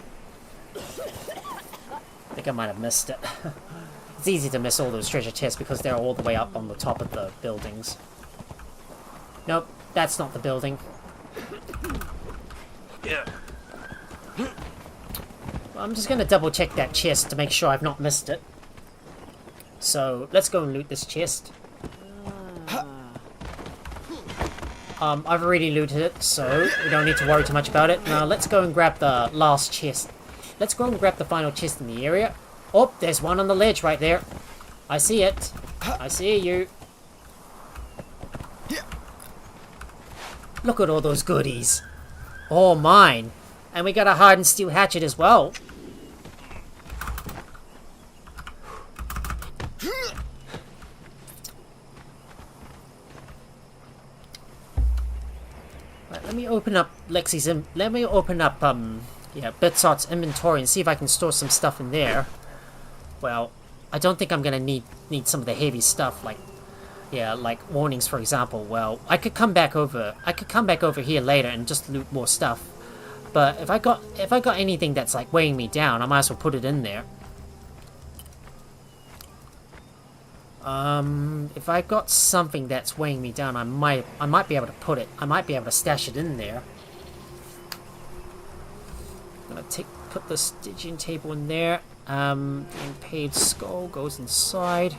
I think I might have missed it. It's easy to miss all those treasure chests because they're all the way up on the top of the buildings. Nope, that's not the building. Yeah. Well, I'm just gonna double check that chest to make sure I've not missed it. So, let's go and loot this chest. I've already looted it, so we don't need to worry too much about it. Now, let's go and grab the last chest. Let's go and grab the final chest in the area. Oh, there's one on the ledge right there. I see it. I see you. Look at all those goodies. All mine. And we got a hardened steel hatchet as well. Right, let me open up Bitsart's inventory and see if I can store some stuff in there. Well, I don't think I'm gonna need some of the heavy stuff like warnings, for example. Well, I could come back over here later and just loot more stuff. But if I got anything that's like weighing me down, I might as well put it in there. If I got something that's weighing me down, I might be able to stash it in there. I'm gonna put the Stygian table in there. The impaled skull goes inside.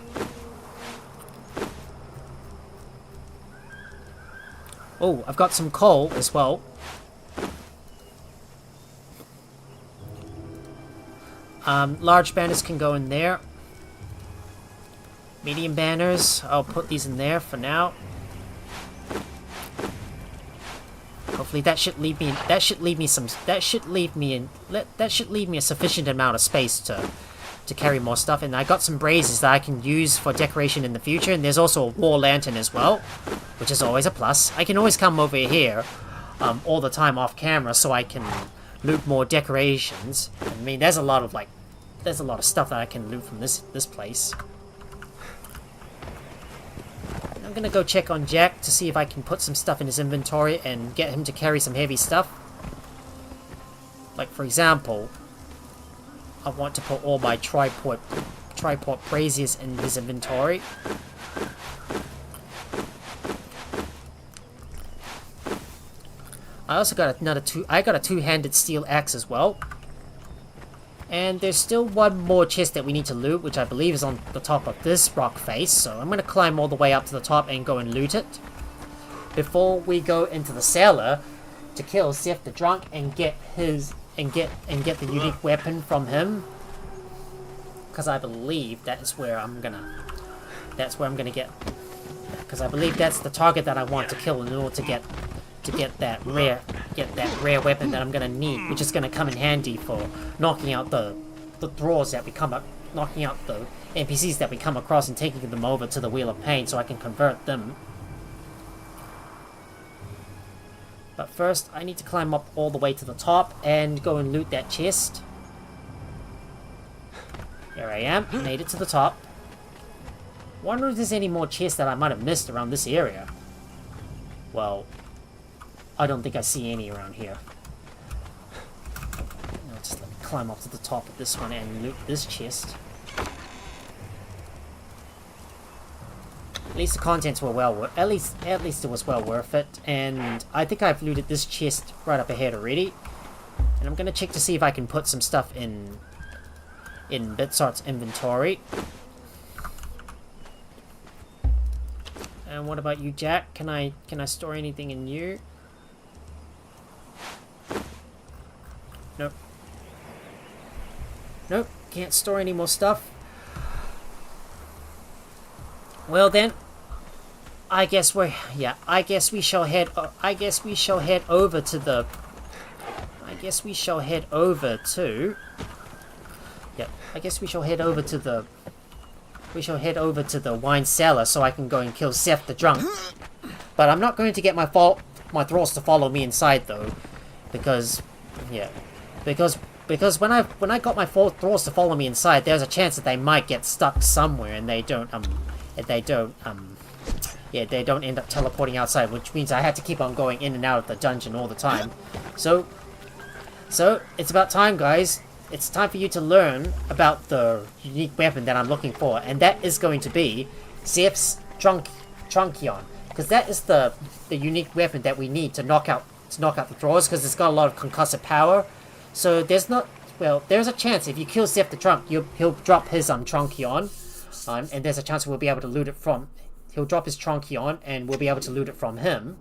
Oh, I've got some coal as well. Large banners can go in there. Medium banners, I'll put these in there for now. Hopefully that should leave me a sufficient amount of space to carry more stuff. And I got some braziers that I can use for decoration in the future. And there's also a wall lantern as well, which is always a plus. I can always come over here all the time off camera so I can loot more decorations. I mean, there's a lot of stuff that I can loot from this place. I'm gonna go check on Jack to see if I can put some stuff in his inventory and get him to carry some heavy stuff. Like, for example, I want to put all my tripod braziers in his inventory. I also got I got a two-handed steel axe as well. And there's still one more chest that we need to loot, which I believe is on the top of this rock face. So I'm going to climb all the way up to the top and go and loot it before we go into the cellar to kill Xevyr the drunk and get the unique weapon from him. Because I believe that's where I'm gonna get. Because I believe that's the target that I want to kill in order to get that rare weapon that I'm gonna need, which is gonna come in handy for knocking out the thralls that we knocking out the NPCs that we come across and taking them over to the Wheel of Pain so I can convert them. But first, I need to climb up all the way to the top and go and loot that chest. Here I am, made it to the top. Wonder if there's any more chests that I might have missed around this area. Well, I don't think I see any around here. Now just let me climb up to the top of this one and loot this chest. At least the contents were at least it was well worth it. And I think I've looted this chest right up ahead already. And I'm gonna check to see if I can put some stuff in in Bitsart's inventory. And what about you, Jack? Can I store anything in you? Nope. Nope, can't store any more stuff. Well then, I guess we shall head over to the wine cellar so I can go and kill Seth the drunk. But I'm not going to get my thralls to follow me inside though, because when I got my thralls to follow me inside, there's a chance that they might get stuck somewhere and they don't end up teleporting outside, which means I had to keep on going in and out of the dungeon all the time. So it's about time, guys. It's time for you to learn about the unique weapon that I'm looking for, and that is going to be Xevy's Truncheon, because that is the unique weapon that we need to knock out the Thralls, because it's got a lot of concussive power. So there's a chance if you kill Xevyr the Drunk, he'll drop his Truncheon, and there's a chance we'll be able to loot it from. He'll drop his Truncheon, and we'll be able to loot it from him.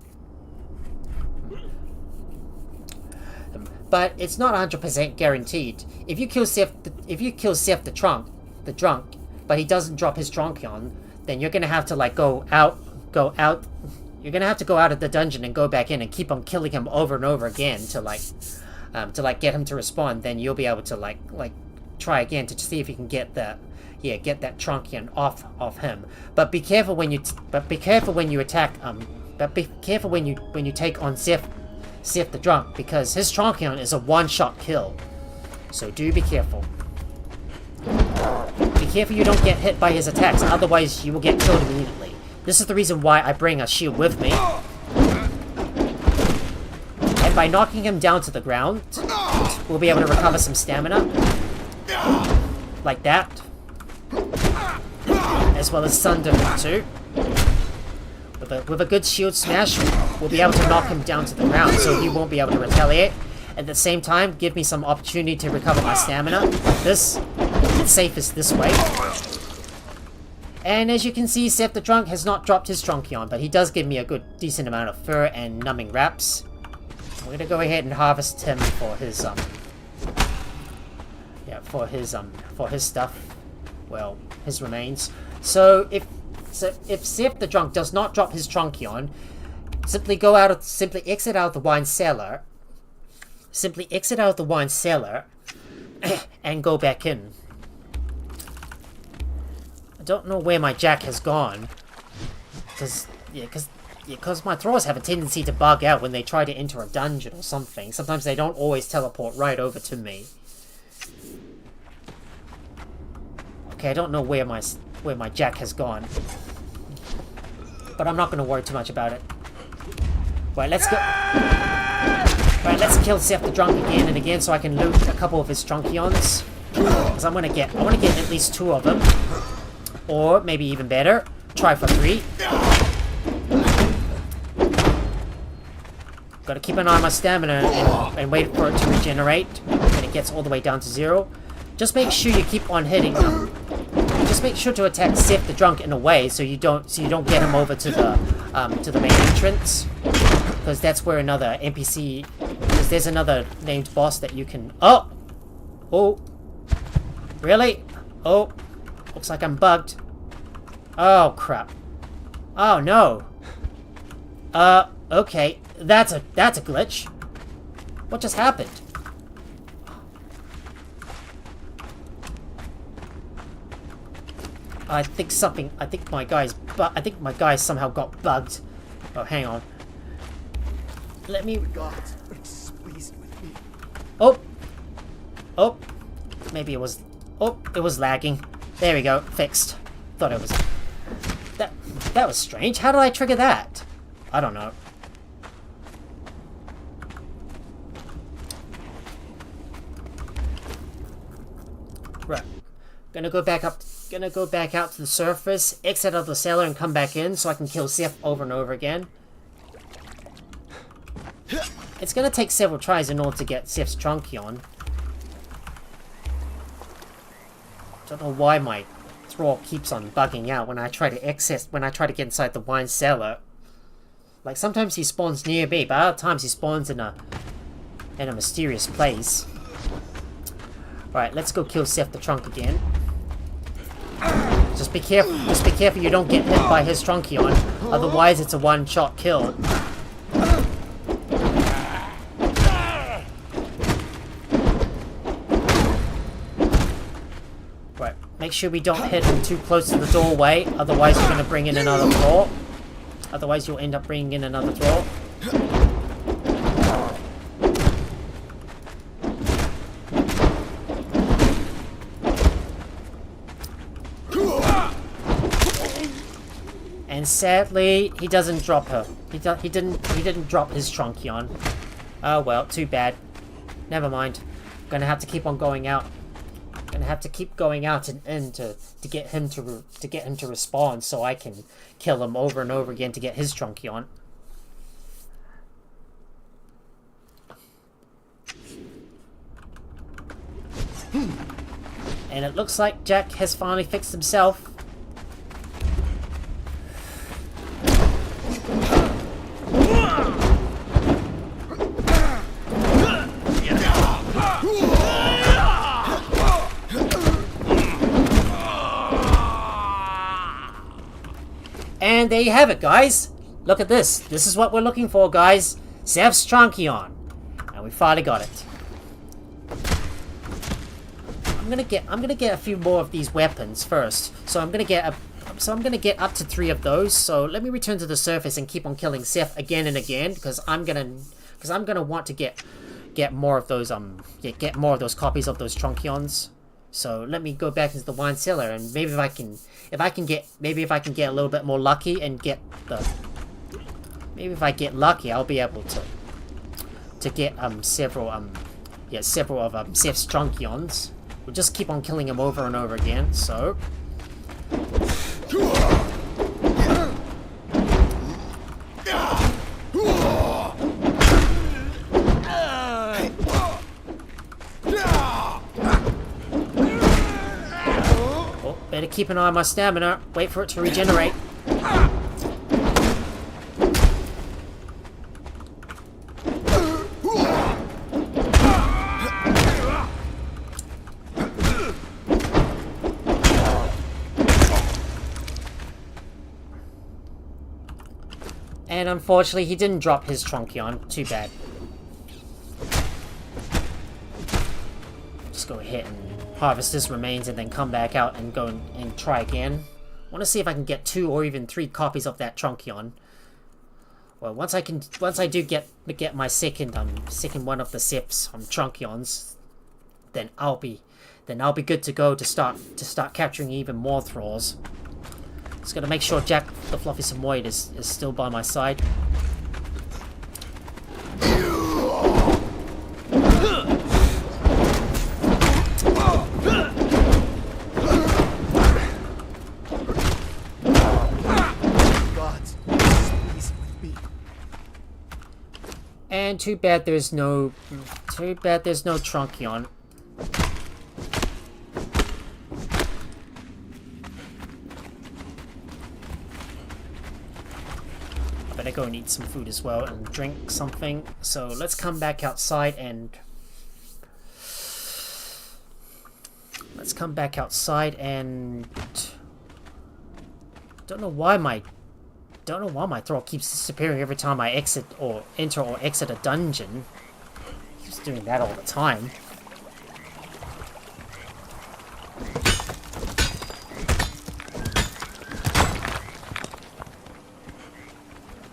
But it's not 100% guaranteed. If you kill Xevyr the Drunk, but he doesn't drop his Truncheon, then you're gonna have to go out. You're gonna have to go out of the dungeon and go back in and keep on killing him over and over again to get him to respond. Then you'll be able to try again to see if you can get that Truncheon off him. But be careful when you attack. But be careful when you take on Xevyr the Drunk, because his Truncheon is a one-shot kill. So do be careful. Be careful you don't get hit by his attacks, otherwise you will get killed immediately. This is the reason why I bring a shield with me. And by knocking him down to the ground, we'll be able to recover some stamina. Like that. As well as Thunder too. With a good shield smash, we'll be able to knock him down to the ground, so he won't be able to retaliate. At the same time, give me some opportunity to recover my stamina. It's safest this way. And as you can see, Xevyr the Drunk has not dropped his Truncheon, but he does give me a decent amount of fur and numbing wraps. We're gonna go ahead and harvest him for his for his stuff. Well, his remains. So if Xevyr the Drunk does not drop his Truncheon, simply exit out of the wine cellar. Simply exit out of the wine cellar and go back in. I don't know where my Jack has gone, because my Thralls have a tendency to bug out when they try to enter a dungeon or something. Sometimes they don't always teleport right over to me. Okay, I don't know where my Jack has gone, but I'm not going to worry too much about it. Right, let's go. Right, let's kill Xevyr the Drunk again and again so I can loot a couple of his Truncheons. Because I want to get at least 2 of them. Or, maybe even better, try for 3. Gotta keep an eye on my stamina and wait for it to regenerate when it gets all the way down to 0. Just make sure you keep on hitting them. Just make sure to attack Xevyr the Drunk in a way so you don't get him over to the main entrance. Because that's where another NPC... Because there's another named boss that you can... Oh! Oh! Really? Oh! Looks like I'm bugged. Oh, crap. Oh, no. Okay. That's a glitch. What just happened? I think my guy somehow got bugged. Oh, hang on. Let me... Oh! Oh! Maybe it was... Oh, it was lagging. There we go. Fixed. Thought it was... That was strange. How did I trigger that? I don't know. Right. Gonna go back out to the surface, exit out of the cellar and come back in so I can kill Xevyr over and over again. It's gonna take several tries in order to get Xevyr's Truncheon. Don't know why my thrall keeps on bugging out when I try to get inside the wine cellar. Like, sometimes he spawns near me, but other times he spawns in a mysterious place. Alright, let's go kill Seth the Trunk again. Just be careful you don't get hit by his Truncheon, otherwise it's a one-shot kill. Right, make sure we don't hit him too close to the doorway, otherwise you're going to bring in another thrall. Otherwise you'll end up bringing in another thrall. And sadly, he doesn't drop her. He didn't drop his Truncheon. Oh well, too bad. Never mind. Gonna have to keep on going out. Gonna have to keep going out and in to get him to respawn, so I can kill him over and over again to get his Truncheon. And it looks like Jack has finally fixed himself. And there you have it, guys. Look at this. This is what we're looking for, guys. Xev's Truncheon. And we finally got it. I'm gonna get a few more of these weapons first. So I'm gonna get up to 3 of those. So let me return to the surface and keep on killing Xev again and again, because I'm gonna want to get more of those get more of those copies of those Truncheons. So let me go back into the wine cellar, and maybe if I can get a little bit more lucky and get the, maybe if I get lucky, I'll be able to get several of Xev's Truncheons. We'll just keep on killing him over and over again. So better keep an eye on my stamina. Wait for it to regenerate. And unfortunately, he didn't drop his Truncheon. Too bad. Just go ahead and harvest his remains and then come back out and go and try again. I want to see if I can get 2 or even 3 copies of that Truncheon. Well, once I do get my second one of the Xev's Truncheons, then I'll be good to go to start capturing even more thralls. Just gotta make sure Jack the Fluffy Samoyed is still by my side. And too bad there's no Truncheon. I better go and eat some food as well and drink something. So let's come back outside and don't know why my thrall keeps disappearing every time I enter or exit a dungeon. He keeps doing that all the time.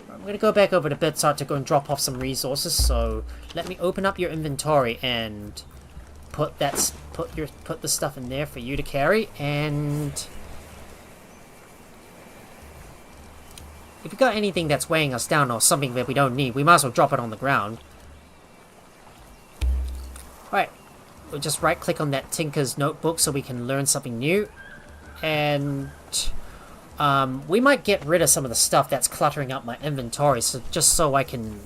I'm gonna go back over to Bedside to go and drop off some resources, so let me open up your inventory and put the stuff in there for you to carry. And if we got anything that's weighing us down or something that we don't need, we might as well drop it on the ground. Alright, we'll just right click on that Tinker's Notebook so we can learn something new. And we might get rid of some of the stuff that's cluttering up my inventory, so just so I can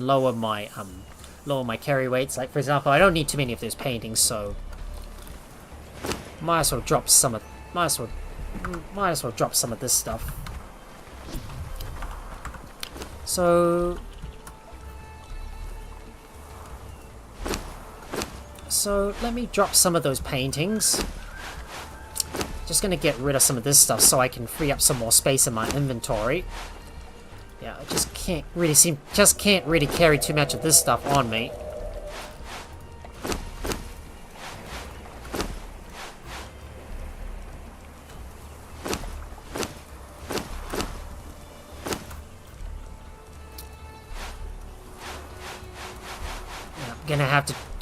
lower my carry weights. Like, for example, I don't need too many of those paintings, so Might as well drop some of. Might as well drop some of this stuff. So let me drop some of those paintings. Just gonna get rid of some of this stuff so I can free up some more space in my inventory. Yeah, I just can't really carry too much of this stuff on me.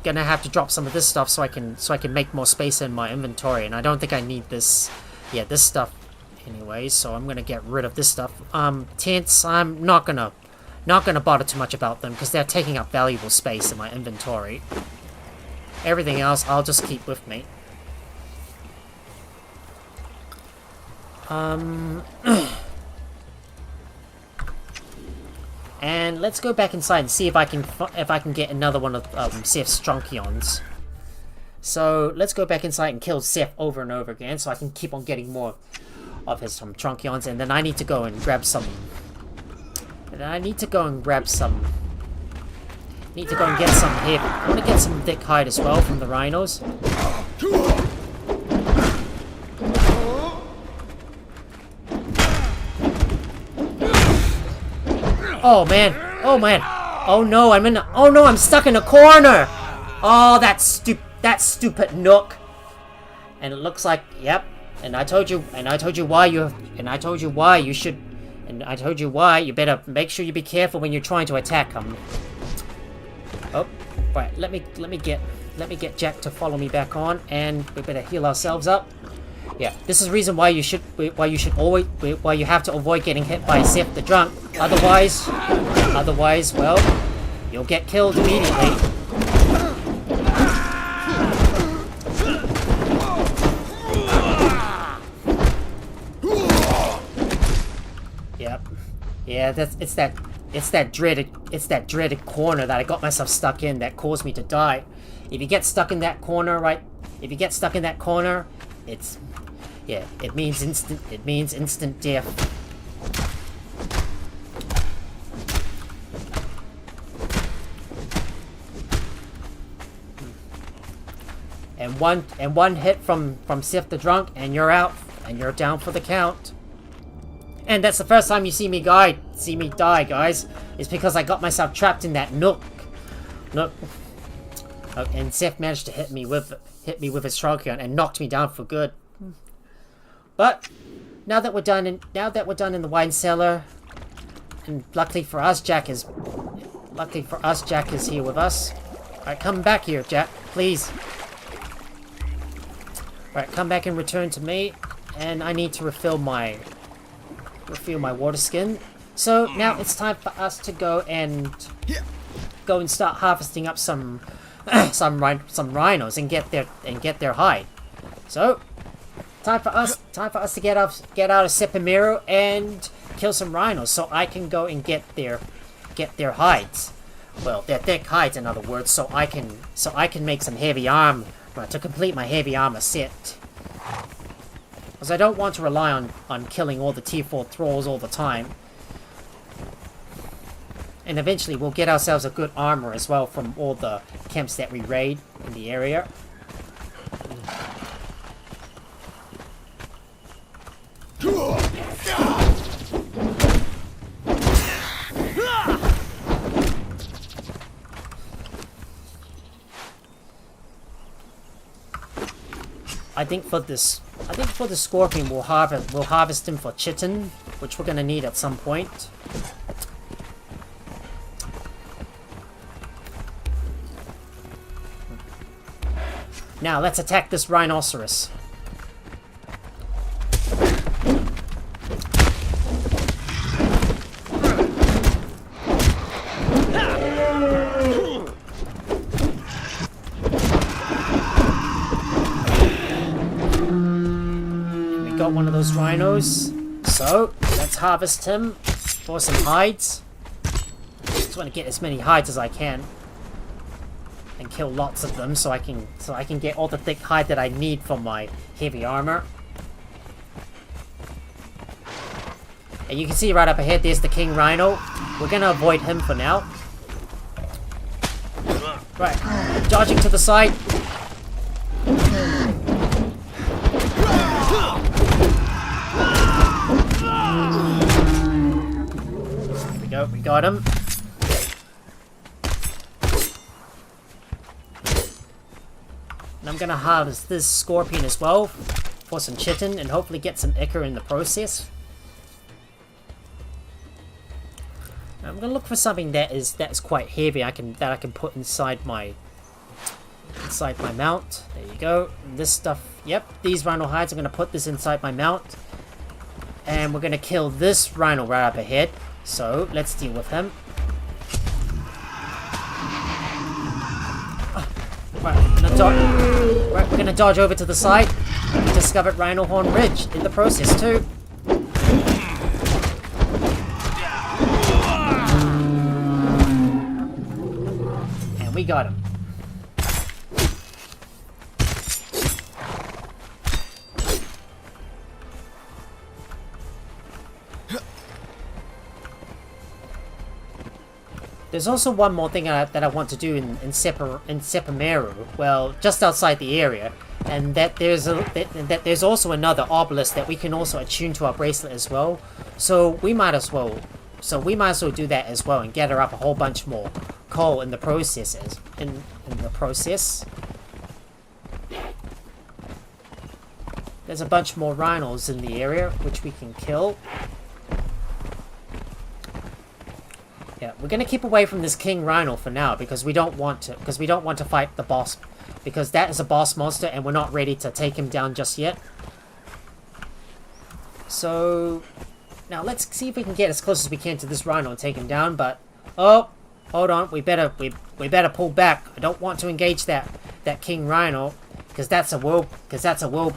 Gonna have to drop some of this stuff so I can make more space in my inventory, and I don't think I need this stuff anyway, so I'm gonna get rid of this stuff. Tents, I'm not gonna bother too much about them because they're taking up valuable space in my inventory. Everything else I'll just keep with me. And let's go back inside and see if I can get another one of Xevy's Truncheons. So let's go back inside and kill Xevyr over and over again, so I can keep on getting more of his Truncheons. And then I need to go and grab some. Need to go and get some here. I want to get some thick hide as well from the rhinos. Oh man! Oh man! Oh no! I'm stuck in a corner! Oh, that stupid nook! And it looks like, yep. And I told you why you better make sure you be careful when you're trying to attack them. Oh, right. Let me get Jack to follow me back on, and we better heal ourselves up. Yeah, this is the reason why you have to avoid getting hit by Xevyr the Drunk. Otherwise, well, you'll get killed immediately. Yep. Yeah, it's that dreaded corner that I got myself stuck in that caused me to die. If you get stuck in that corner, it means instant death. And one hit from Xevyr the Drunk and you're out, and you're down for the count. And that's the first time you see me die, guys. It's because I got myself trapped in that nook. And Xevyr managed to hit me with his Truncheon and knocked me down for good. But now that we're done in the wine cellar, and luckily for us, Jack is here with us. Alright, come back here, Jack, please. Alright, come back and return to me, and I need to refill my water skin. So now it's time for us to go and start harvesting up some rhinos and get their hide. So time for us to get out of Xevyr and kill some rhinos so I can go and get their hides. Well, their thick hides, in other words, so I can make some heavy armor to complete my heavy armor set. Because I don't want to rely on killing all the T4 thralls all the time. And eventually we'll get ourselves a good armor as well from all the camps that we raid in the area. I think for the scorpion we'll harvest him for chitin, which we're gonna need at some point. Now let's attack this rhinoceros. Got one of those rhinos, so let's harvest him for some hides. Just want to get as many hides as I can, and kill lots of them so I can get all the thick hide that I need for my heavy armor. And you can see right up ahead, there's the King Rhino. We're gonna avoid him for now. Right, dodging to the side. There we go, we got him. And I'm gonna harvest this scorpion as well for some chitin and hopefully get some ichor in the process. I'm gonna look for something that is quite heavy. that I can put inside my mount. There you go. And this stuff. Yep, these rhino hides. I'm gonna put this inside my mount, and we're gonna kill this rhino right up ahead. So let's deal with him. Right, we're gonna dodge over to the side. We discovered Rhino Horn Ridge in the process too. We got him. There's also one more thing that I want to do in Sepameru, well, just outside the area, and that there's also another obelisk that we can also attune to our bracelet as well. So we might as well do that as well and gather up a whole bunch more coal in the processes. In the process. There's a bunch more rhinos in the area which we can kill. Yeah, we're gonna keep away from this King Rhino for now because we don't want to fight the boss, because that is a boss monster and we're not ready to take him down just yet. So now let's see if we can get as close as we can to this rhino and take him down, but oh, hold on, we better pull back. I don't want to engage that King Rhino because that's a world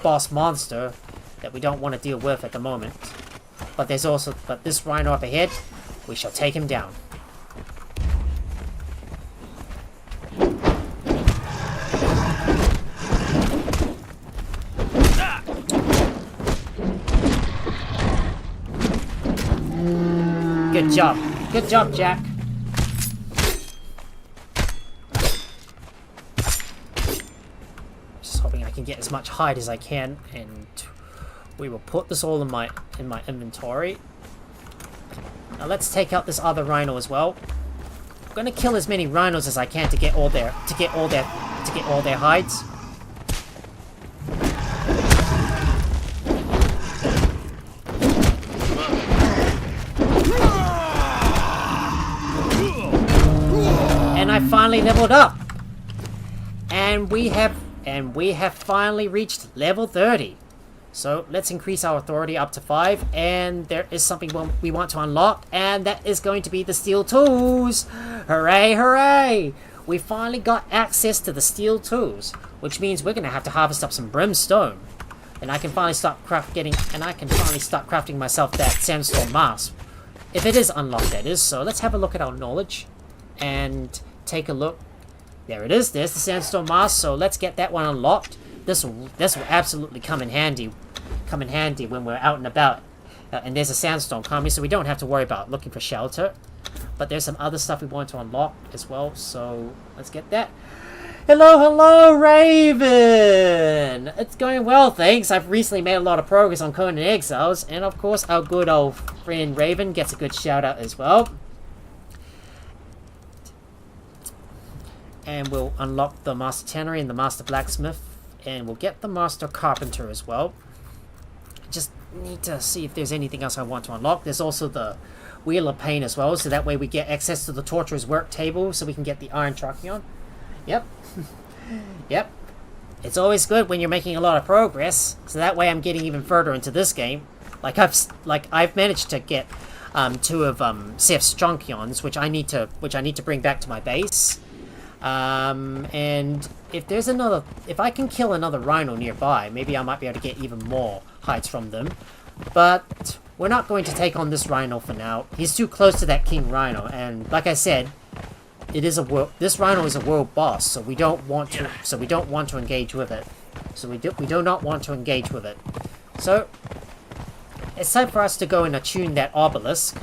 boss monster that we don't want to deal with at the moment. But this rhino up ahead, we shall take him down. Good job. Good job, Jack. Just hoping I can get as much hide as I can, and we will put this all in my inventory. Now let's take out this other rhino as well. I'm gonna kill as many rhinos as I can to get all their hides. And I finally leveled up. And we have finally reached level 30. So let's increase our authority up to 5, and there is something we want to unlock, and that is going to be the steel tools. Hooray, hooray! We finally got access to the steel tools, which means we're going to have to harvest up some brimstone. And I can finally start crafting myself that sandstone mask. If it is unlocked, that is. So let's have a look at our knowledge and take a look. There it is. There's the sandstone mask. So let's get that one unlocked. This will absolutely come in handy when we're out and about. And there's a sandstone coming, so we don't have to worry about looking for shelter. But there's some other stuff we want to unlock as well, so let's get that. Hello, hello, Raven! It's going well, thanks. I've recently made a lot of progress on Conan Exiles, and of course our good old friend Raven gets a good shout out as well. And we'll unlock the Master Tannery and the Master Blacksmith, and we'll get the Master Carpenter as well. Just need to see if there's anything else I want to unlock. There's also the Wheel of Pain as well, so that way we get access to the Torturer's work table, so we can get the Iron Trachyon. Yep. Yep. It's always good when you're making a lot of progress, so that way I'm getting even further into this game. I've managed to get 2 of Seth's Trachyons, which I need to bring back to my base. And if I can kill another rhino nearby, maybe I might be able to get even more hides from them. But we're not going to take on this rhino for now. He's too close to that King Rhino, and like I said, this rhino is a world boss, so we don't want to engage with it. So we do not want to engage with it. So it's time for us to go and attune that obelisk.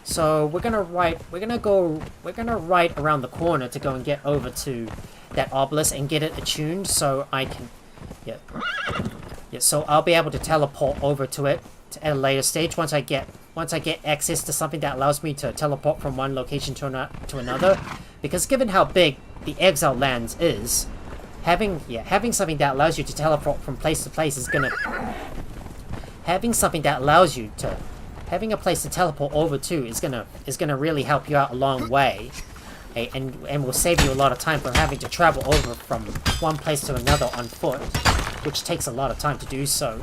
So we're gonna ride around the corner to go and get over to that obelisk and get it attuned, so I can, so I'll be able to teleport over to it at a later stage once I get access to something that allows me to teleport from one location to another. Because given how big the Exile Lands is, having something that allows you to teleport from place to place is gonna having a place to teleport over to is gonna really help you out a long way, and will save you a lot of time from having to travel over from one place to another on foot, which takes a lot of time to do so.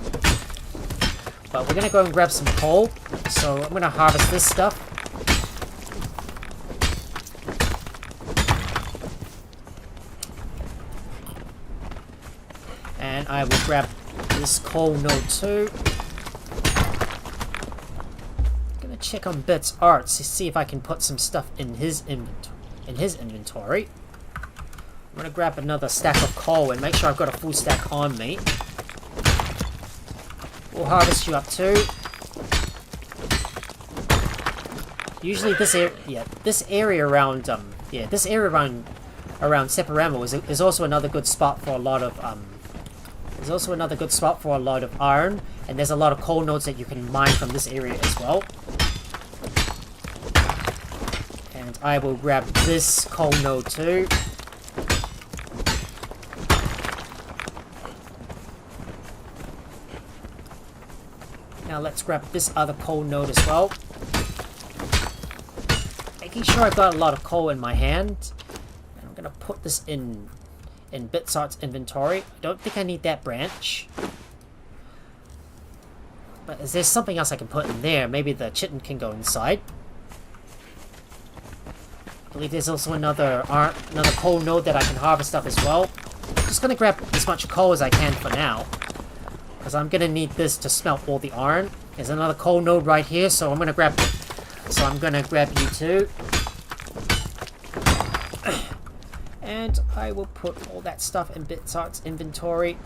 But we're gonna go and grab some coal, so I'm gonna harvest this stuff. And I will grab this coal node too. Check on Bit's arts to see if I can put some stuff in his inventory. I'm gonna grab another stack of coal and make sure I've got a full stack on me. We'll harvest you up too. Usually this area around Separamo is also another good spot for a lot of iron, and there's a lot of coal nodes that you can mine from this area as well. And I will grab this coal node too. Now let's grab this other coal node as well. Making sure I've got a lot of coal in my hand. And I'm gonna put this in Bitsart's inventory. I don't think I need that branch. But is there something else I can put in there? Maybe the chitin can go inside. I believe there's also another coal node that I can harvest up as well. I'm just gonna grab as much coal as I can for now, because I'm gonna need this to smelt all the iron. There's another coal node right here, so I'm gonna grab you too. And I will put all that stuff in Bitsart's inventory.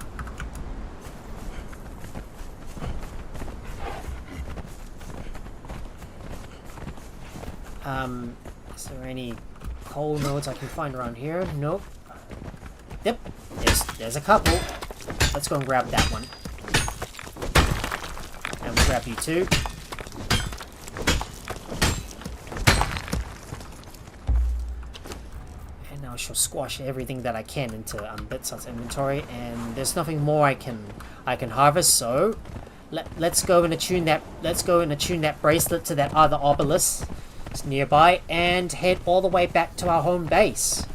Is there any coal nodes I can find around here? Nope. Yep, there's a couple. Let's go and grab that one. And we'll grab you too. And now I shall squash everything that I can into Bitsart's inventory, and there's nothing more I can harvest, so let's go and attune that bracelet to that other obelisk nearby and head all the way back to our home base.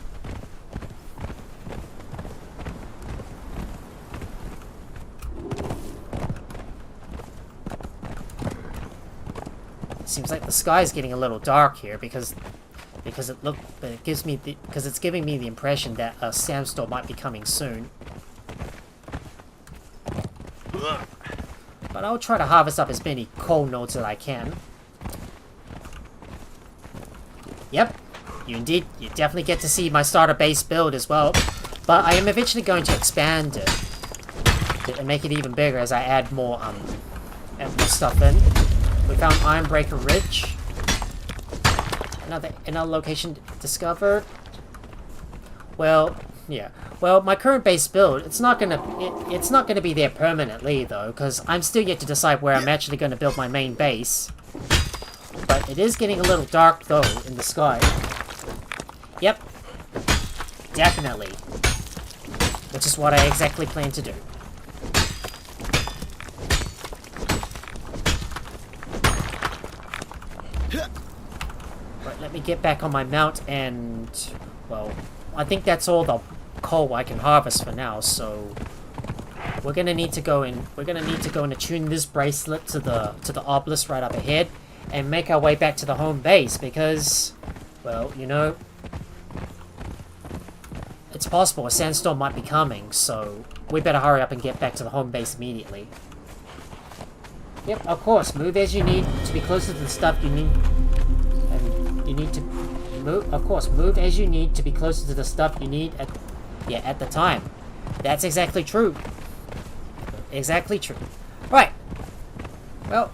It seems like the sky is getting a little dark here because it's giving me the impression that a sandstorm might be coming soon. But I'll try to harvest up as many coal nodes as I can. Yep, you definitely get to see my starter base build as well. But I am eventually going to expand it and make it even bigger as I add more stuff in. We found Ironbreaker Ridge. Another location discovered. Well, yeah. Well, my current base build, it's not gonna be there permanently though, because I'm still yet to decide where I'm actually gonna build my main base. But it is getting a little dark, though, in the sky. Yep. Definitely. Which is what I exactly plan to do. Right, let me get back on my mount and... well, I think that's all the coal I can harvest for now, so... we're gonna need to go and attune this bracelet to the obelisk right up ahead. And make our way back to the home base, because, well, you know, it's possible a sandstorm might be coming, so we better hurry up and get back to the home base immediately. Yep, of course, move as you need to be closer to the stuff you need, and you need move, of course, move as you need to be closer to the stuff you need at the time. That's exactly true. Exactly true. Right. Well,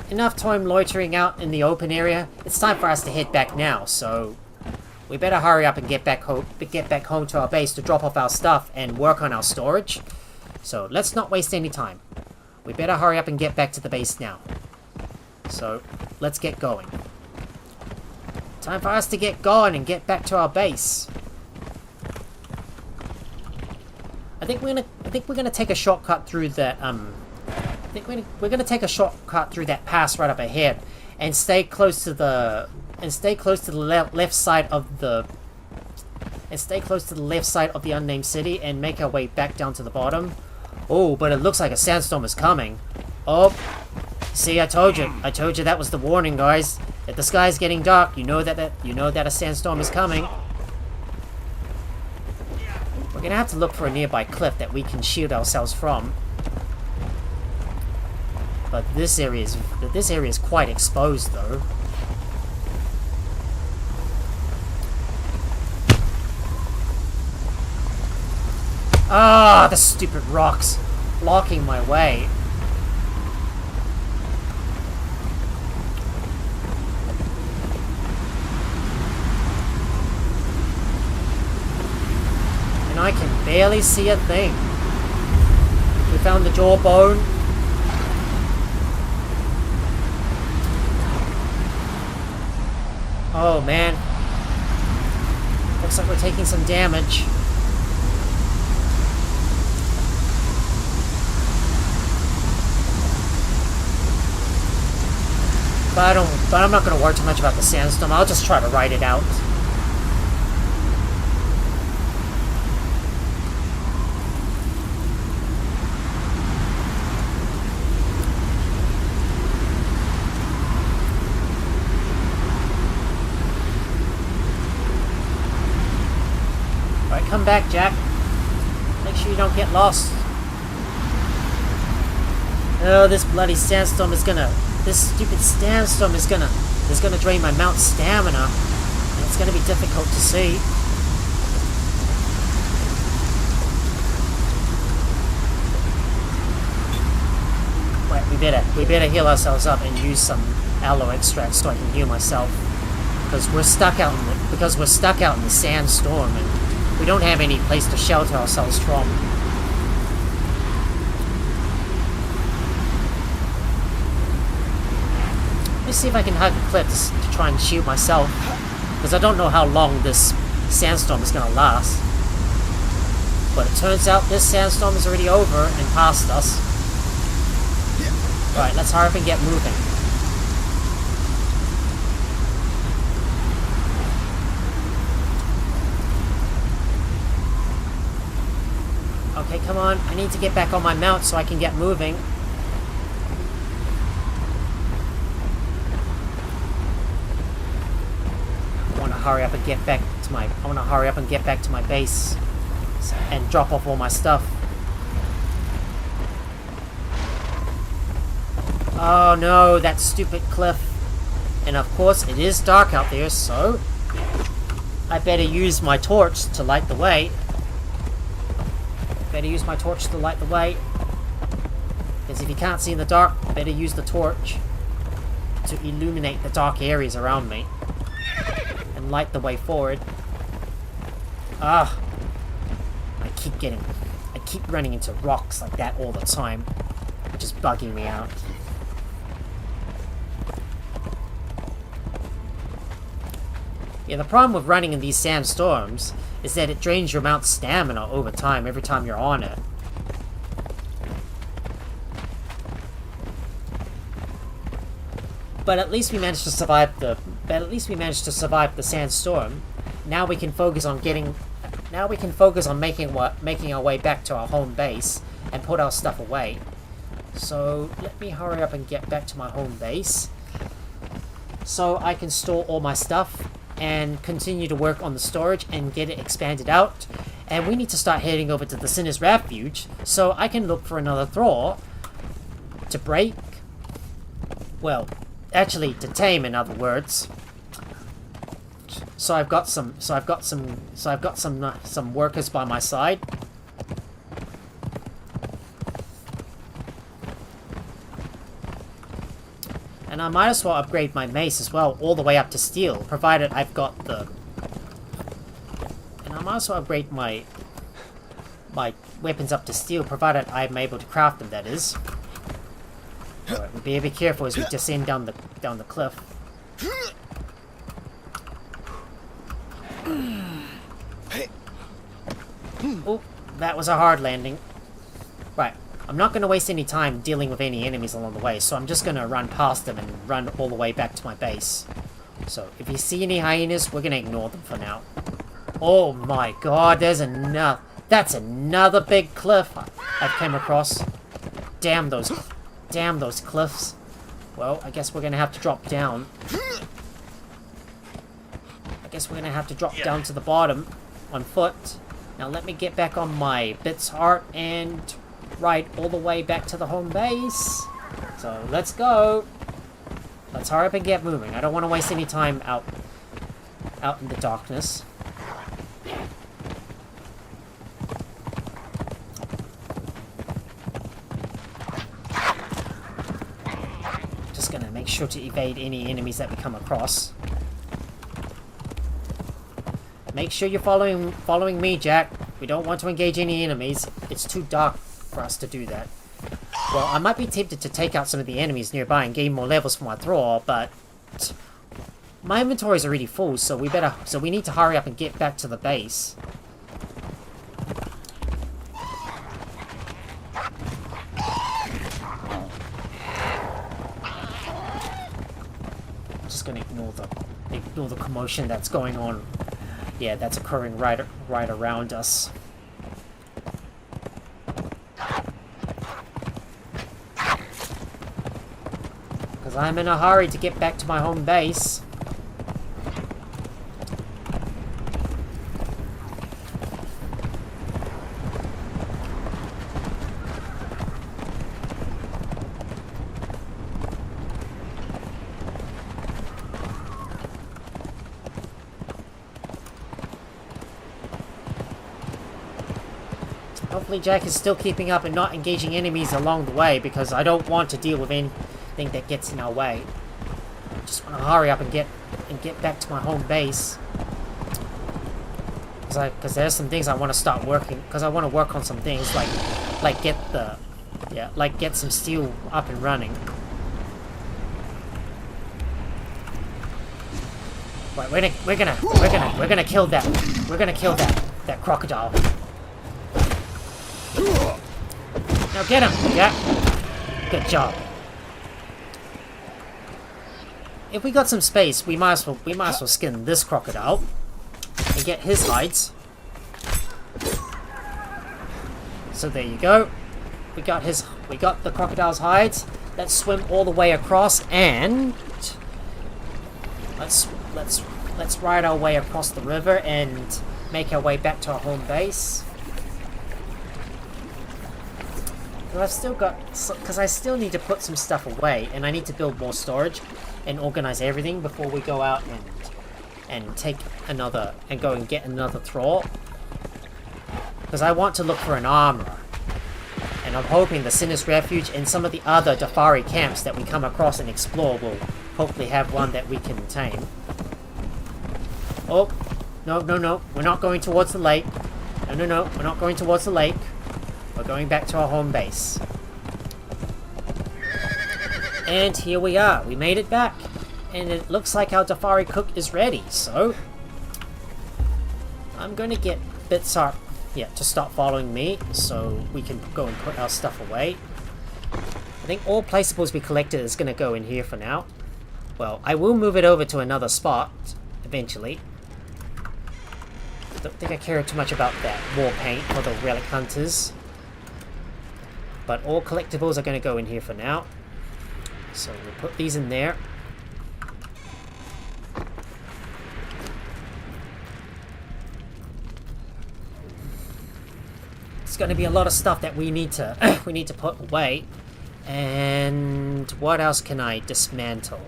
enough time loitering out in the open area. It's time for us to head back now, so we better hurry up and get back home to our base to drop off our stuff and work on our storage. So let's not waste any time. We better hurry up and get back to the base now. So let's get going. Time for us to get going and get back to our base. I think we're gonna take a shortcut through that we're gonna take a shortcut through that pass right up ahead and stay close to the left side of the unnamed city and make our way back down to the bottom. Oh, but it looks like a sandstorm is coming. Oh, see, I told you that was the warning, guys. If the sky is getting dark, you know that a sandstorm is coming. We're gonna have to look for a nearby cliff that we can shield ourselves from. But this area is quite exposed, though. Ah, the stupid rocks blocking my way. And I can barely see a thing. We found the jawbone. Oh man. Looks like we're taking some damage. But I'm not gonna worry too much about the sandstorm. I'll just try to ride it out. Alright, come back, Jack. Make sure you don't get lost. Oh, this bloody sandstorm is gonna... This stupid sandstorm is gonna drain my mount stamina, and it's gonna be difficult to see. Wait, we better heal ourselves up and use some aloe extract so I can heal myself, because we're stuck out in the sandstorm and we don't have any place to shelter ourselves from. Let me see if I can hug a cliff to try and shield myself, because I don't know how long this sandstorm is going to last. But it turns out this sandstorm is already over and past us. Right, let's hurry up and get moving. Okay, come on. I need to get back on my mount so I can get moving. I want to hurry up and get back to my base and drop off all my stuff. Oh no, that stupid cliff. And of course it is dark out there, so I better use my torch to light the way. Because if you can't see in the dark, better use the torch to illuminate the dark areas around me and light the way forward. I keep running into rocks like that all the time, which is bugging me out. Yeah, the problem with running in these sandstorms is that it drains your mount's stamina over time, every time you're on it. But at least we managed to survive the sandstorm. Now we can focus on making our way back to our home base and put our stuff away. So let me hurry up and get back to my home base so I can store all my stuff and continue to work on the storage and get it expanded out. And we need to start heading over to the Sinner's Refuge so I can look for another thrall to break. Well, actually to tame, in other words. So I've got some workers by my side. And I might as well upgrade my mace as well, all the way up to steel, provided I've got the... And I might as well upgrade my weapons up to steel, provided I'm able to craft them, that is. Alright, we'll be a bit careful as we descend down the cliff. Oh, that was a hard landing. Right. I'm not going to waste any time dealing with any enemies along the way, so I'm just going to run past them and run all the way back to my base. So, if you see any hyenas, we're going to ignore them for now. Oh my god, there's another... That's another big cliff I've come across. Damn those cliffs. Well, I guess we're going to have to drop down. Down to the bottom on foot. Now let me get back on my Bits Heart and... ride all the way back to the home base. So let's go. Let's hurry up and get moving. I don't want to waste any time out in the darkness. Just gonna make sure to evade any enemies that we come across. Make sure you're following me, Jack. We don't want to engage any enemies. It's too dark for us to do that. Well, I might be tempted to take out some of the enemies nearby and gain more levels for my thrall, but my inventory is already full, so we need to hurry up and get back to the base. Just gonna ignore the commotion that's going on. Yeah, that's occurring right around us. Because I'm in a hurry to get back to my home base. Hopefully Jack is still keeping up and not engaging enemies along the way, because I don't want to deal with anything that gets in our way. I just want to hurry up and get back to my home base. Because there's some things I want to start working, because I want to work on some things like get some steel up and running. Right, we're gonna kill that crocodile. Now get him! Yeah. Good job. If we got some space, we might as well skin this crocodile and get his hides. So there you go. We got the crocodile's hides. Let's swim all the way across and let's ride our way across the river and make our way back to our home base. I've still got, because I still need to put some stuff away, and I need to build more storage and organize everything before we go out and take another, and go and get another thrall. Because I want to look for an armorer, and I'm hoping the Sinner's Refuge and some of the other Dafari camps that we come across and explore will hopefully have one that we can tame. Oh, no, we're not going towards the lake. No, we're not going towards the lake. We're going back to our home base. And here we are. We made it back. And it looks like our Dafari cook is ready. So I'm going to get Bitsart to stop following me so we can go and put our stuff away. I think all placeables we collected is going to go in here for now. Well, I will move it over to another spot eventually. I don't think I care too much about that war paint for the relic hunters. But all collectibles are going to go in here for now. So we'll put these in there. It's going to be a lot of stuff that we need to put away. And what else can I dismantle?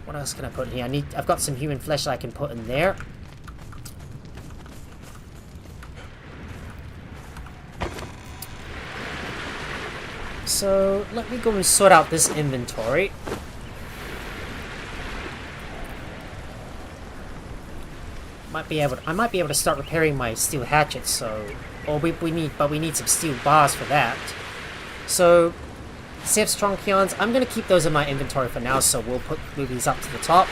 What else can I put in here? I've got some human flesh that I can put in there. So let me go and sort out this inventory. I might be able to start repairing my steel hatchets. So, we need some steel bars for that. So, Seth Stronchions, I'm gonna keep those in my inventory for now. So we'll move these up to the top.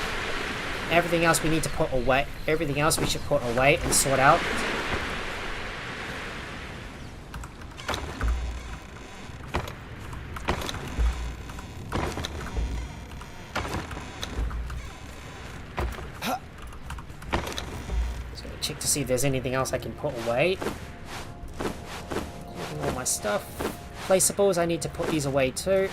Everything else we need to put away. Everything else we should put away and sort out. Check to see if there's anything else I can put away. All my stuff. Placeables, I need to put these away too.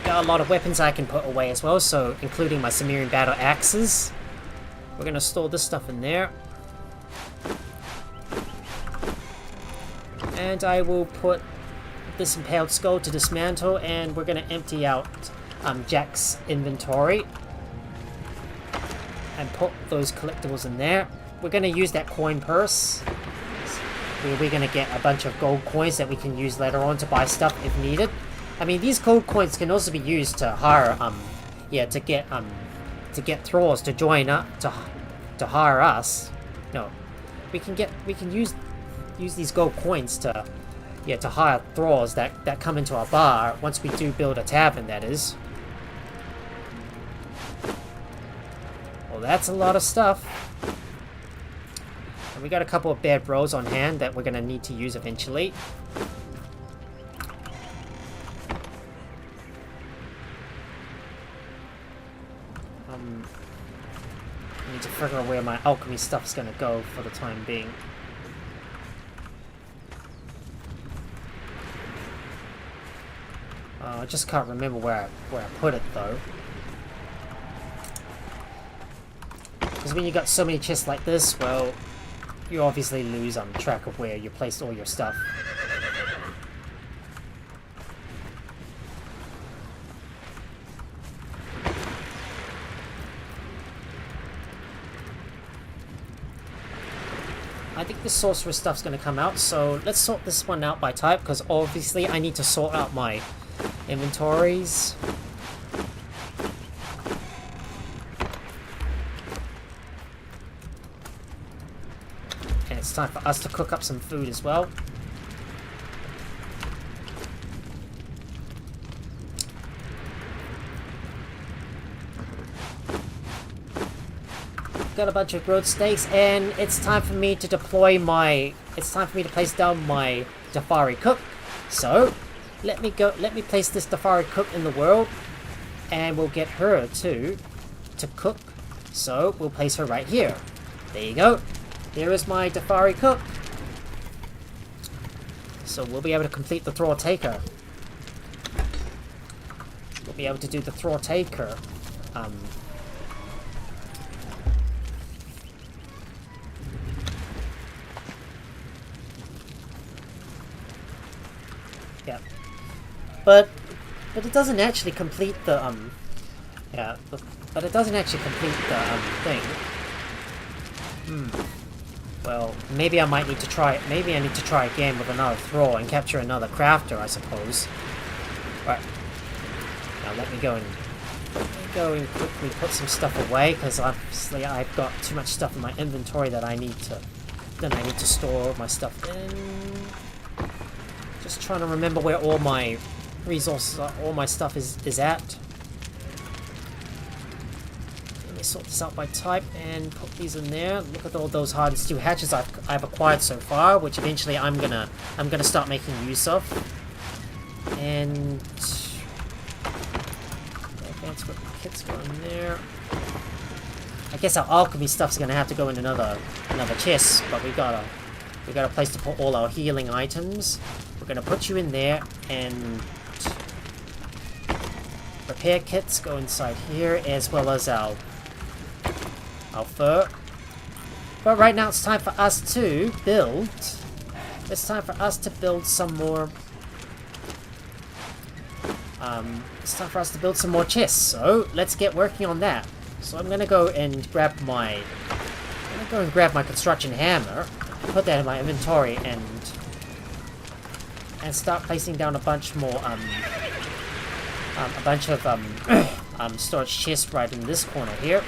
Got a lot of weapons I can put away as well, so including my Cimmerian battle axes. We're gonna store this stuff in there. And I will put this impaled skull to dismantle, and we're gonna empty out Jack's inventory. And put those collectibles in there. We're going to use that coin purse. We're going to get a bunch of gold coins that we can use later on to buy stuff if needed. I mean, these gold coins can also be used to hire, to get thralls to join up, to hire us. No, we can use these gold coins to hire thralls that come into our bar once we do build a tavern, that is. Well, that's a lot of stuff. And we got a couple of bad rolls on hand that we're going to need to use eventually. I need to figure out where my alchemy stuff's going to go for the time being. I just can't remember where I put it though. Because when you got so many chests like this, well, you obviously lose track of where you placed all your stuff. I think the sorcerer stuff's going to come out, so let's sort this one out by type, because obviously I need to sort out my inventories. It's time for us to cook up some food as well. Got a bunch of grilled steaks, and it's time for me to deploy my... It's time for me to place down my Dafari cook. So, let me place this Dafari cook in the world, and we'll get her to cook. So, we'll place her right here. There you go. Here is my Dafari cook. So we'll be able to complete the Thrall Taker. We'll be able to do the Thrall Taker. Yeah. But it doesn't actually complete the but it doesn't actually complete the thing. Well, maybe I might need to try it. Maybe I need to try again with another thrall and capture another crafter, I suppose. Right. Now let me go and quickly put some stuff away, because obviously I've got too much stuff in my inventory that I need to store my stuff in. Just trying to remember where all my resources are, all my stuff is at. Sort this out by type and put these in there. Look at all those hardened steel hatches I've acquired so far, which eventually I'm gonna start making use of. And advanced weapon kits go in there. I guess our alchemy stuff's gonna have to go in another chest, but we got a place to put all our healing items. We're gonna put you in there, and repair kits go inside here, as well as our fur. But right now it's time for us to build. It's time for us to build some more it's time for us to build some more chests. So let's get working on that. So I'm gonna go and grab my construction hammer, put that in my inventory, and start placing down a bunch more a bunch of storage chests right in this corner here.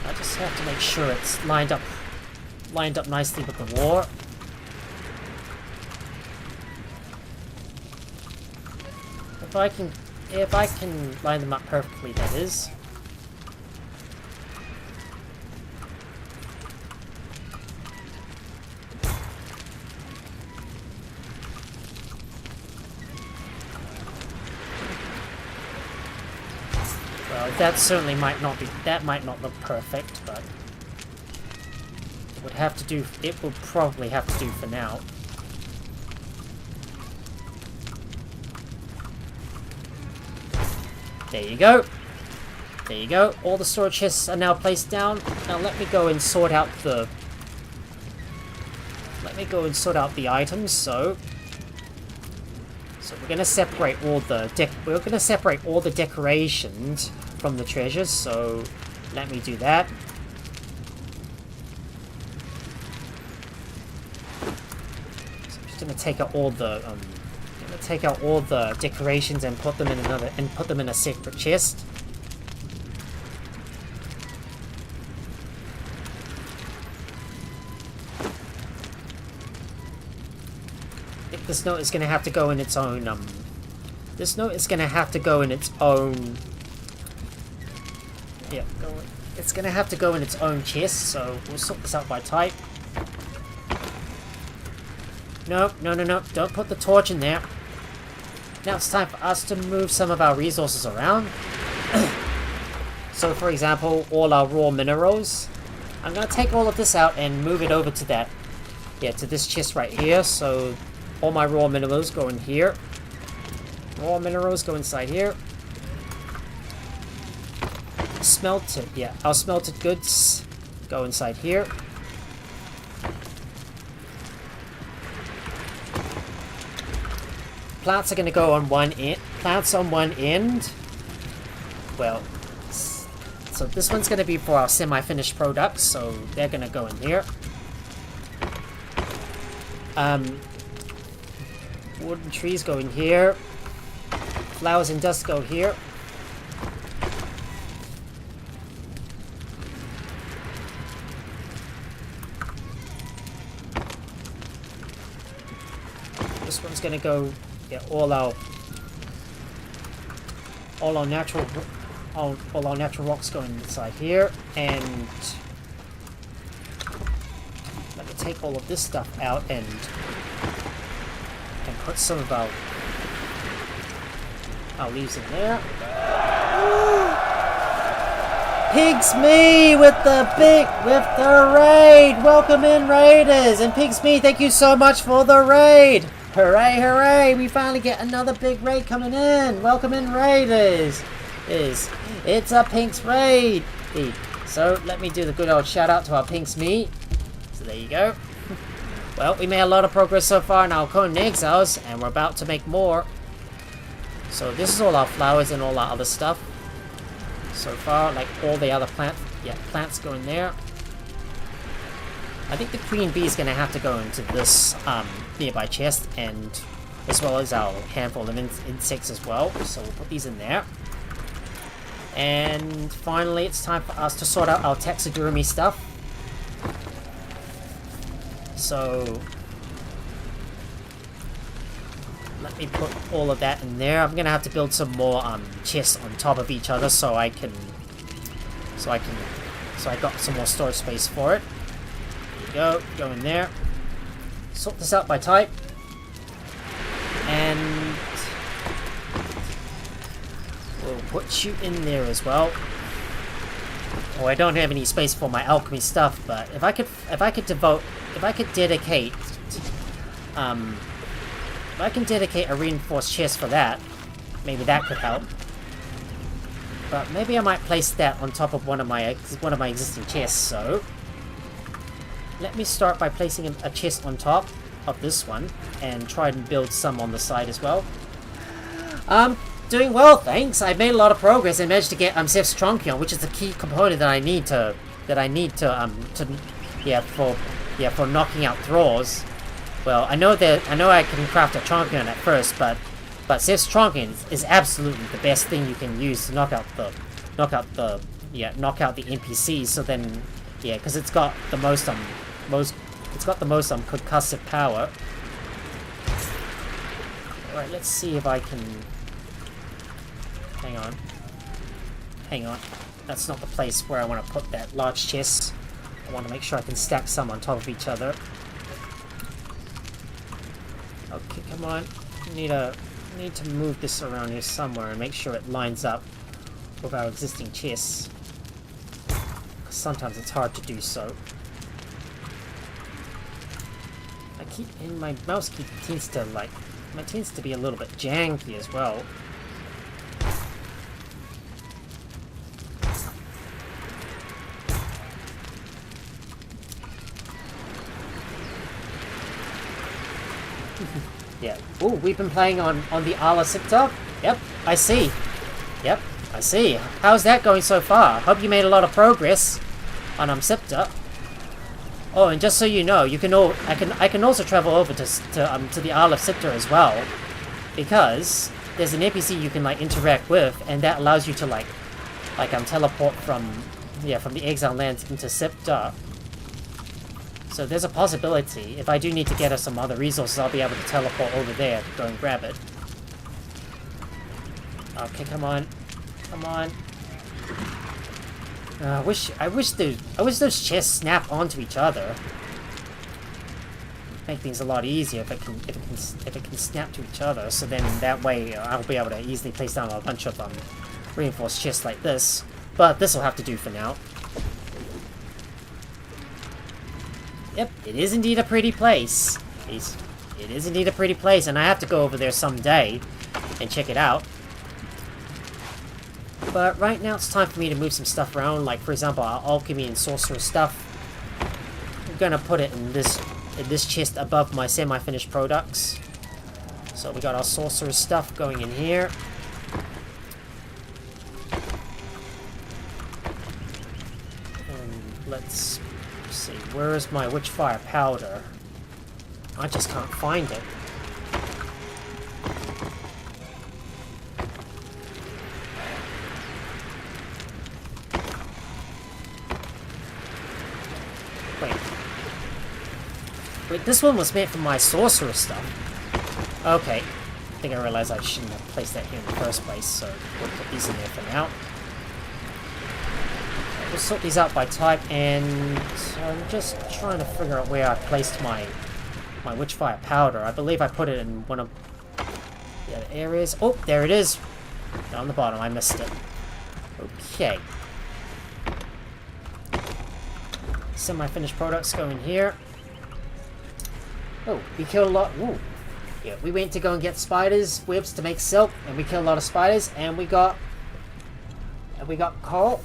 I just have to make sure it's lined up nicely with the wall. If I can line them up perfectly, that is. Well, that certainly might not look perfect, but it will probably have to do for now. There you go. There you go. All the storage chests are now placed down. Now let me go and sort out the items. So we're gonna separate all the decorations from the treasures. So let me do that. So I'm just gonna take out all the decorations and put them in a separate chest. I think this note is going to have to go in its own it's going to have to go in its own chest, so we'll sort this out by type. No, don't put the torch in there. Now it's time for us to move some of our resources around. So for example, all our raw minerals. I'm going to take all of this out and move it over to to this chest right here. So all my raw minerals go in here. Raw minerals go inside here. Our smelted goods go inside here. Plants are going to go on one end. Plants on one end. Well, so this one's going to be for our semi-finished products, so they're going to go in here. Wooden trees go in here. Flowers and dust go here. This one's going to go. Yeah, all our natural rocks go inside here, and let me take all of this stuff out and put some of our leaves in there. Pigs Me with the raid. Welcome in, raiders, and Pigs Me, thank you so much for the raid. Hooray, hooray! We finally get another big raid coming in! Welcome in, raiders! It's a Pink's raid! So, let me do the good old shout out to our Pink's Me. So, there you go. Well, we made a lot of progress so far in our Conan Exiles, and we're about to make more. So, this is all our flowers and all our other stuff. So far, like all the other plants go in there. I think the queen bee is going to have to go into this nearby chest, and as well as our handful of insects as well. So we'll put these in there. And finally, it's time for us to sort out our taxidermy stuff. So let me put all of that in there. I'm going to have to build some more chests on top of each other so I got some more storage space for it. Go in there. Sort this out by type. And we'll put you in there as well. Oh, I don't have any space for my alchemy stuff, but if I could dedicate a reinforced chest for that, maybe that could help. But maybe I might place that on top of one of my existing chests. So let me start by placing a chest on top of this one, and try and build some on the side as well. Doing well, thanks. I made a lot of progress and managed to get Xevyr Tronkion, which is the key component that I need to for knocking out Thralls. Well, I know I can craft a Tronkion at first, but Xevyr Tronkion is absolutely the best thing you can use to knock out the NPCs. So then, yeah, because it's got the most concussive power. All right, let's see if I can. Hang on. That's not the place where I want to put that large chest. I want to make sure I can stack some on top of each other. Okay, come on. Need to move this around here somewhere and make sure it lines up with our existing chests. Because sometimes it's hard to do so. My mouse tends to be a little bit janky as well. Yeah. Oh, we've been playing on the Ala Sipta. Yep, I see. Yep, I see. How's that going so far? Hope you made a lot of progress on Sipta. Oh, and just so you know, I can also travel over to the Isle of Sipta as well, because there's an NPC you can interact with, and that allows you to teleport from the Exile lands into Sipta. So there's a possibility, if I do need to get us some other resources, I'll be able to teleport over there to go and grab it. Okay, come on. I wish those chests snap onto each other. Make things a lot easier if it can snap to each other. So then that way I'll be able to easily place down a bunch of reinforced chests like this. But this will have to do for now. Yep, it is indeed a pretty place. It is indeed a pretty place, and I have to go over there someday and check it out. But right now it's time for me to move some stuff around, like for example our alchemy and sorcerer stuff. I'm gonna put it in this chest above my semi-finished products. So we got our sorcerer stuff going in here. And let's see, where is my witchfire powder? I just can't find it. Wait, this one was meant for my sorcerer stuff. Okay. I think I realized I shouldn't have placed that here in the first place, so we'll put these in there for now. Okay, we'll sort these out by type, and I'm just trying to figure out where I placed my witchfire powder. I believe I put it in one of the other areas. Oh, there it is. Down the bottom, I missed it. Okay. Semi-finished products go in here. Oh, we killed a lot. Ooh. Yeah, we went to go and get spiders, webs to make silk, and we killed a lot of spiders, and we got coral.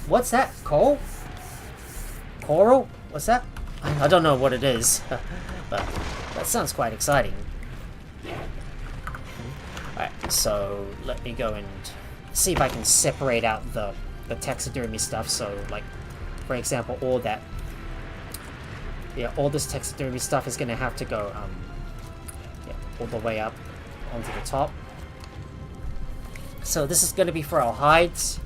What's that? Coral? Coral? What's that? I don't know what it is, but that sounds quite exciting. Alright, so let me go and see if I can separate out the taxidermy stuff. So, like, for example, all this taxidermy stuff is going to have to go all the way up onto the top. So this is going to be for our hides.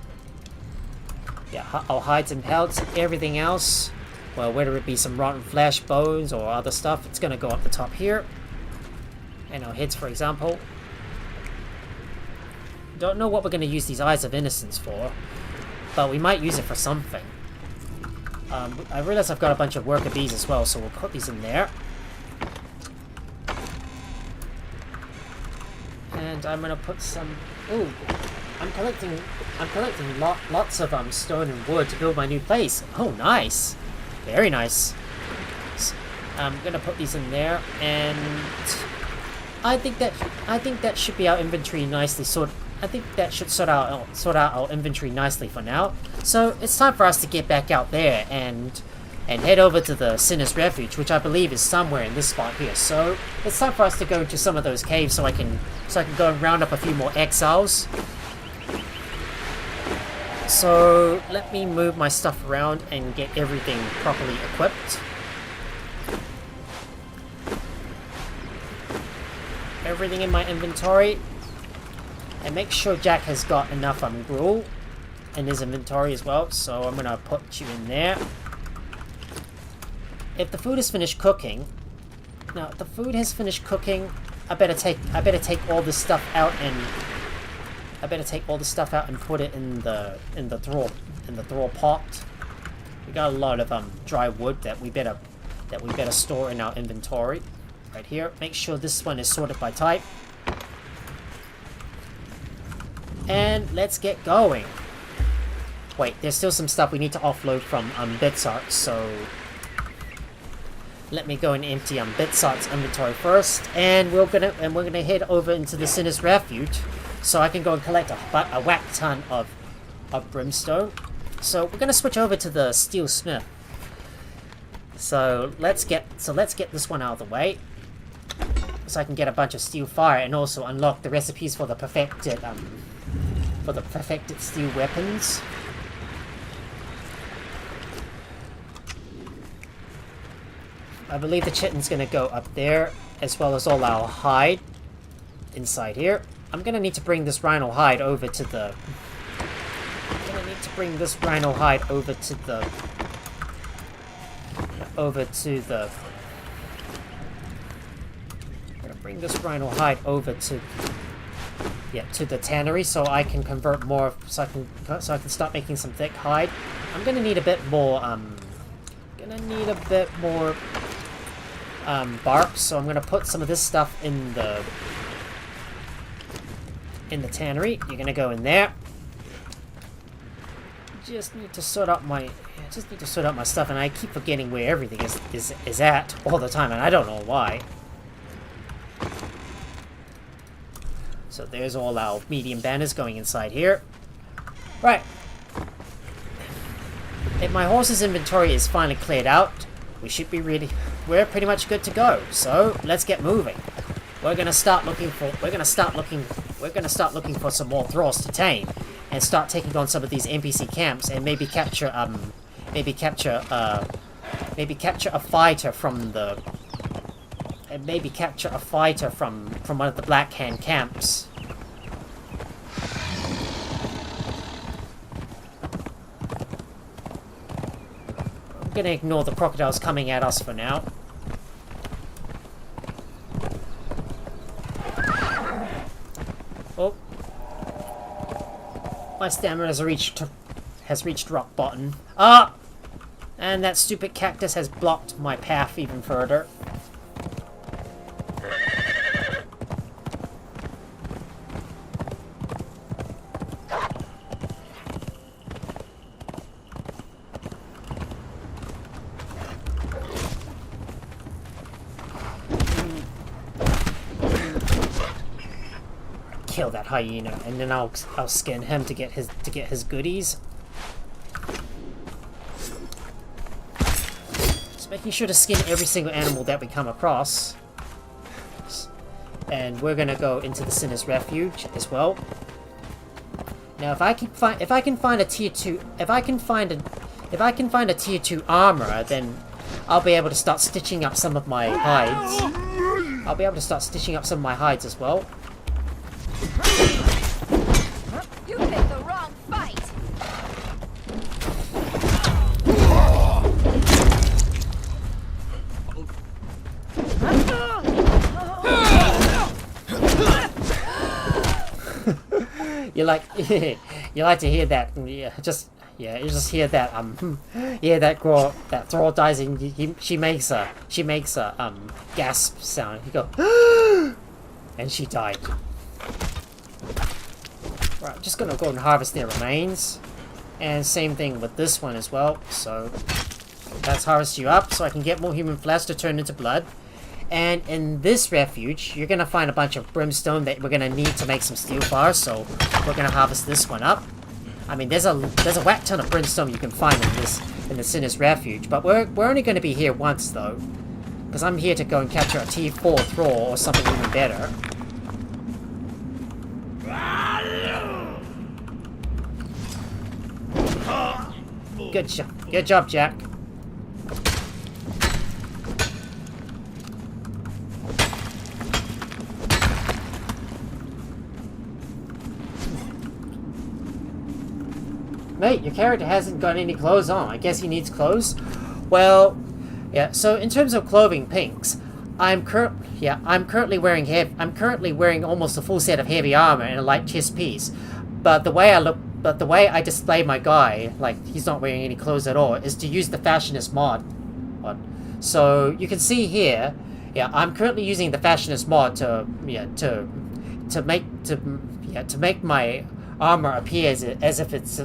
Yeah, our hides and pelts. Everything else, well, whether it be some rotten flesh, bones, or other stuff, it's going to go up the top here. And our heads, for example. Don't know what we're going to use these Eyes of Innocence for, but we might use it for something. I realize I've got a bunch of worker bees as well, so we'll put these in there. And I'm gonna put some. Ooh, I'm collecting lots of stone and wood to build my new place. Oh, nice, very nice. So I'm gonna put these in there, and I think that should be our inventory nicely I think that should sort out our inventory nicely for now. So it's time for us to get back out there and and head over to the Sinner's Refuge, which I believe is somewhere in this spot here. So it's time for us to go into some of those caves so I can go and round up a few more exiles. So let me move my stuff around and get everything properly equipped. Everything in my inventory, and make sure Jack has got enough gruel in his inventory as well. So I'm gonna put you in there. If the food is finished cooking, now if the food has finished cooking, I better take all this stuff out and put it in the thrall pot. We got a lot of dry wood that we better store in our inventory. Right here. Make sure this one is sorted by type. And let's get going. Wait, there's still some stuff we need to offload from Bitsart, so let me go and empty Bitsart's inventory first, and we're gonna head over into the Sinner's Refuge, so I can go and collect a whack ton of brimstone. So we're gonna switch over to the steel smith. So let's get this one out of the way, so I can get a bunch of steel fire and also unlock the recipes for the perfected steel weapons. I believe the chitten's gonna go up there, as well as all our hide inside here. I'm gonna need to bring this rhino hide over to the... bring this rhino hide over to the tannery, so I can convert more, so I can start making some thick hide. I'm gonna need a bit more bark, so I'm gonna put some of this stuff in the tannery. You're gonna go in there. Just need to sort out my stuff, and I keep forgetting where everything is at all the time, and I don't know why. So there's all our medium banners going inside here. Right. If my horse's inventory is finally cleared out, we're pretty much good to go. So let's get moving. We're gonna start looking for some more thralls to tame, and start taking on some of these NPC camps, and maybe capture a fighter from one of the Black Hand camps. I'm gonna ignore the crocodiles coming at us for now. Oh. My stamina has reached rock bottom. Ah! And that stupid cactus has blocked my path even further. Kill that hyena, and then I'll skin him to get his goodies. Just making sure to skin every single animal that we come across. And we're gonna go into the Sinner's Refuge as well. Now, if I can find a tier 2 armor, then I'll be able to start stitching up some of my hides. I'll be able to start stitching up some of my hides as well. You picked the wrong fight. You like to hear that? Yeah, you just hear that that girl, that thrall dies, and she makes a gasp sound. You go, and she died. Right, I'm just gonna go and harvest their remains, and same thing with this one as well. So let's harvest you up so I can get more human flesh to turn into blood. And in this refuge, you're gonna find a bunch of brimstone that we're gonna need to make some steel bars. So we're gonna harvest this one up. I mean, there's a whack ton of brimstone you can find in the Sinner's Refuge, but we're only going to be here once though, because I'm here to go and capture a T4 thrall or something even better. Good job, Jack. Mate, your character hasn't got any clothes on. I guess he needs clothes. Well, yeah. So in terms of clothing, pinks, I'm currently wearing almost a full set of heavy armor and a light chest piece. But the way I display my guy, like he's not wearing any clothes at all, is to use the Fashionist mod. So you can see here, yeah, I'm currently using the Fashionist mod to make my armor appear as if it's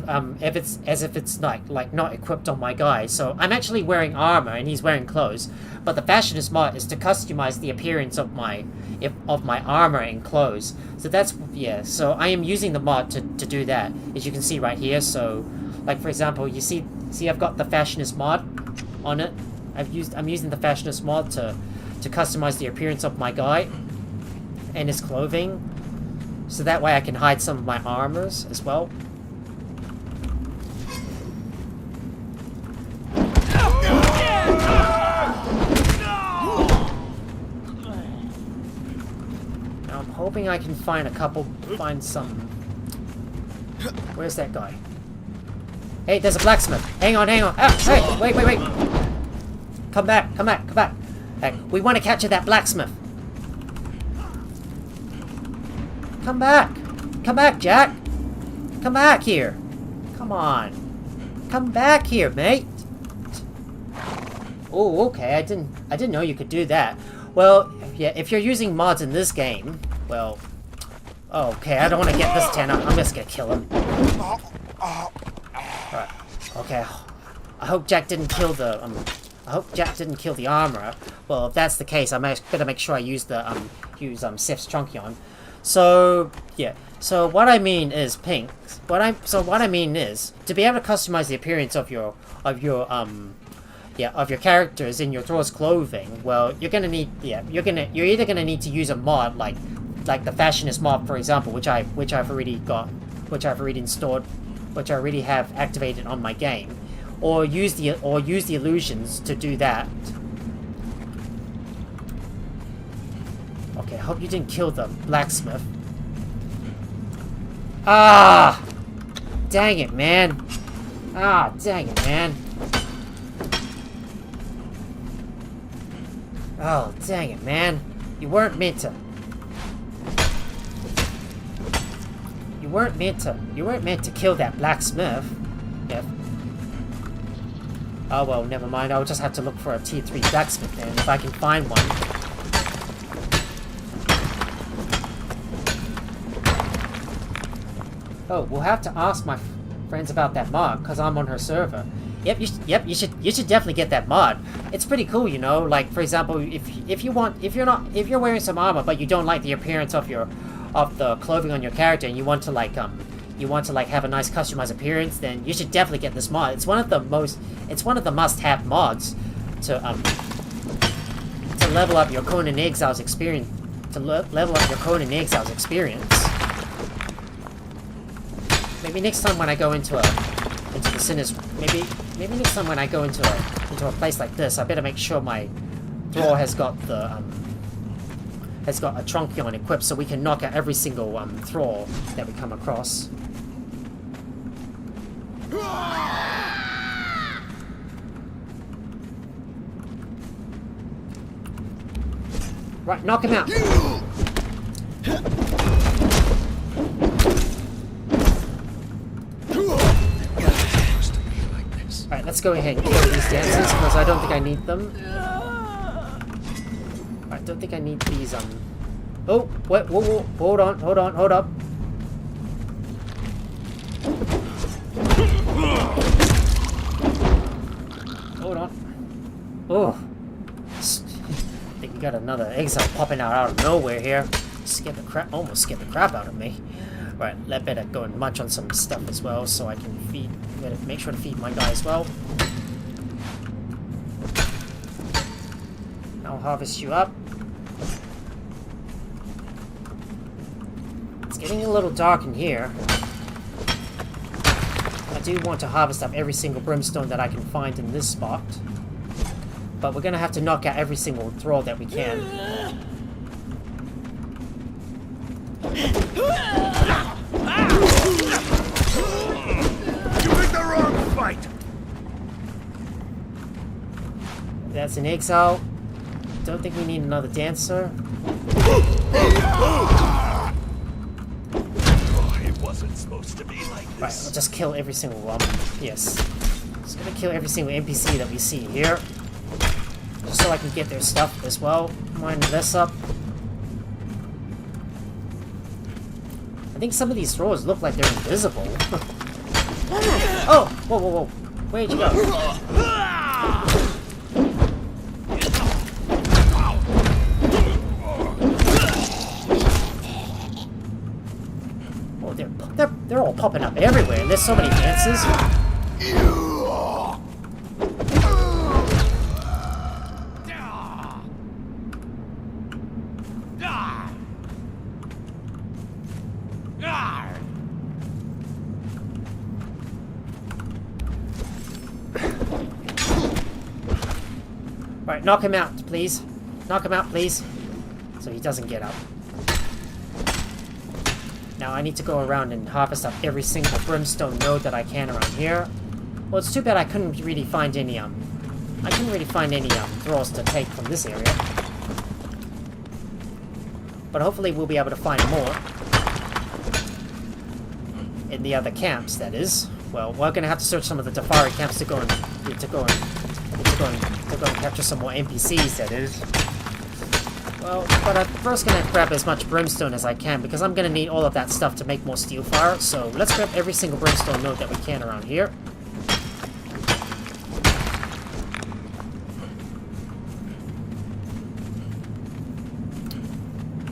like not equipped on my guy. So I'm actually wearing armor and he's wearing clothes. But the Fashionist mod is to customize the appearance of my armor and clothes. So that's, yeah, so I am using the mod to do that, as you can see right here. So like for example, you see I've got the Fashionist mod on it. I'm using the Fashionist mod to customize the appearance of my guy and his clothing, so that way I can hide some of my armors as well. Now I'm hoping I can find some... Where's that guy? Hey, there's a blacksmith. Hang on. Ah, hey, wait. Come back. Hey, we want to capture that blacksmith. Come back, Jack. Come back here. Come on. Come back here, mate. Oh, okay. I didn't know you could do that. Well, yeah, if you're using mods in this game, well, okay, I don't want to get this tenor. I'm just gonna kill him. Right. Okay. I hope Jack didn't kill the armor. Well, if that's the case, I better make sure I use the Sif's Truncheon. So yeah. So what I mean is, pinks. What I mean is to be able to customize the appearance of your characters in your Thrall's clothing. Well, you're either gonna need to use a mod like the Fashionist mod, for example, which I've already installed, which I already have activated on my game, or use the illusions to do that. Okay, I hope you didn't kill the blacksmith. Ah! Dang it, man. Ah, dang it, man. Oh, dang it, man. You weren't meant to kill that blacksmith. Yep. Oh, well, never mind. I'll just have to look for a T3 blacksmith then, if I can find one. Oh, we'll have to ask my friends about that mod, because I'm on her server. Yep, you should definitely get that mod. It's pretty cool, you know. Like, for example, if you're wearing some armor but you don't like the appearance of the clothing on your character, and you want to have a nice customized appearance, then you should definitely get this mod. It's one of the must-have mods to level up your Conan Exiles experience. Maybe next time when I go into the Sinner's, maybe next time when I go into a place like this, I better make sure my Thrall has got a Truncheon equipped, so we can knock out every single Thrall that we come across. Right, knock him out. Alright, let's go ahead and kill these dancers, because I don't think I need them. I don't think I need these, Oh, whoa, hold up. Hold on. Oh. I think we got another exile popping out of nowhere here. Almost scared the crap out of me. Right, let better go and munch on some stuff as well, so I can feed. Better make sure to feed my guy as well. I'll harvest you up. It's getting a little dark in here. I do want to harvest up every single brimstone that I can find in this spot. But we're gonna have to knock out every single thrall that we can. You picked the wrong fight! That's an exile. Don't think we need another dancer. Oh, it wasn't supposed to be like Right, this. I'll just kill every single one. Yes. Just gonna kill every single NPC that we see here. Just so I can get their stuff as well. Line this up. I think some of these thralls look like they're invisible. Oh! Whoa, whoa, whoa. Where'd you go? Oh, they're all popping up everywhere. There's so many dances. Right, knock him out, please. Knock him out, please. So he doesn't get up. Now I need to go around and harvest up every single brimstone node that I can around here. Well, it's too bad I couldn't really find any, thralls to take from this area. But hopefully we'll be able to find more. In the other camps, that is. Well, we're gonna have to search some of the Tefari camps to go and capture some more NPCs, that is. Well, but I'm first gonna grab as much brimstone as I can, because I'm gonna need all of that stuff to make more steel fire, so let's grab every single brimstone node that we can around here.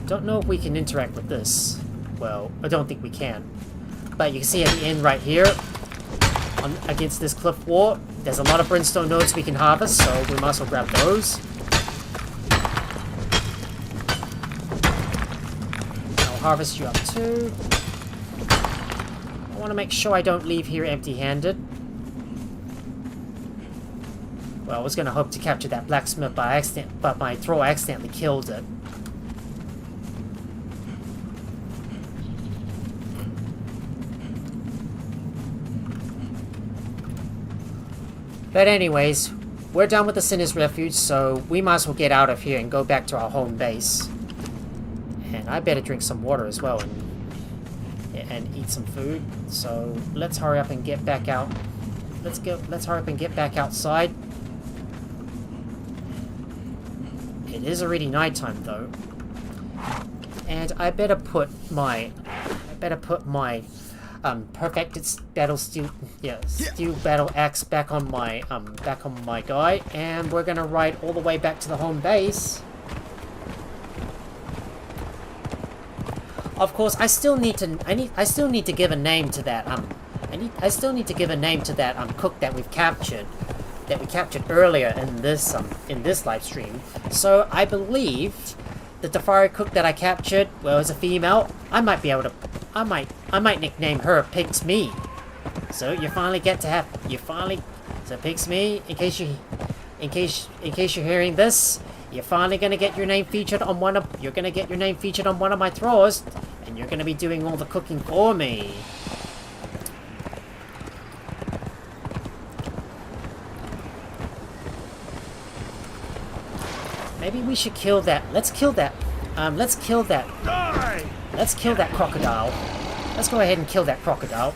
Don't know if we can interact with this. Well, I don't think we can. But you can see at the end right here, against this cliff wall, there's a lot of brimstone nodes we can harvest, so we might as well grab those. I'll harvest you up too. I want to make sure I don't leave here empty-handed. Well, I was going to hope to capture that blacksmith by accident, but my thrall accidentally killed it. But anyways, we're done with the Sinner's Refuge, so we might as well get out of here and go back to our home base. And I better drink some water as well and eat some food. So let's hurry up and get back out. Let's hurry up and get back outside. It is already nighttime though. And I better put my perfected steel battle axe back on my guy, and we're gonna ride all the way back to the home base. Of course, I still need to give a name to that cook that we captured earlier in this live stream. So I believe the Tefari cook that I captured, well, is a female. I might nickname her Pigs Me. So you finally get to have so Pigs Me. In case you're hearing this, you're finally gonna get your name featured on one of my thralls, and you're gonna be doing all the cooking for me. Maybe we should kill that. Let's kill that crocodile. Let's go ahead and kill that crocodile.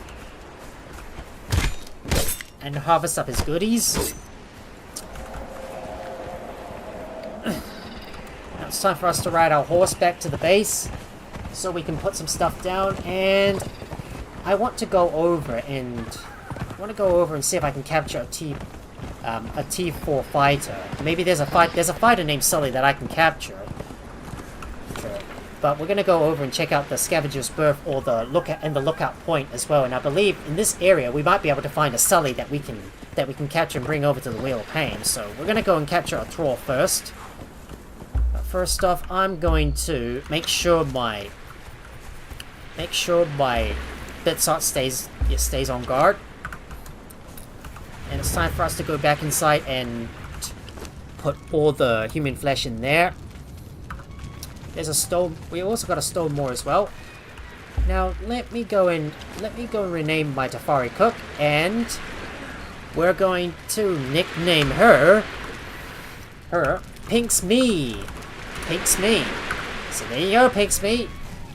And harvest up his goodies. Now it's time for us to ride our horse back to the base, so we can put some stuff down, and I want to go over and see if I can capture a T4 fighter. Maybe there's a fighter named Sully that I can capture. But we're gonna go over and check out the Scavenger's Berth or the lookout point as well. And I believe in this area we might be able to find a Sully that we can capture and bring over to the Wheel of Pain. So we're gonna go and capture a thrall first. But first off, I'm going to make sure my Bitsot stays on guard. And it's time for us to go back inside and put all the human flesh in there. There's a stone. We also got a stone more as well. Now let me go and rename my Tefari cook, and we're going to nickname her Pink's Me. Pink's Me. So there you go, Pink's Me.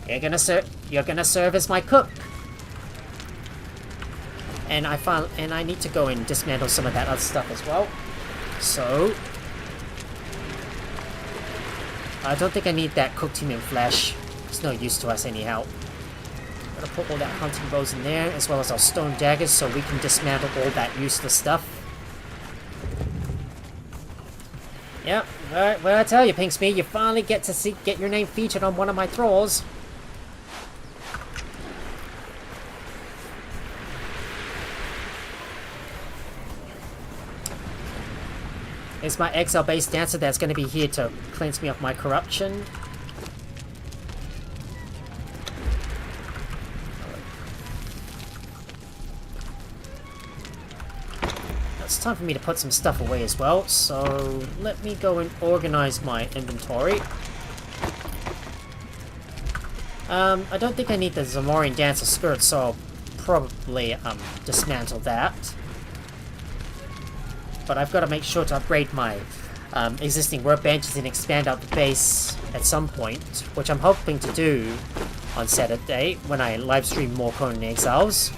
You're gonna serve as my cook. And I need to go and dismantle some of that other stuff as well. So I don't think I need that cooked human flesh. It's no use to us anyhow. I'm gonna put all that hunting bows in there, as well as our stone daggers, so we can dismantle all that useless stuff. Yep, alright, well I tell you, Pinksme, you finally get your name featured on one of my thralls. It's my exile-based dancer that's going to be here to cleanse me of my corruption. It's time for me to put some stuff away as well, so let me go and organize my inventory. I don't think I need the Zamorian dancer skirt, so I'll probably dismantle that. But I've got to make sure to upgrade my existing workbenches and expand out the base at some point, which I'm hoping to do on Saturday when I live stream more Conan Exiles.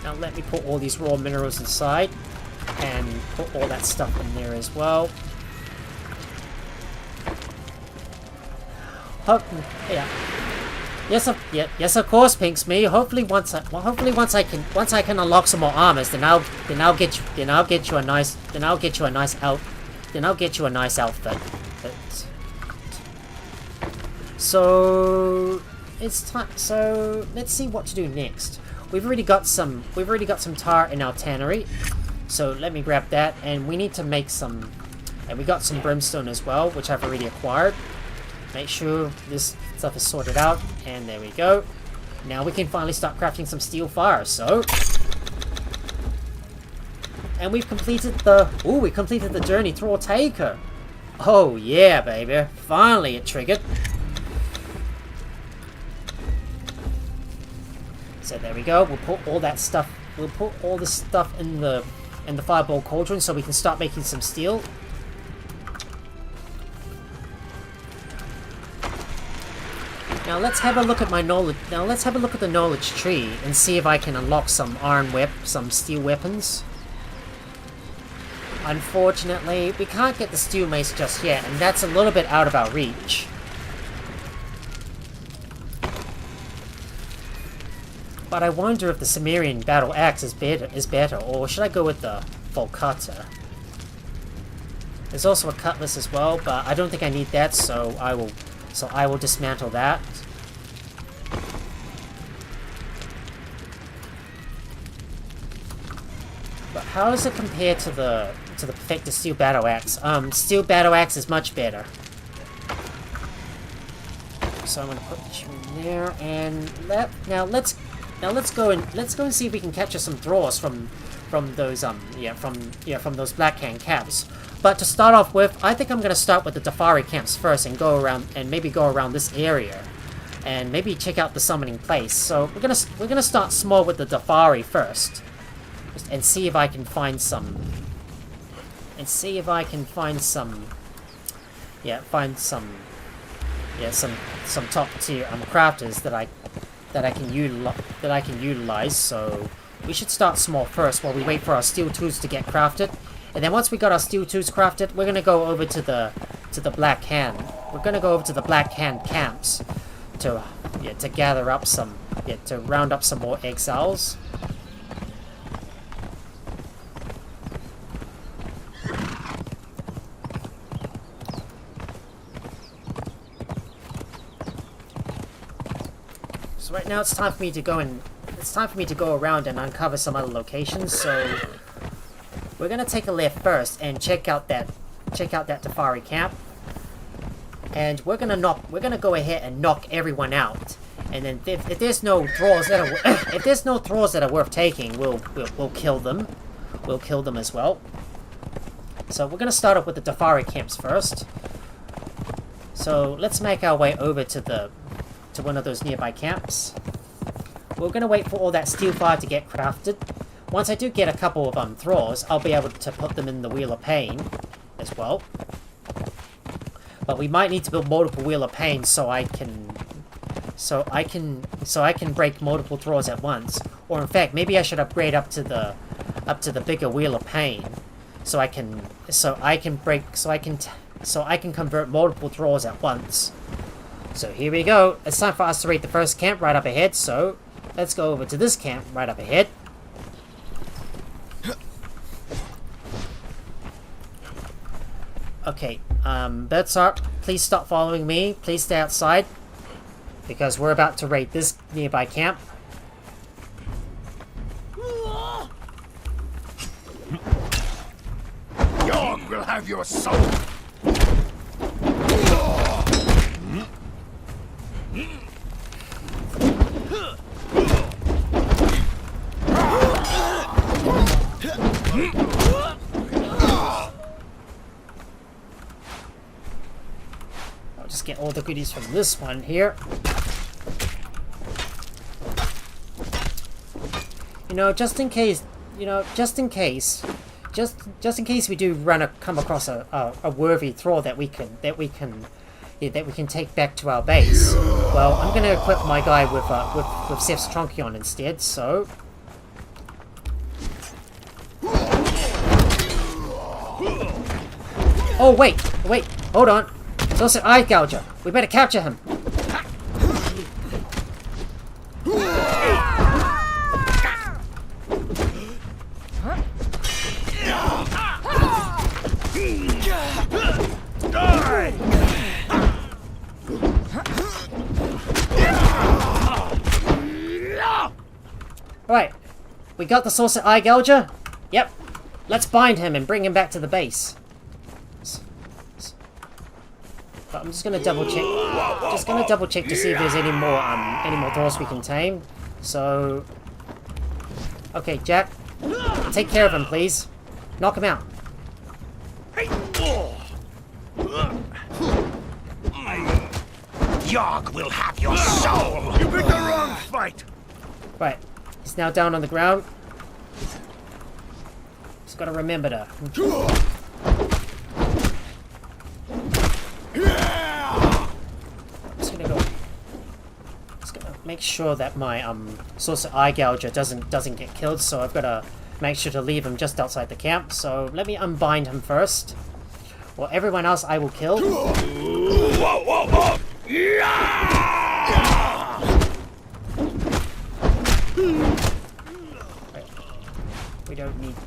Now let me put all these raw minerals inside and put all that stuff in there as well. Yeah. Yes, of course, Pinksme. Hopefully, once I can unlock some more armors, then I'll get you a nice outfit. So it's time. So let's see what to do next. We've already got some tar in our tannery, so let me grab that. And we need to make some. And we got some brimstone as well, which I've already acquired. Make sure this stuff is sorted out, and there we go. Now we can finally start crafting some steel fire. So, and we completed the journey Thrall Taker. Oh yeah, baby! Finally it triggered. So there we go. We'll put all that stuff. We'll put all the stuff in the fireball cauldron, so we can start making some steel. Now let's have a look at my knowledge. Now let's have a look at the knowledge tree and see if I can unlock some some steel weapons. Unfortunately, we can't get the steel mace just yet, and that's a little bit out of our reach. But I wonder if the Cimmerian battle axe is better, or should I go with the Volcata? There's also a cutlass as well, but I don't think I need that, so I will dismantle that. But how does it compare to the Perfected Steel Battle Axe? Steel Battle Axe is much better. So I'm gonna put you in there, and now let's go and see if we can capture some thralls from those those Black Hand camps. But to start off with, I think I'm gonna start with the Tefari camps first and go around this area, and maybe check out the summoning place. So we're gonna start small with the Tefari first, and see if I can find some. Some top tier crafters that I can utilize. So we should start small first while we wait for our steel tools to get crafted. And then once we got our steel tools crafted, we're gonna go over to the Black Hand. We're gonna go over to the Black Hand camps to gather up to round up some more exiles. right now it's time for me to go and around and uncover some other locations. So we're gonna take a left first and check out that Tefari camp. And we're gonna go ahead and knock everyone out. And then if there's no thralls that are worth taking, we'll kill them. We'll kill them as well. So we're gonna start off with the Tefari camps first. So let's make our way over to one of those nearby camps. We're gonna wait for all that steel fire to get crafted. Once I do get a couple of thralls, I'll be able to put them in the Wheel of Pain as well. But we might need to build multiple Wheel of Pain so I can break multiple thralls at once. Or in fact, maybe I should upgrade up to the bigger Wheel of Pain so I can convert multiple thralls at once. So here we go. It's time for us to raid the first camp right up ahead. So let's go over to this camp right up ahead. Okay, Birdsart, please stop following me. Please stay outside. Because we're about to raid this nearby camp. Yog will have your soul. I'll just get all the goodies from this one here. Just in case we do come across a worthy thrall that we can take back to our base. Well, I'm gonna equip my guy with Seth's Tronkion instead. So. Oh wait, hold on. It's also Eye Gouger. We better capture him. Alright, we got the Saucer Eye Gouger? Yep. Let's bind him and bring him back to the base. But I'm just gonna double check. To see if there's any more thralls we can tame. So, okay, Jack, take care of him, please. Knock him out. Yog will have your soul. You picked the wrong fight. Right, he's now down on the ground. Just gotta remember to. Make sure that my Saucer Eye Gouger doesn't get killed, so I've got to make sure to leave him just outside the camp. So let me unbind him first. Well, everyone else I will kill.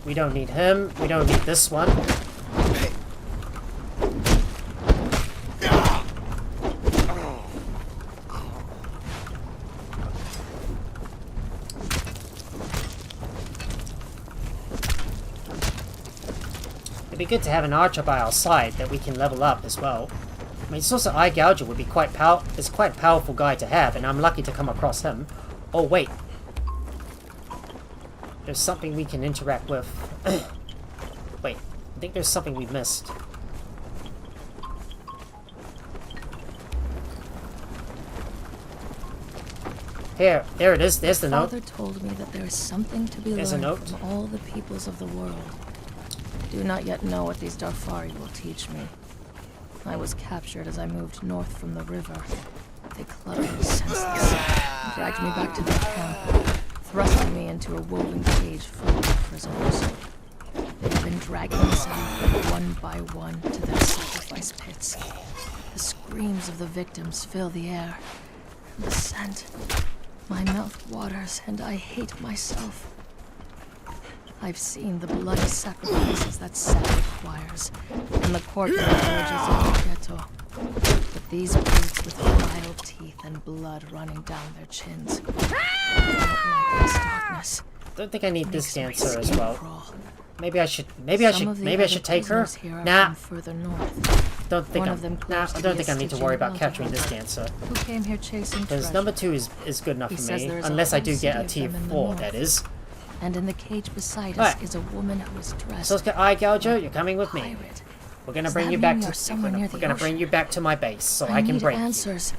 We don't need him. We don't need this one. It'd be good to have an archer by our side that we can level up as well. I mean, Saucer Eye Gouger would be quite a powerful guy to have, and I'm lucky to come across him. Oh wait, there's something we can interact with. Wait, I think there's something we missed. Here, there it is. There's the note. Father told me that there is something to be learned from all the peoples of the world. I do not yet know what these Darfari will teach me. I was captured as I moved north from the river. They clubbed me senseless, and dragged me back to their camp, thrusting me into a woven cage full of prisoners. They have been dragging us out one by one to their sacrifice pits. The screams of the victims fill the air. The scent. My mouth waters, and I hate myself. I've seen the bloody sacrifices that Seth requires in the courtyard villages of the ghetto. But These brutes with vile teeth and blood running down their chins. I don't like this darkness. Don't think I need this Makes dancer my as skin well. crawl. Maybe I should Some of the other take her. prisoners here are Nah, from further north. don't think One I'm. of them Nah, claims I to don't be think a I need to Stygian worry about bounty capturing this hunter dancer. Who came here chasing Because treasure. number 2 is good enough He for says me, there is a unless I whole do get a city of them in the T4. north. That is. And in the cage beside Right. us is a woman who is dressed. So let's get Eye Gouger. You're coming with me. pirate. We're gonna Does bring that you back mean to. you're somewhere near the We're gonna bring ocean? you back to my base so I can need break you. answers.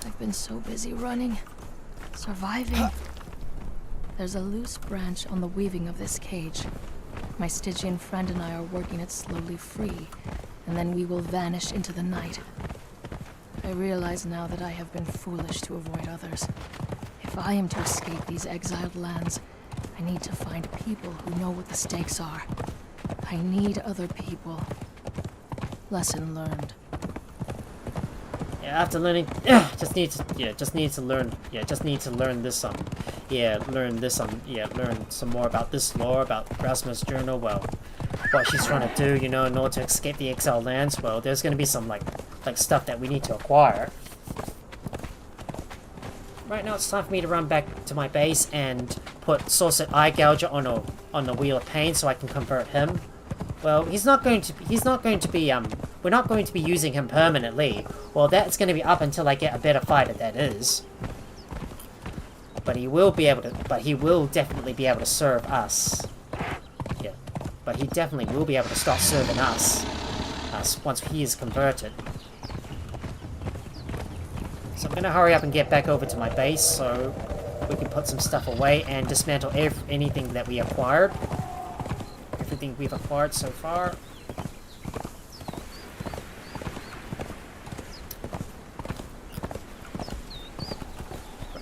I've been so busy running, surviving. There's a loose branch on the weaving of this cage. My Stygian friend and I are working it slowly free, and then we will vanish into the night. I realize now that I have been foolish to avoid others. If I am to escape these exiled lands, I need to find people who know what the stakes are. I need other people. Lesson learned. Yeah, after learning, just need to learn some more about this lore, about Rasmus' journal, well, what she's trying to do, you know, in order to escape the exiled lands. Well, there's gonna be some, like stuff that we need to acquire. Right now, it's time for me to run back to my base and put Sorcered Eye Gouger on the Wheel of Pain so I can convert him. Well, we're not going to be using him permanently. Well, that's going to be up until I get a better fighter, that is. But he will definitely be able to serve us. Yeah. But he definitely will be able to start serving us once he is converted. So I'm going to hurry up and get back over to my base so we can put some stuff away and dismantle anything that we acquired. Everything we've acquired so far.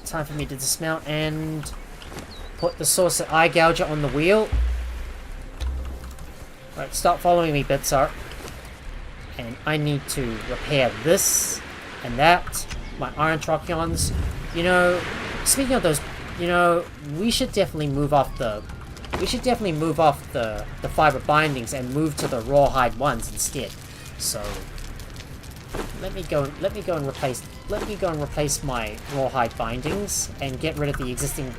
Time for me to dismount and put the Sorcered Eye Gouger on the wheel. Right, stop following me, Bitsart. And I need to repair this and that. My iron trochyons. You know, speaking of those, you know, we should definitely move off the fiber bindings and move to the rawhide ones instead. So let me go and replace my rawhide bindings and get rid of the existing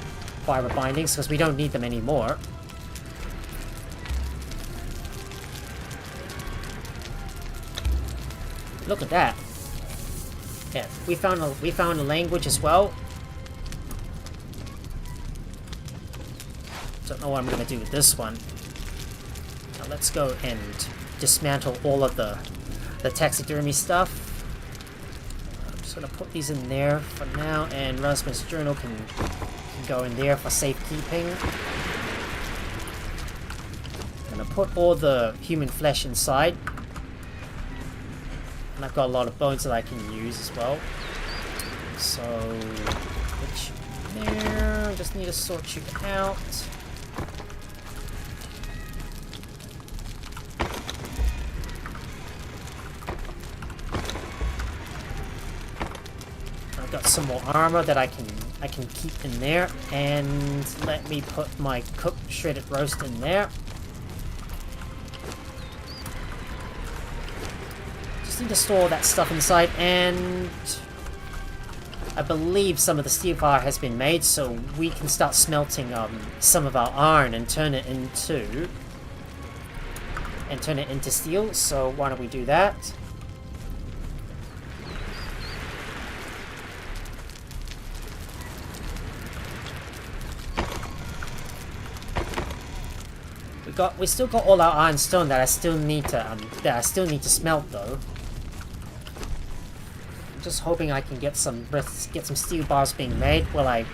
fiber bindings because we don't need them anymore. Look at that. Yeah, we found a language as well. Don't know what I'm gonna do with this one. Now let's go and dismantle all of the taxidermy stuff. I'm just gonna put these in there for now, and Rasmus' journal can go in there for safekeeping. I'm gonna put all the human flesh inside. And I've got a lot of bones that I can use as well. So, put you there. Just need to sort you out. I've got some more armor that I can keep in there, and let me put my cooked shredded roast in there. Need to store that stuff inside, and I believe some of the steel fire has been made, so we can start smelting some of our iron and turn it into steel. So why don't we do that? We still got all our iron stone that I still need to smelt though. I'm just hoping I can get some steel bars being made. Well,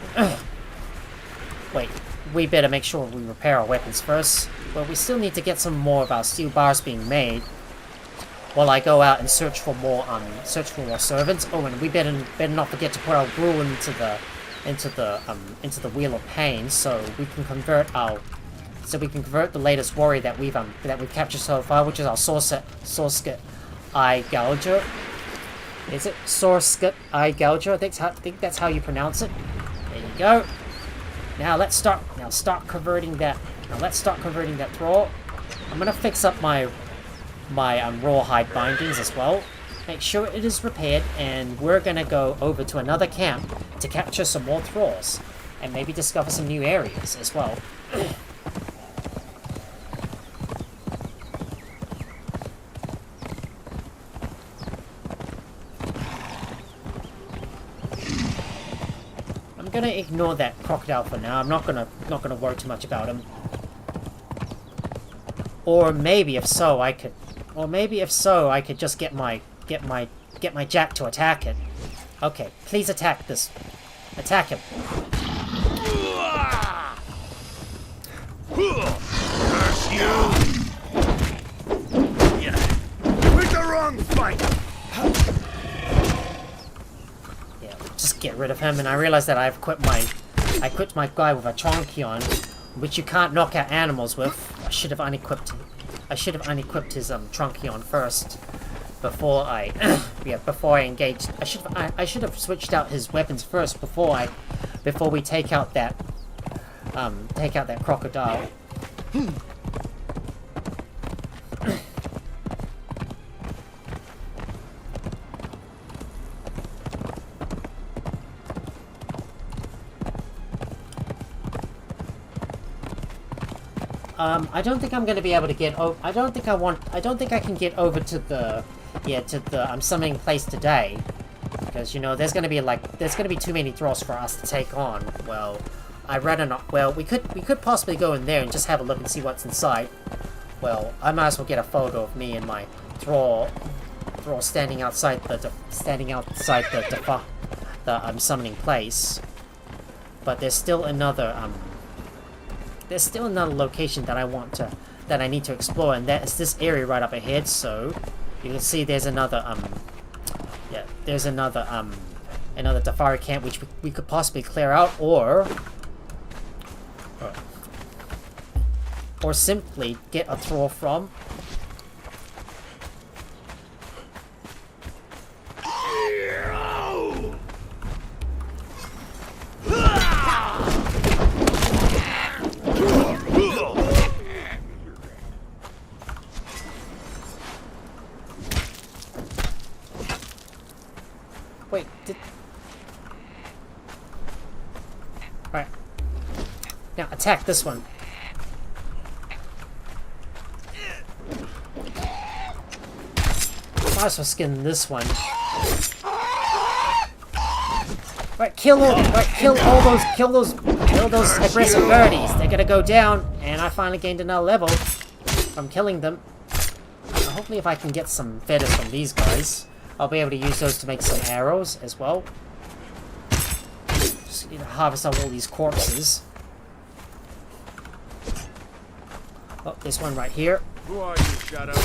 wait. We better make sure we repair our weapons first. Well, we still need to get some more of our steel bars being made. While I go out and search for more servants. Oh, and we better not forget to put our gruel into the Wheel of Pain, so we can convert the latest warrior that we've captured so far, which is our Sorcered Eye Gouger. Is it Sorcered Eye Gouger? I think that's how you pronounce it. There you go. Now let's start converting that. Thrall. I'm gonna fix up my rawhide bindings as well. make sure it is repaired, and we're gonna go over to another camp to capture some more thralls, and maybe discover some new areas as well. I'm gonna ignore that crocodile for now. I'm not gonna worry too much about him. Or maybe if so I could just get my jack to attack it. Okay, please attack this. Attack him. Curse you! Pick the wrong fight! Yeah, just get rid of him, and I realized that I equipped my guy with a Tronkion, which you can't knock out animals with. I should have unequipped his Tronkion first before I engaged. I should have switched out his weapons first before we take out that crocodile. I don't think I'm going to be able to get over. I don't think I can get over to the summoning place today, because you know there's going to be too many thralls for us to take on. Well, I'd rather not. Well, we could possibly go in there and just have a look and see what's inside. Well, I might as well get a photo of me and my thrall standing outside the summoning place. But there's still another location that I need to explore, and that is this area right up ahead. So you can see there's another Tefari camp which we could possibly clear out, or simply get a thrall from. Wait, Alright. Now attack this one. Might as well skin this one. Right, kill those aggressive birdies. They're gonna go down, and I finally gained another level from killing them. Hopefully if I can get some feathers from these guys, I'll be able to use those to make some arrows as well. Just need to harvest out all these corpses. Oh, there's one right here. Who are you, Shadow?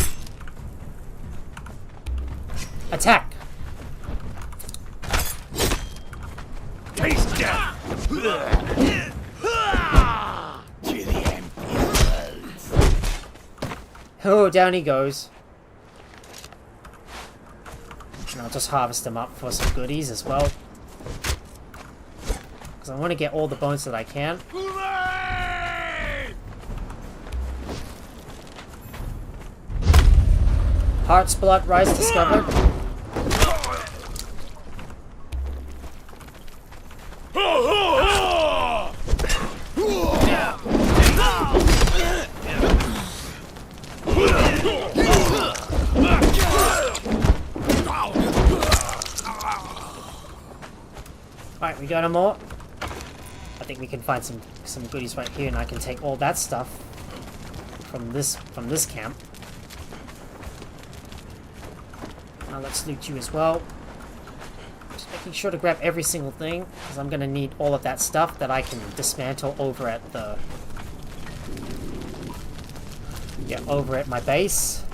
Attack! Taste death! Oh, down he goes. And I'll just harvest them up for some goodies as well. Because I want to get all the bones that I can. Heart's blood rise discovered. Alright, we got them all. I think we can find some goodies right here, and I can take all that stuff from this camp. Now let's loot you as well. Just making sure to grab every single thing, because I'm gonna need all of that stuff that I can dismantle over at my base.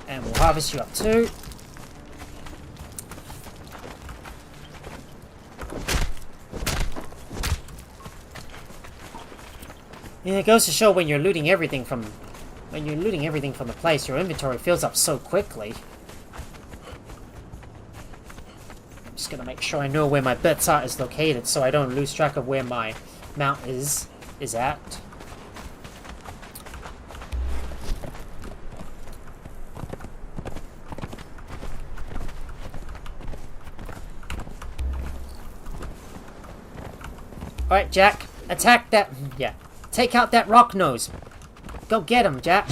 And we'll harvest you up too. And it goes to show when you're looting everything from the place, your inventory fills up so quickly. I'm just gonna make sure I know where my bits are is located, so I don't lose track of where my mount is at. Alright, Jack. Attack that... Yeah. Take out that rock nose. Go get him, Jack.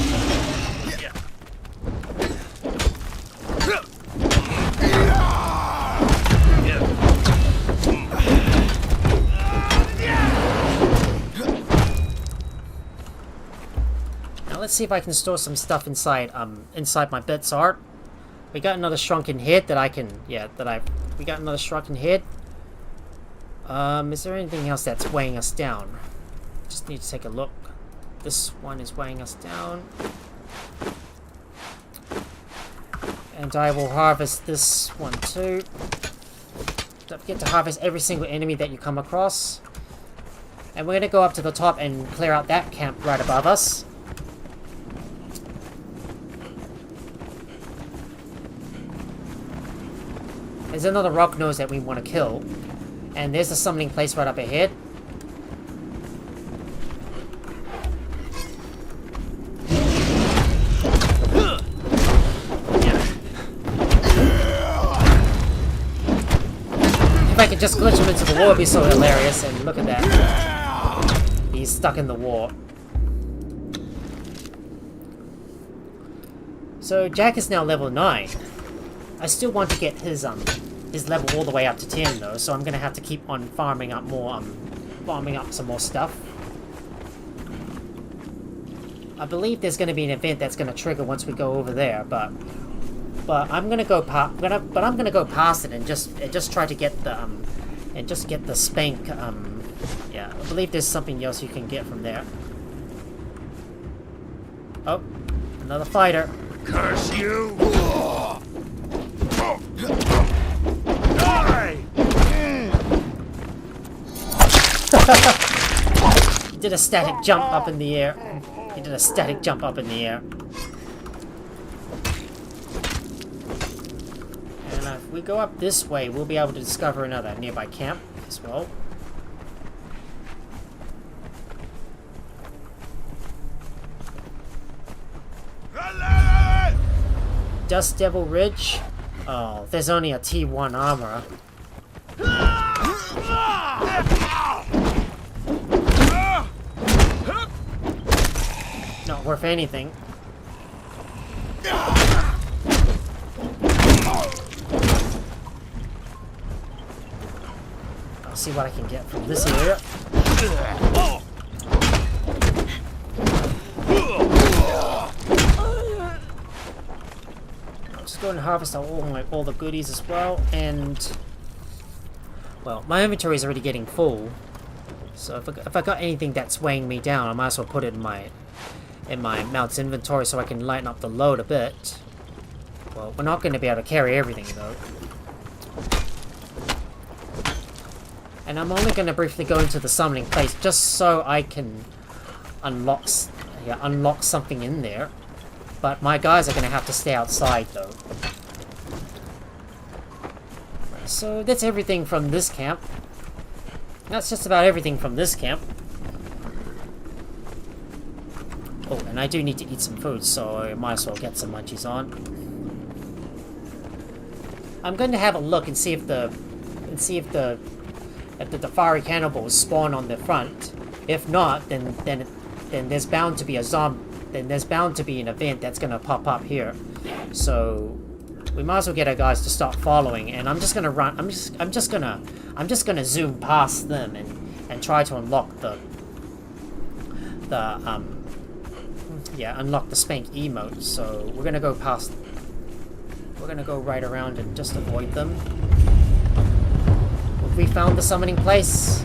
Now let's see if I can store some stuff inside my bits art. We got another shrunken head that I can... Yeah, we got another shrunken head. Is there anything else that's weighing us down? Just need to take a look. This one is weighing us down. And I will harvest this one too. Don't forget to harvest every single enemy that you come across. And we're going to go up to the top and clear out that camp right above us. There's another rock nose that we want to kill. And there's a summoning place right up ahead. If I could just glitch him into the wall, it'd be so hilarious. And look at that. He's stuck in the wall. So Jack is now level 9. I still want to get his level all the way up to 10 though, so I'm gonna have to keep on farming up more, farming up some more stuff. I believe there's gonna be an event that's gonna trigger once we go over there, but I'm gonna go I'm gonna go past it and just try to get the get the spank. Yeah, I believe there's something else you can get from there. Oh, another fighter. Curse you! He did a static jump up in the air. He did a static jump up in the air. And if we go up this way, we'll be able to discover another nearby camp as well. Dust Devil Ridge. Oh, there's only a T1 armor. Not worth anything. I'll see what I can get from this area. Go and harvest all the goodies as well, and well, my inventory is already getting full, so if I got anything that's weighing me down, I might as well put it in my mount's inventory so I can lighten up the load a bit. Well, we're not going to be able to carry everything though, and I'm only going to briefly go into the summoning place just so I can unlock something in there. But my guys are going to have to stay outside, though. So that's everything from this camp. That's just about everything from this camp. Oh, and I do need to eat some food, so I might as well get some munchies on. I'm going to have a look and see if the Dafari cannibals spawn on the front. If not, then there's bound to be a zombie. Then there's bound to be an event that's gonna pop up here. So we might as well get our guys to start following, and I'm just gonna run. I'm just gonna zoom past them and try to unlock unlock the spank emote. So we're gonna go past. We're gonna go right around and just avoid them. Have we found the summoning place?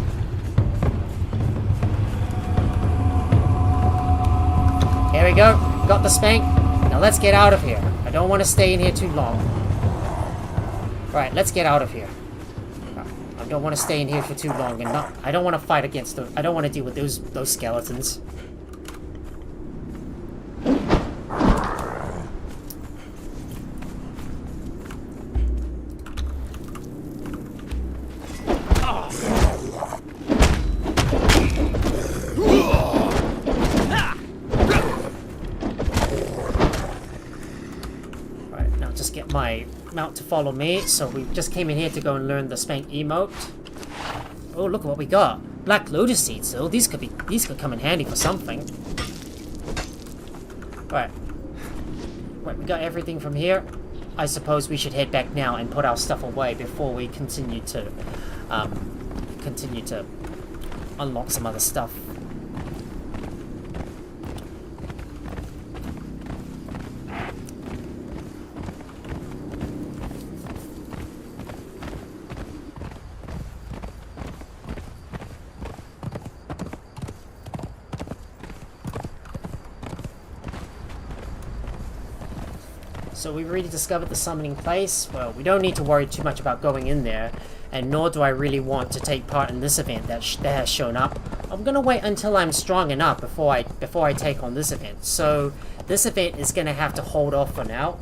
Here we go. Got the spank. Now let's get out of here. I don't want to stay in here too long. Right, let's get out of here. I don't want to stay in here for too long, and I don't want to fight against them. I don't want to deal with those skeletons. My mount to follow me, so we just came in here to go and learn the spank emote. Oh, look at what we got. Black lotus seeds, though. These could come in handy for something. Right. Right, we got everything from here. I suppose we should head back now and put our stuff away before we continue to unlock some other stuff. So we've already discovered the summoning place. Well, we don't need to worry too much about going in there, and nor do I really want to take part in this event that has shown up. I'm gonna wait until I'm strong enough before I take on this event. So this event is gonna have to hold off for now.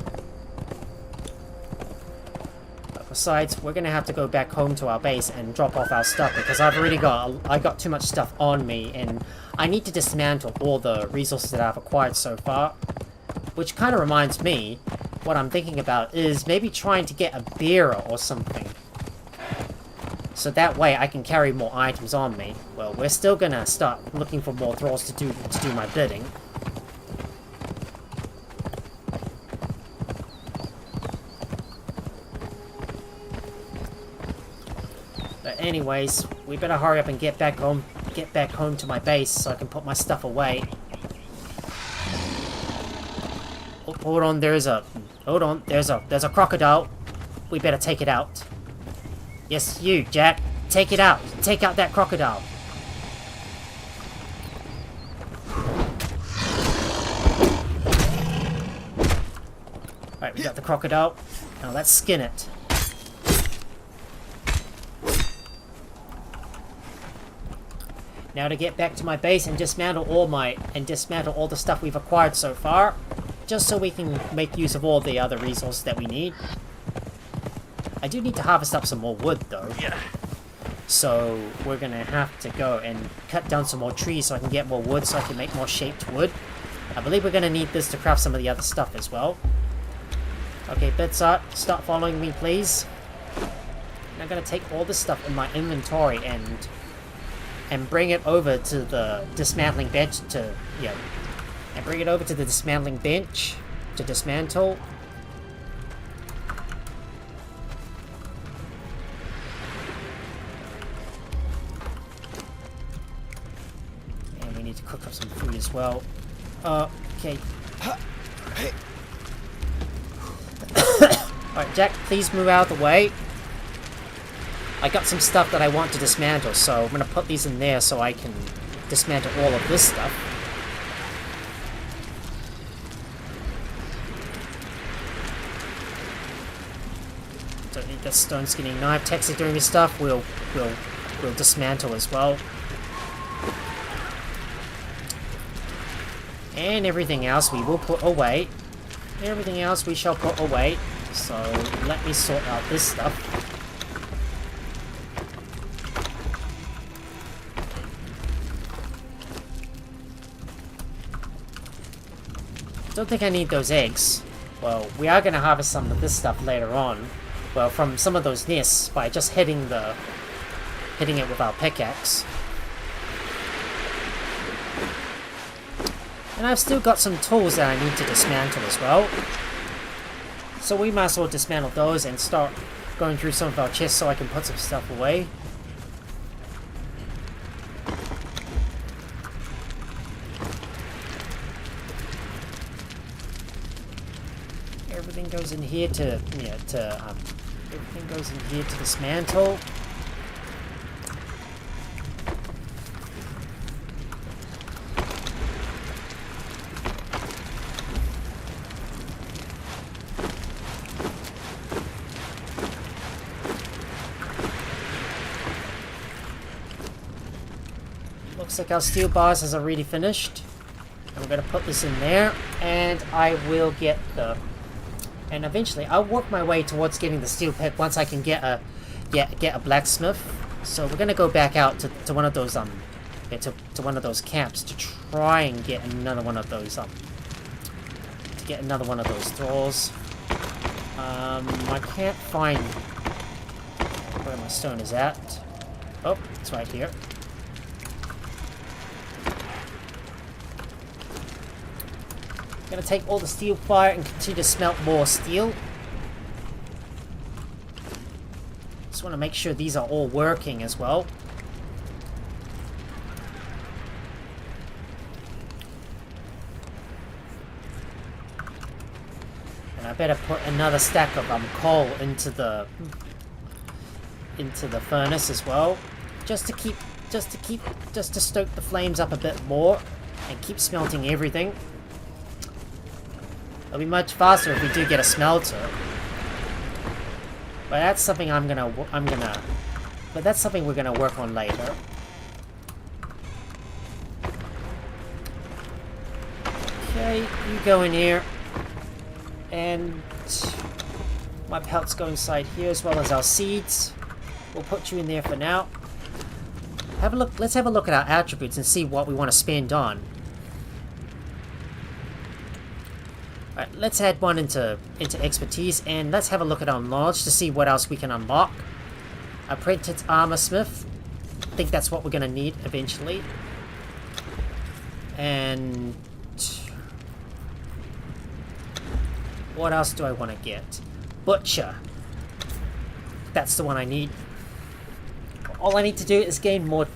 But besides, we're gonna have to go back home to our base and drop off our stuff because I got too much stuff on me, and I need to dismantle all the resources that I've acquired so far. Which kind of reminds me, what I'm thinking about is maybe trying to get a bearer or something. So that way I can carry more items on me. Well, we're still gonna start looking for more thralls to do my bidding. But anyways, we better hurry up and get back home to my base so I can put my stuff away. Oh, hold on, there's a crocodile. We better take it out. Yes, you, Jack. Take it out. Take out that crocodile. Alright, we got the crocodile. Now let's skin it. Now to get back to my base and dismantle all the stuff we've acquired so far. Just so we can make use of all the other resources that we need. I do need to harvest up some more wood, though. Yeah. So we're gonna have to go and cut down some more trees so I can get more wood, so I can make more shaped wood. I believe we're gonna need this to craft some of the other stuff as well. Okay, Bitsart, start following me, please. And I'm gonna take all this stuff in my inventory and bring it over to the dismantling bench and bring it over to the dismantling bench to dismantle. And we need to cook up some food as well. Okay. Alright, Jack, please move out of the way. I got some stuff that I want to dismantle, so I'm gonna put these in there so I can dismantle all of this stuff. Don't need that stone skinning knife. Taxidermy stuff we'll dismantle as well. And everything else we will put away. Everything else we shall put away. So let me sort out this stuff. Don't think I need those eggs. Well, we are going to harvest some of this stuff later on. Well, from some of those nests by just hitting it with our pickaxe. And I've still got some tools that I need to dismantle as well. So we might as well dismantle those and start going through some of our chests so I can put some stuff away. Everything goes in here to everything goes in here to dismantle. Looks like our steel bars has already finished. And we're gonna put this in there, and I will get the. And eventually, I'll work my way towards getting the steel pick once I can get a blacksmith. So we're gonna go back out to one of those to one of those camps to try and get another one of those thralls. I can't find where my stone is at. Oh, it's right here. Gonna take all the steel fire and continue to smelt more steel. Just want to make sure these are all working as well. And I better put another stack of coal into the furnace as well, just to stoke the flames up a bit more and keep smelting everything. It'll be much faster if we do get a smelter. But that's something but that's something we're gonna work on later. Okay, you go in here. And my pelts go inside here as well as our seeds. We'll put you in there for now. Have a look. Let's have a look at our attributes and see what we want to spend on. Alright, let's add one into expertise, and let's have a look at our knowledge to see what else we can unlock. Apprentice armor smith. I think that's what we're gonna need eventually. And what else do I want to get? Butcher. That's the one I need. All I need to do is gain more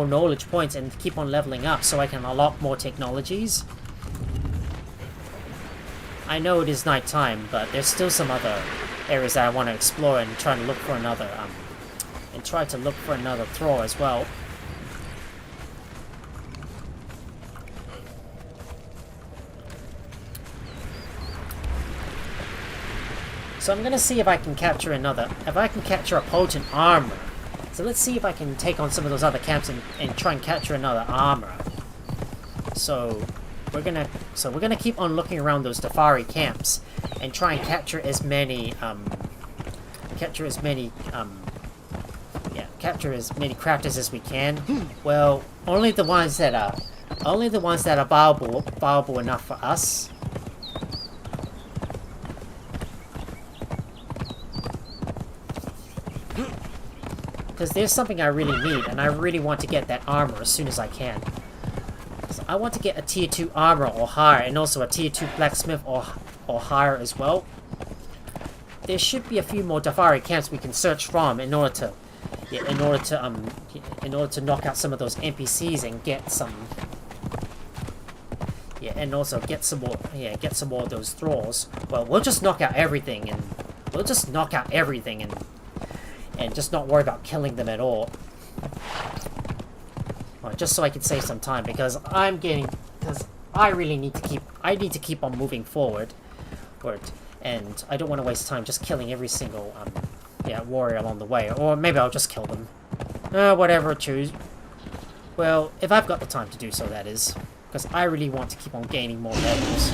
knowledge points and keep on leveling up so I can unlock more technologies. I know it is night time, but there's still some other areas that I want to explore and try to look for another thrall as well. So I'm gonna see if I can capture a potent armor. So let's see if I can take on some of those other camps and try and capture another armor. So we're gonna keep on looking around those Dafari camps and try and capture as many crafters as we can. Well, only the ones that are viable enough for us. Because there's something I really need, and I really want to get that armor as soon as I can. So I want to get a tier 2 armor or higher, and also a tier 2 blacksmith or higher as well. There should be a few more Dafari camps we can search from in order to knock out some of those NPCs and get some. Yeah, and also get some more of those thralls. Well, we'll just knock out everything and just not worry about killing them at all. Well, just so I can save some time, because I need to keep on moving forward, and I don't want to waste time just killing every single warrior along the way. Or maybe I'll just kill them. Whatever I choose. Well, if I've got the time to do so, that is, because I really want to keep on gaining more levels.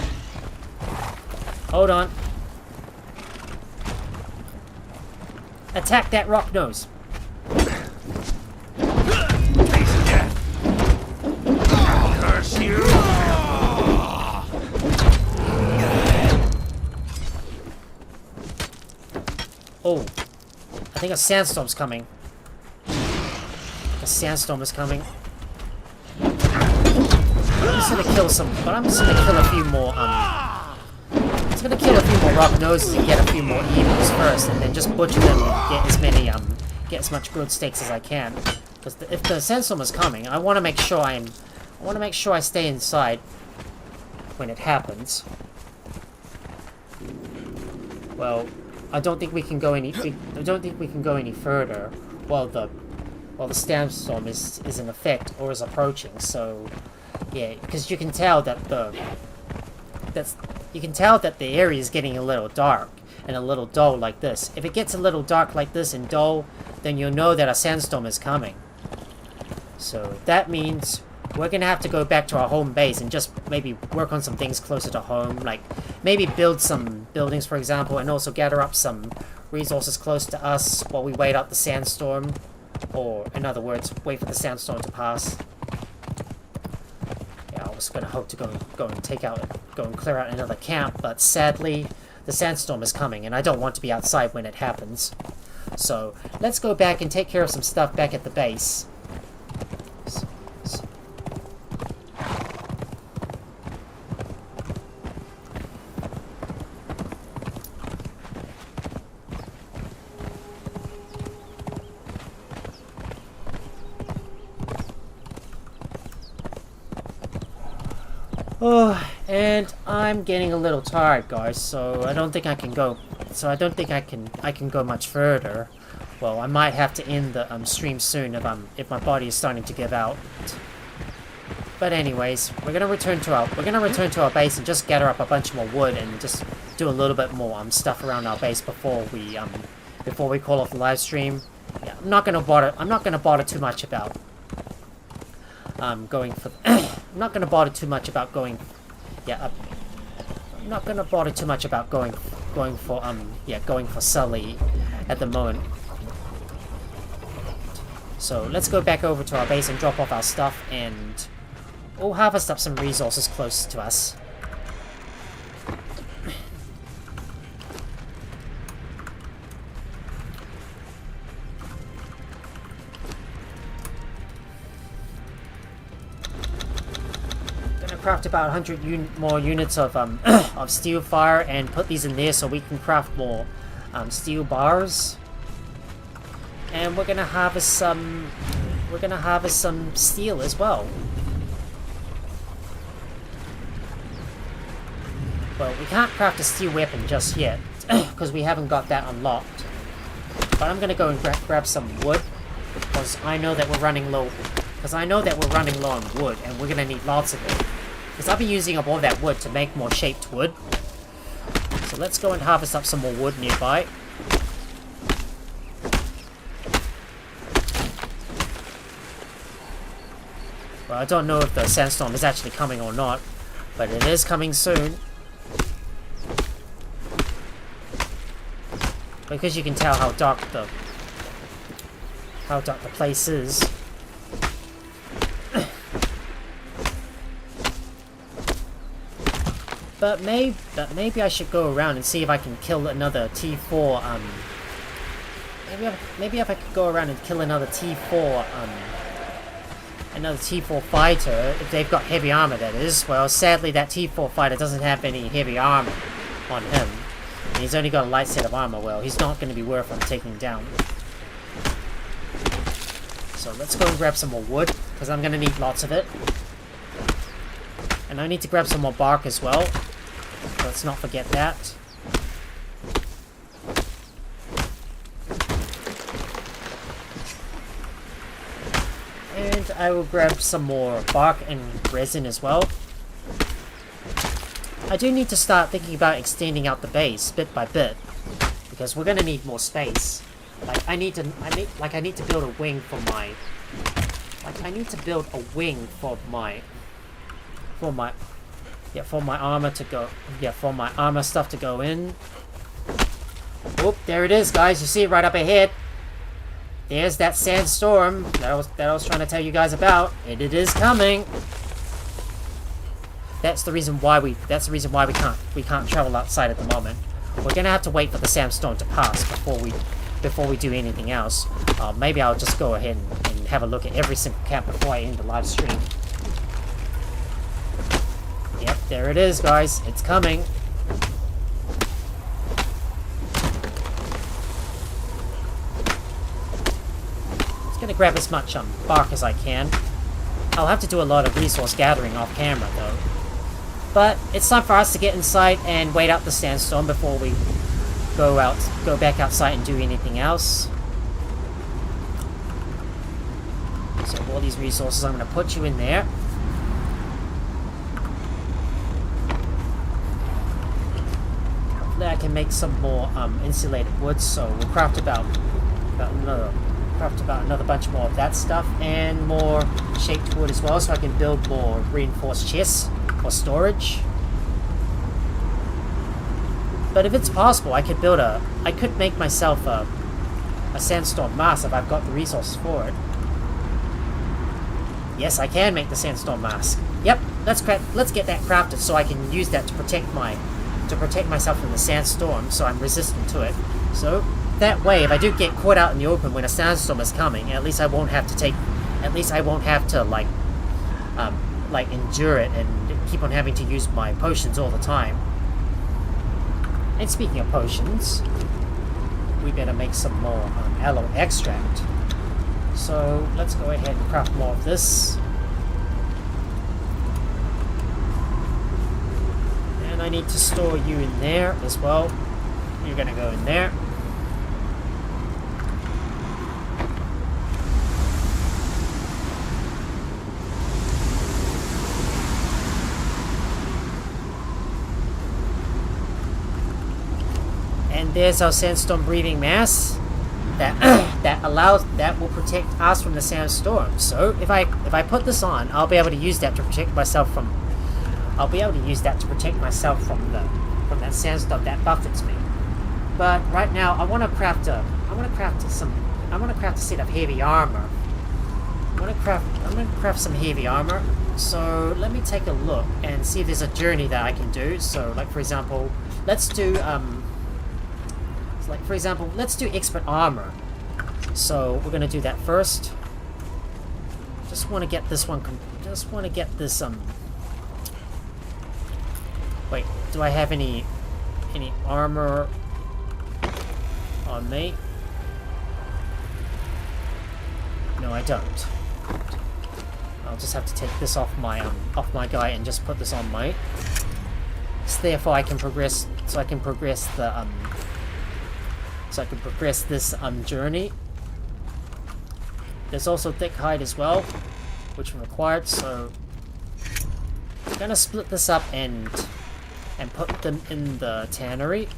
Hold on. Attack that rock nose. Curse you! Oh, I think a sandstorm's coming. A sandstorm is coming. I'm just gonna kill a few more. I'm gonna kill a few more rock noses and get a few more evils first, and then just butcher them and get as much good steaks as I can. Because if the sandstorm is coming, I want to make sure I stay inside when it happens. Well, I don't think we can go any further while the sandstorm is in effect or is approaching. So yeah, because you can tell that the area is getting a little dark and a little dull like this. If it gets a little dark like this and dull, then you'll know that a sandstorm is coming. So that means we're gonna have to go back to our home base and just maybe work on some things closer to home, like maybe build some buildings, for example, and also gather up some resources close to us while we wait out the sandstorm, or in other words, wait for the sandstorm to pass. Yeah, I was gonna hope to go and clear out another camp, but sadly, the sandstorm is coming, and I don't want to be outside when it happens. So let's go back and take care of some stuff back at the base. Oh, and I'm getting a little tired, guys, so I don't think I can go. So I don't think I can go much further. Well, I might have to end the stream soon if my body is starting to give out. But anyways, we're gonna return to our base and just gather up a bunch more wood and just do a little bit more stuff around our base before we call off the live stream. Yeah, I'm not gonna bother too much about going for. I'm not gonna bother too much about going. Yeah, I'm not gonna bother too much about going for Sully at the moment. So let's go back over to our base and drop off our stuff, and we'll harvest up some resources close to us. Craft about 100 more units of of steel fire and put these in there so we can craft more steel bars. And we're gonna harvest some steel as well. Well, we can't craft a steel weapon just yet because we haven't got that unlocked. But I'm gonna go and grab some wood because I know that we're running low. On wood, and we're gonna need lots of it. Because I'll be using up all that wood to make more shaped wood. So let's go and harvest up some more wood nearby. Well, I don't know if the sandstorm is actually coming or not, but it is coming soon. Because you can tell how dark the place is. But maybe I should go around and see if I can kill another T4. Maybe if I could go around and kill another T4. Another T4 fighter, if they've got heavy armor, that is. Well, sadly, that T4 fighter doesn't have any heavy armor on him. And he's only got a light set of armor. Well, he's not going to be worth taking down. So let's go and grab some more wood, because I'm going to need lots of it. And I need to grab some more bark as well. Let's not forget that. And I will grab some more bark and resin as well. I do need to start thinking about extending out the base bit by bit, because we're gonna need more space. Like I need to build a wing for my. Like I need to build a wing for my armor to go. Yeah, for my armor stuff to go in. Oop, there it is, guys. You see it right up ahead. There's that sandstorm that I was trying to tell you guys about, and it is coming. That's the reason why we can't travel outside at the moment. We're gonna have to wait for the sandstorm to pass before we do anything else. Maybe I'll just go ahead and have a look at every single camp before I end the live stream. Yep, there it is, guys. It's coming. Just gonna grab as much bark as I can. I'll have to do a lot of resource gathering off camera, though. But it's time for us to get inside and wait out the sandstorm before we go back outside and do anything else. So all these resources, I'm gonna put you in there. I can make some more insulated wood, so we'll craft about another bunch more of that stuff and more shaped wood as well, so I can build more reinforced chests for storage. But if it's possible, I could make myself a sandstorm mask if I've got the resources for it. Yes, I can make the sandstorm mask. Yep, let's get that crafted so I can use that to protect myself from the sandstorm, so I'm resistant to it. So that way, if I do get caught out in the open when a sandstorm is coming, at least I won't have to like endure it and keep on having to use my potions all the time. And speaking of potions, we better make some more aloe extract. So let's go ahead and craft more of this. I need to store you in there as well. You're gonna go in there. And there's our sandstorm breathing mass that that will protect us from the sandstorm. So if I put this on, I'll be able to use that to protect myself from that sandstorm that buffets me. But right now I want to craft a set of heavy armor. I'm gonna craft some heavy armor. So let me take a look and see if there's a journey that I can do. So like for example, let's do let's do expert armor. So we're gonna do that first. Just want to get this one. Wait, do I have any armor on me? No, I don't. I'll just have to take this off my guy and just put this on me. So therefore I can progress. So I can progress the this journey. There's also thick hide as well, which are required. So I'm gonna split this up and put them in the tannery,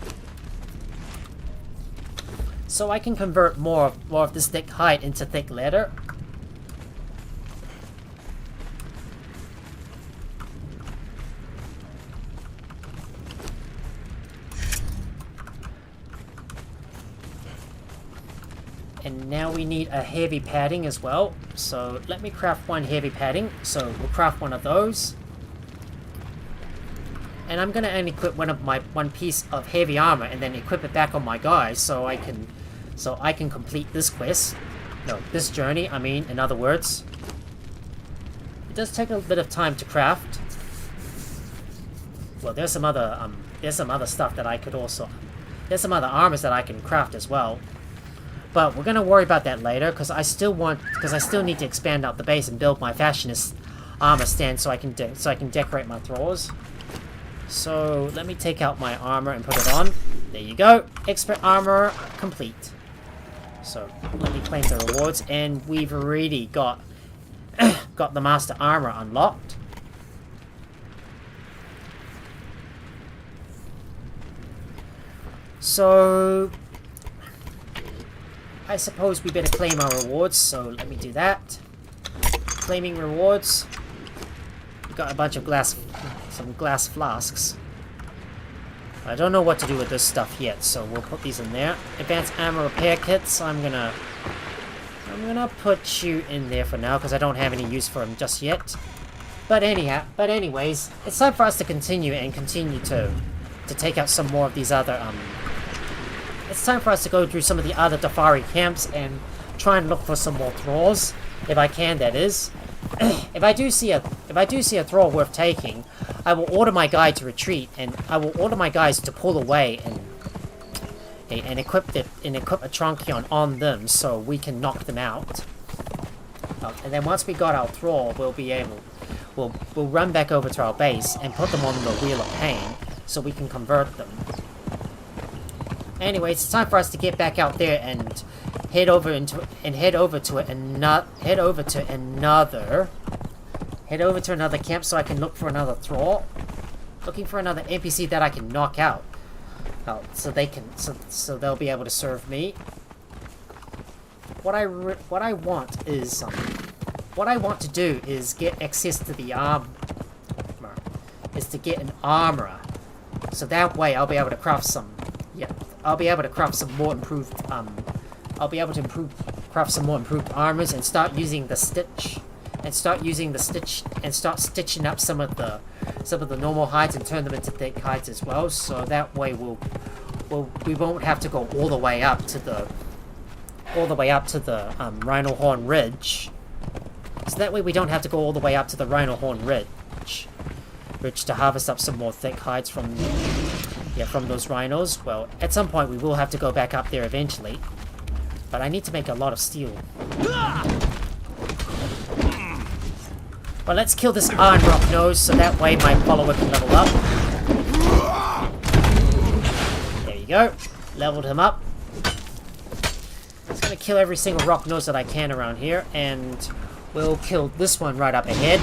so I can convert more of this thick hide into thick leather. And now we need a heavy padding as well. So let me craft one heavy padding. So we'll craft one of those. And I'm gonna only equip one piece of heavy armor and then equip it back on my guy so I can complete this quest. No, this journey, I mean, in other words. It does take a bit of time to craft. Well, there's some other stuff that I could also, there's some other armors that I can craft as well. But we're gonna worry about that later because I still need to expand out the base and build my Fashionist armor stand so I can decorate my thralls. So let me take out my armor and put it on. There you go. Expert armor complete. So let me claim the rewards, and we've already got the master armor unlocked. So I suppose we better claim our rewards, so let me do that. Claiming rewards. We got a bunch of some glass flasks. I don't know what to do with this stuff yet, so we'll put these in there. Advanced ammo repair kits. I'm gonna put you in there for now because I don't have any use for them just yet. But anyways, it's time for us to continue to take out some more of these other It's time for us to go through some of the other Dafari camps and try and look for some more thralls, if I can, that is. If I do see a thrall worth taking, I will order my guy to retreat, and I will order my guys to pull away and equip a Tronkion on them so we can knock them out. And then once we got our thrall, we'll run back over to our base and put them on the Wheel of Pain so we can convert them. Anyway, it's time for us to get back out there and head over to another camp so I can look for another thrall. Looking for another NPC that I can knock out. So they'll be able to serve me. What I want to do is get access to the armor. Is to get an armorer. So that way I'll be able to craft some. Yeah, I'll be able to craft some more improved. Craft some more improved armors and start using the stitch. And start stitching up some of the normal hides and turn them into thick hides as well. So that way we won't have to go all the way up to the Rhino Horn Ridge. So that way we don't have to go all the way up to the Rhino Horn Ridge to harvest up some more thick hides from those rhinos. Well, at some point we will have to go back up there eventually. But I need to make a lot of steel. Well, let's kill this Iron Rock Nose so that way my follower can level up. you go. Leveled him up. Just gonna kill every single rock nose that I can around here, and we'll kill this one right up ahead.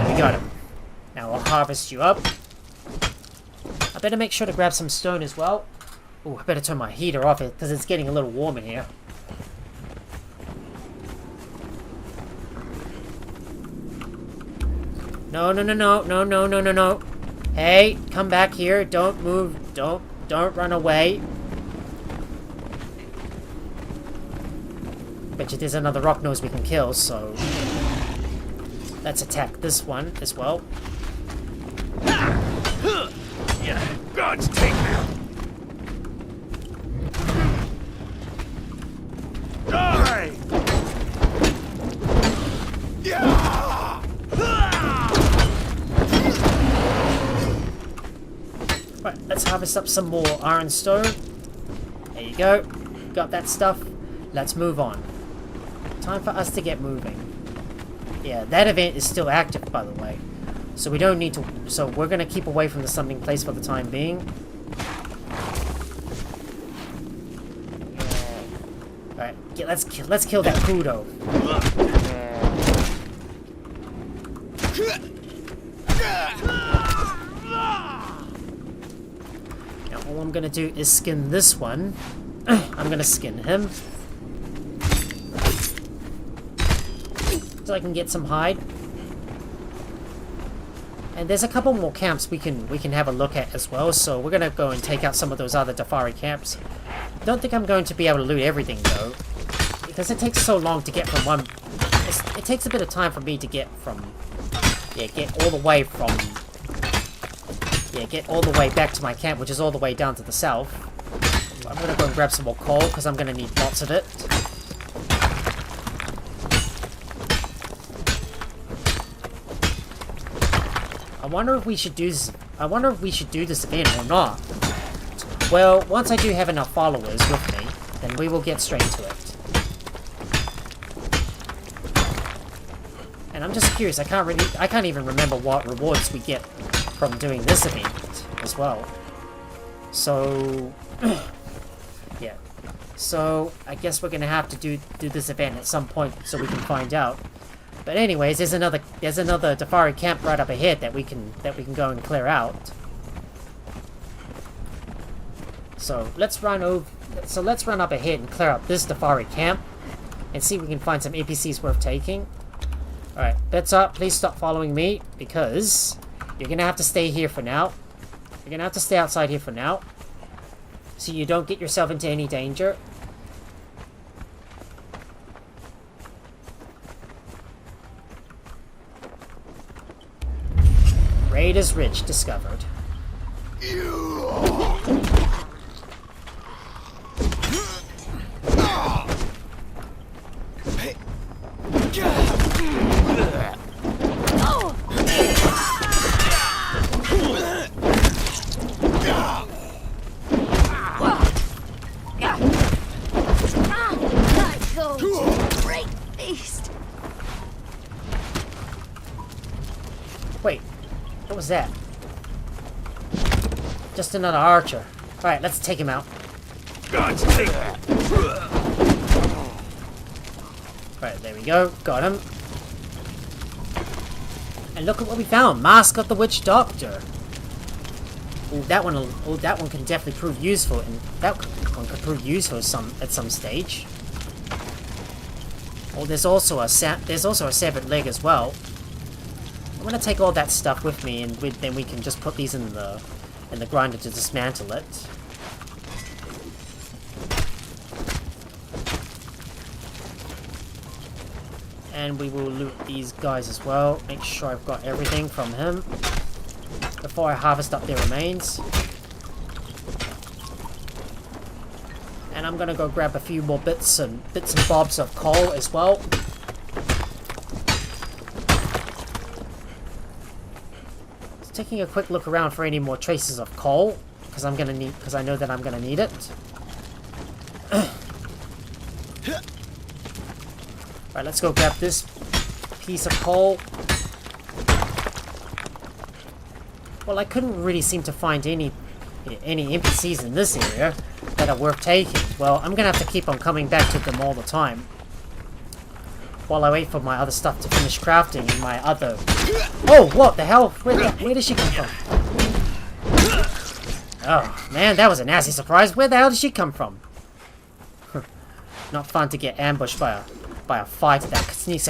We got him. Now I'll harvest you up. I better make sure to grab some stone as well. Oh, I better turn my heater off because it's getting a little warm in here. No, no, no, no, no, no, no, no, no. Hey, come back here. Don't move. Don't run away. Bet you there's another rock nose we can kill, so let's attack this one as well. Yeah, God's take now. Die! Yeah! Right, let's harvest up some more iron stone. There you go. Got that stuff. Let's move on. Time for us to get moving. Yeah, that event is still active, by the way. So we don't need to... So we're going to keep away from the summoning place for the time being. Alright, let's kill that Kudo. Now all I'm going to do is skin this one. I'm going to skin him. So I can get some hide. And there's a couple more camps we can have a look at as well, so we're gonna go and take out some of those other Dafari camps. Don't think I'm going to be able to loot everything though, because it takes so long to get from one. It takes a bit of time for me to get from, get all the way back to my camp, which is all the way down to the south. I'm gonna go and grab some more coal because I'm gonna need lots of it. I wonder if we should do this event or not. Well, once I do have enough followers with me, then we will get straight to it. And I'm just curious, I can't even remember what rewards we get from doing this event as well. So yeah. So I guess we're gonna have to do this event at some point so we can find out. But anyways, there's another Dafari camp right up ahead that we can go and clear out. So let's run up ahead and clear out this Dafari camp and see if we can find some NPCs worth taking. Alright, bets up, please stop following me because you're gonna have to stay here for now. You're gonna have to stay outside here for now, so you don't get yourself into any danger. Raiders Ridge discovered. Wait, what was that? Just another archer. Alright, let's take him out. God's take. Right, there we go. Got him. And look at what we found. Mask of the Witch Doctor. Oh, that one can definitely prove useful, and that one could prove useful at some stage. Oh, there's also a severed leg as well. I'm gonna take all that stuff with me, and then we can just put these in the grinder to dismantle it. And we will loot these guys as well. Make sure I've got everything from him before I harvest up their remains. And I'm gonna go grab a few more bits and bobs of coal as well. Just taking a quick look around for any more traces of coal, because I know that I'm gonna need it. Alright, let's go grab this piece of coal. Well, I couldn't really seem to find any NPCs in this area that are worth taking. Well, I'm gonna have to keep on coming back to them all the time while I wait for my other stuff to finish crafting and my other... Oh, what the hell? Where did she come from? Oh, man, that was a nasty surprise. Where the hell did she come from? Not fun to get ambushed by a fighter that sneaks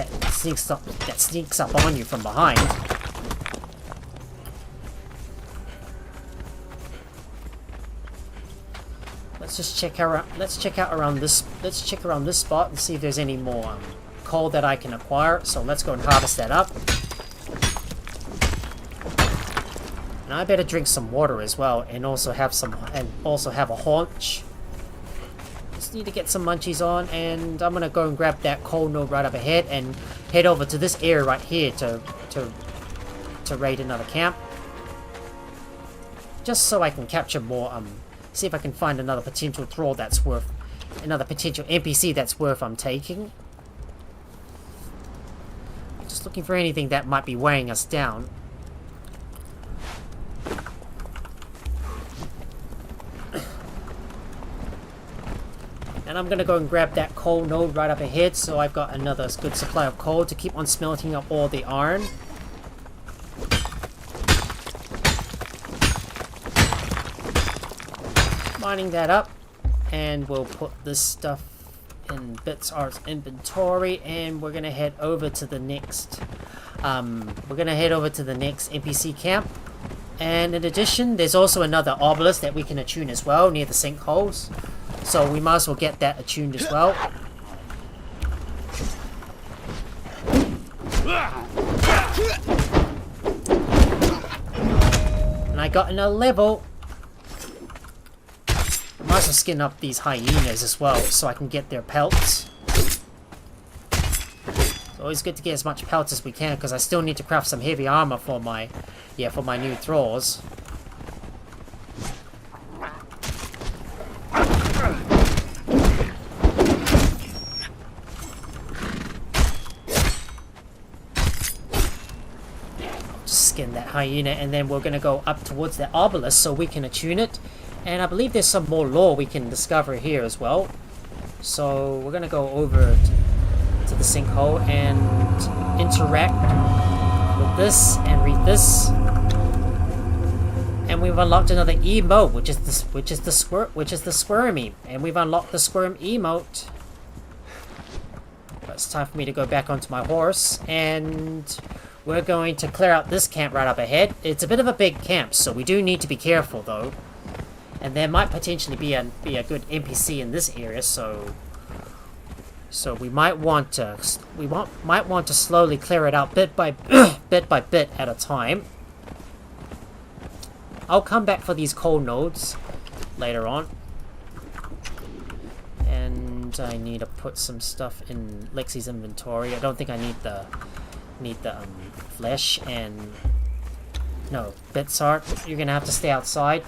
up on you from behind. Let's check around this spot and see if there's any more coal that I can acquire. So let's go and harvest that up. And I better drink some water as well, and also have a haunch. Just need to get some munchies on, and I'm gonna go and grab that coal node right up ahead and head over to this area right here to raid another camp. Just so I can capture more, see if I can find another potential thrall that's worth, another potential NPC that's worth taking. Just looking for anything that might be weighing us down. And I'm gonna go and grab that coal node right up ahead, so I've got another good supply of coal to keep on smelting up all the iron. Mining that up, and we'll put this stuff in Bitsart's inventory, and we're gonna head over to the next NPC camp. And in addition, there's also another obelisk that we can attune as well near the sinkholes, so we might as well get that attuned as well. And I got another level. Might as well skin up these hyenas as well, so I can get their pelts. It's always good to get as much pelts as we can, because I still need to craft some heavy armor for my new thralls. Just skin that hyena, and then we're gonna go up towards the obelisk so we can attune it. And I believe there's some more lore we can discover here as well. So we're going to go over to the sinkhole and interact with this and read this. And we've unlocked another emote, which is the squirmy. And we've unlocked the squirm emote. But it's time for me to go back onto my horse, and we're going to clear out this camp right up ahead. It's a bit of a big camp, so we do need to be careful though. And there might potentially be a good NPC in this area, so we might want to slowly clear it out bit by bit at a time. I'll come back for these coal nodes later on, and I need to put some stuff in Lexi's inventory. I don't think I need the flesh, and no, Bitsart, you're gonna have to stay outside.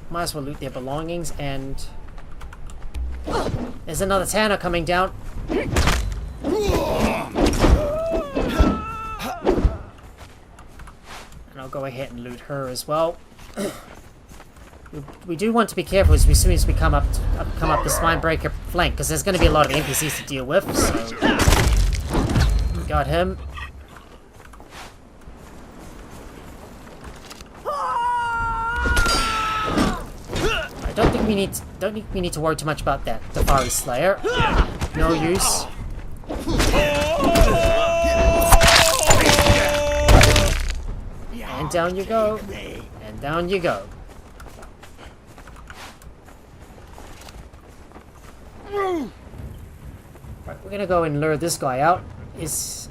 Might as well loot their belongings, and there's another Tanner coming down. I'll go ahead and loot her as well. We do want to be careful as soon as we come up this Mindbreaker flank, because there's going to be a lot of NPCs to deal with. So got him. I don't think we need to worry too much about that Tefari Slayer. No use. And down you go. And down you go. Right, we're gonna go and lure this guy out. Is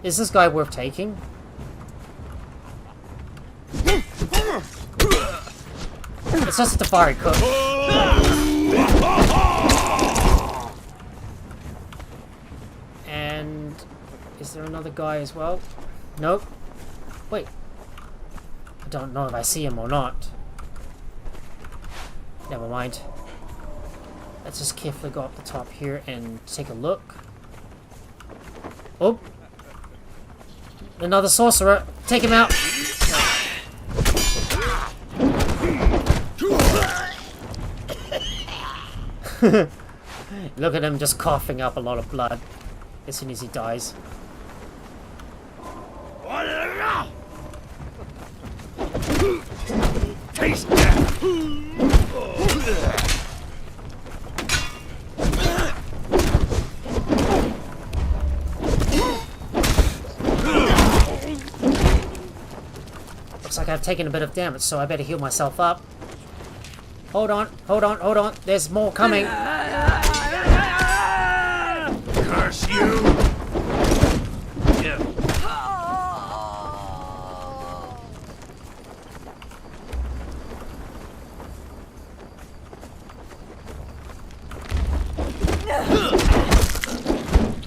this guy worth taking? It's just a Tefari cook. And is there another guy as well? Nope. Wait. I don't know if I see him or not. Never mind. Let's just carefully go up the top here and take a look. Oh! Another sorcerer! Take him out! Look at him just coughing up a lot of blood as soon as he dies. Taste death! Looks like I've taken a bit of damage, so I better heal myself up. Hold on, hold on, hold on. There's more coming. Curse you!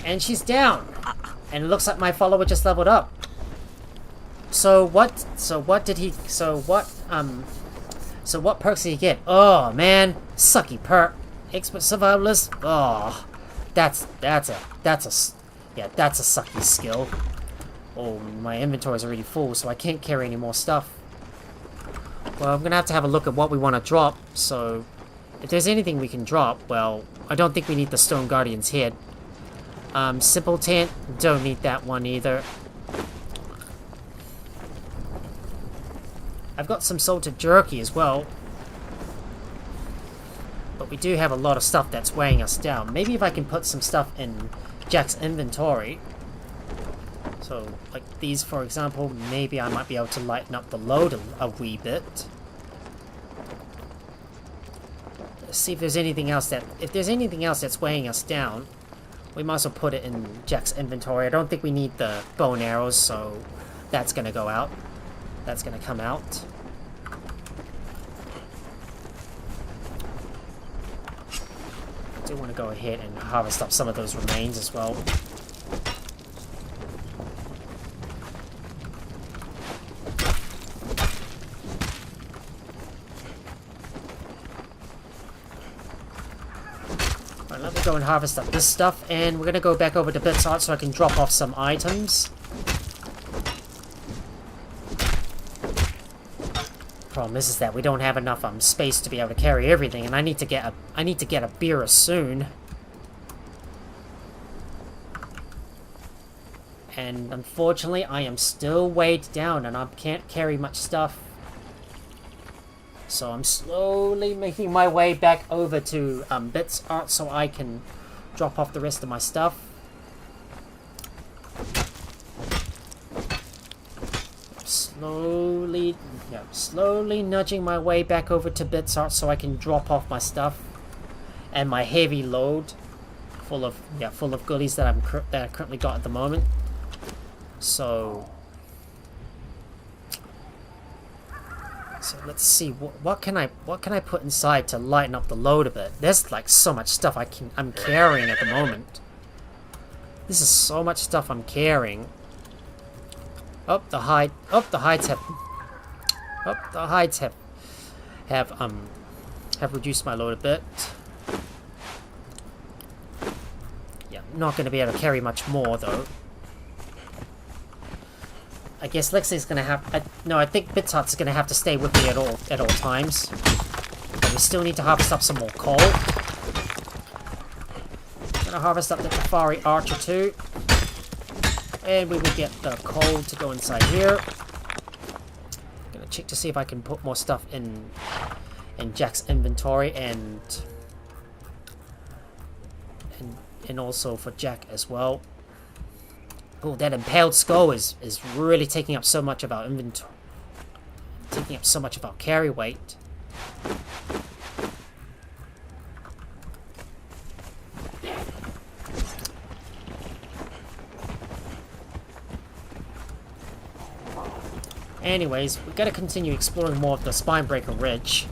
And she's down. And it looks like my follower just leveled up. So what perks did he get? Oh man, sucky perk. Expert survivalist. Oh, that's a sucky skill. Oh, my inventory is already full, so I can't carry any more stuff. Well, I'm gonna have to have a look at what we want to drop. So, if there's anything we can drop, well, I don't think we need the Stone Guardian's head. Simple tent, don't need that one either. I've got some salted jerky as well. But we do have a lot of stuff that's weighing us down. Maybe if I can put some stuff in Jack's inventory. So, like these for example, maybe I might be able to lighten up the load a wee bit. Let's see if there's anything else if there's anything else that's weighing us down, we might as well put it in Jack's inventory. I don't think we need the bow and arrows, so that's gonna go out. That's gonna come out. I do want to go ahead and harvest up some of those remains as well. Alright, let me go and harvest up this stuff, and we're gonna go back over to Bits Art so I can drop off some items. Problem is that we don't have enough space to be able to carry everything, and I need to get a beer soon. And unfortunately, I am still weighed down, and I can't carry much stuff. So I'm slowly making my way back over to Bits Art so I can drop off the rest of my stuff. Slowly nudging my way back over to Bits Art so I can drop off my stuff and my heavy load full of goodies that I currently got at the moment. So let's see what can I put inside to lighten up the load a bit. There's like so much stuff I'm carrying at the moment. This is so much stuff I'm carrying. The hides have reduced my load a bit. Yeah, I'm not going to be able to carry much more though. I guess Lexi's going to have... no, I think Bits Art's going to have to stay with me at all times. But we still need to harvest up some more coal. I'm going to harvest up the Tefari Archer too. And we will get the coal to go inside here. I'm gonna check to see if I can put more stuff in Jack's inventory and also for Jack as well. Oh, that impaled skull is really taking up so much of our inventory, taking up so much of our carry weight. Anyways, we gotta continue exploring more of the Spinebreaker Ridge.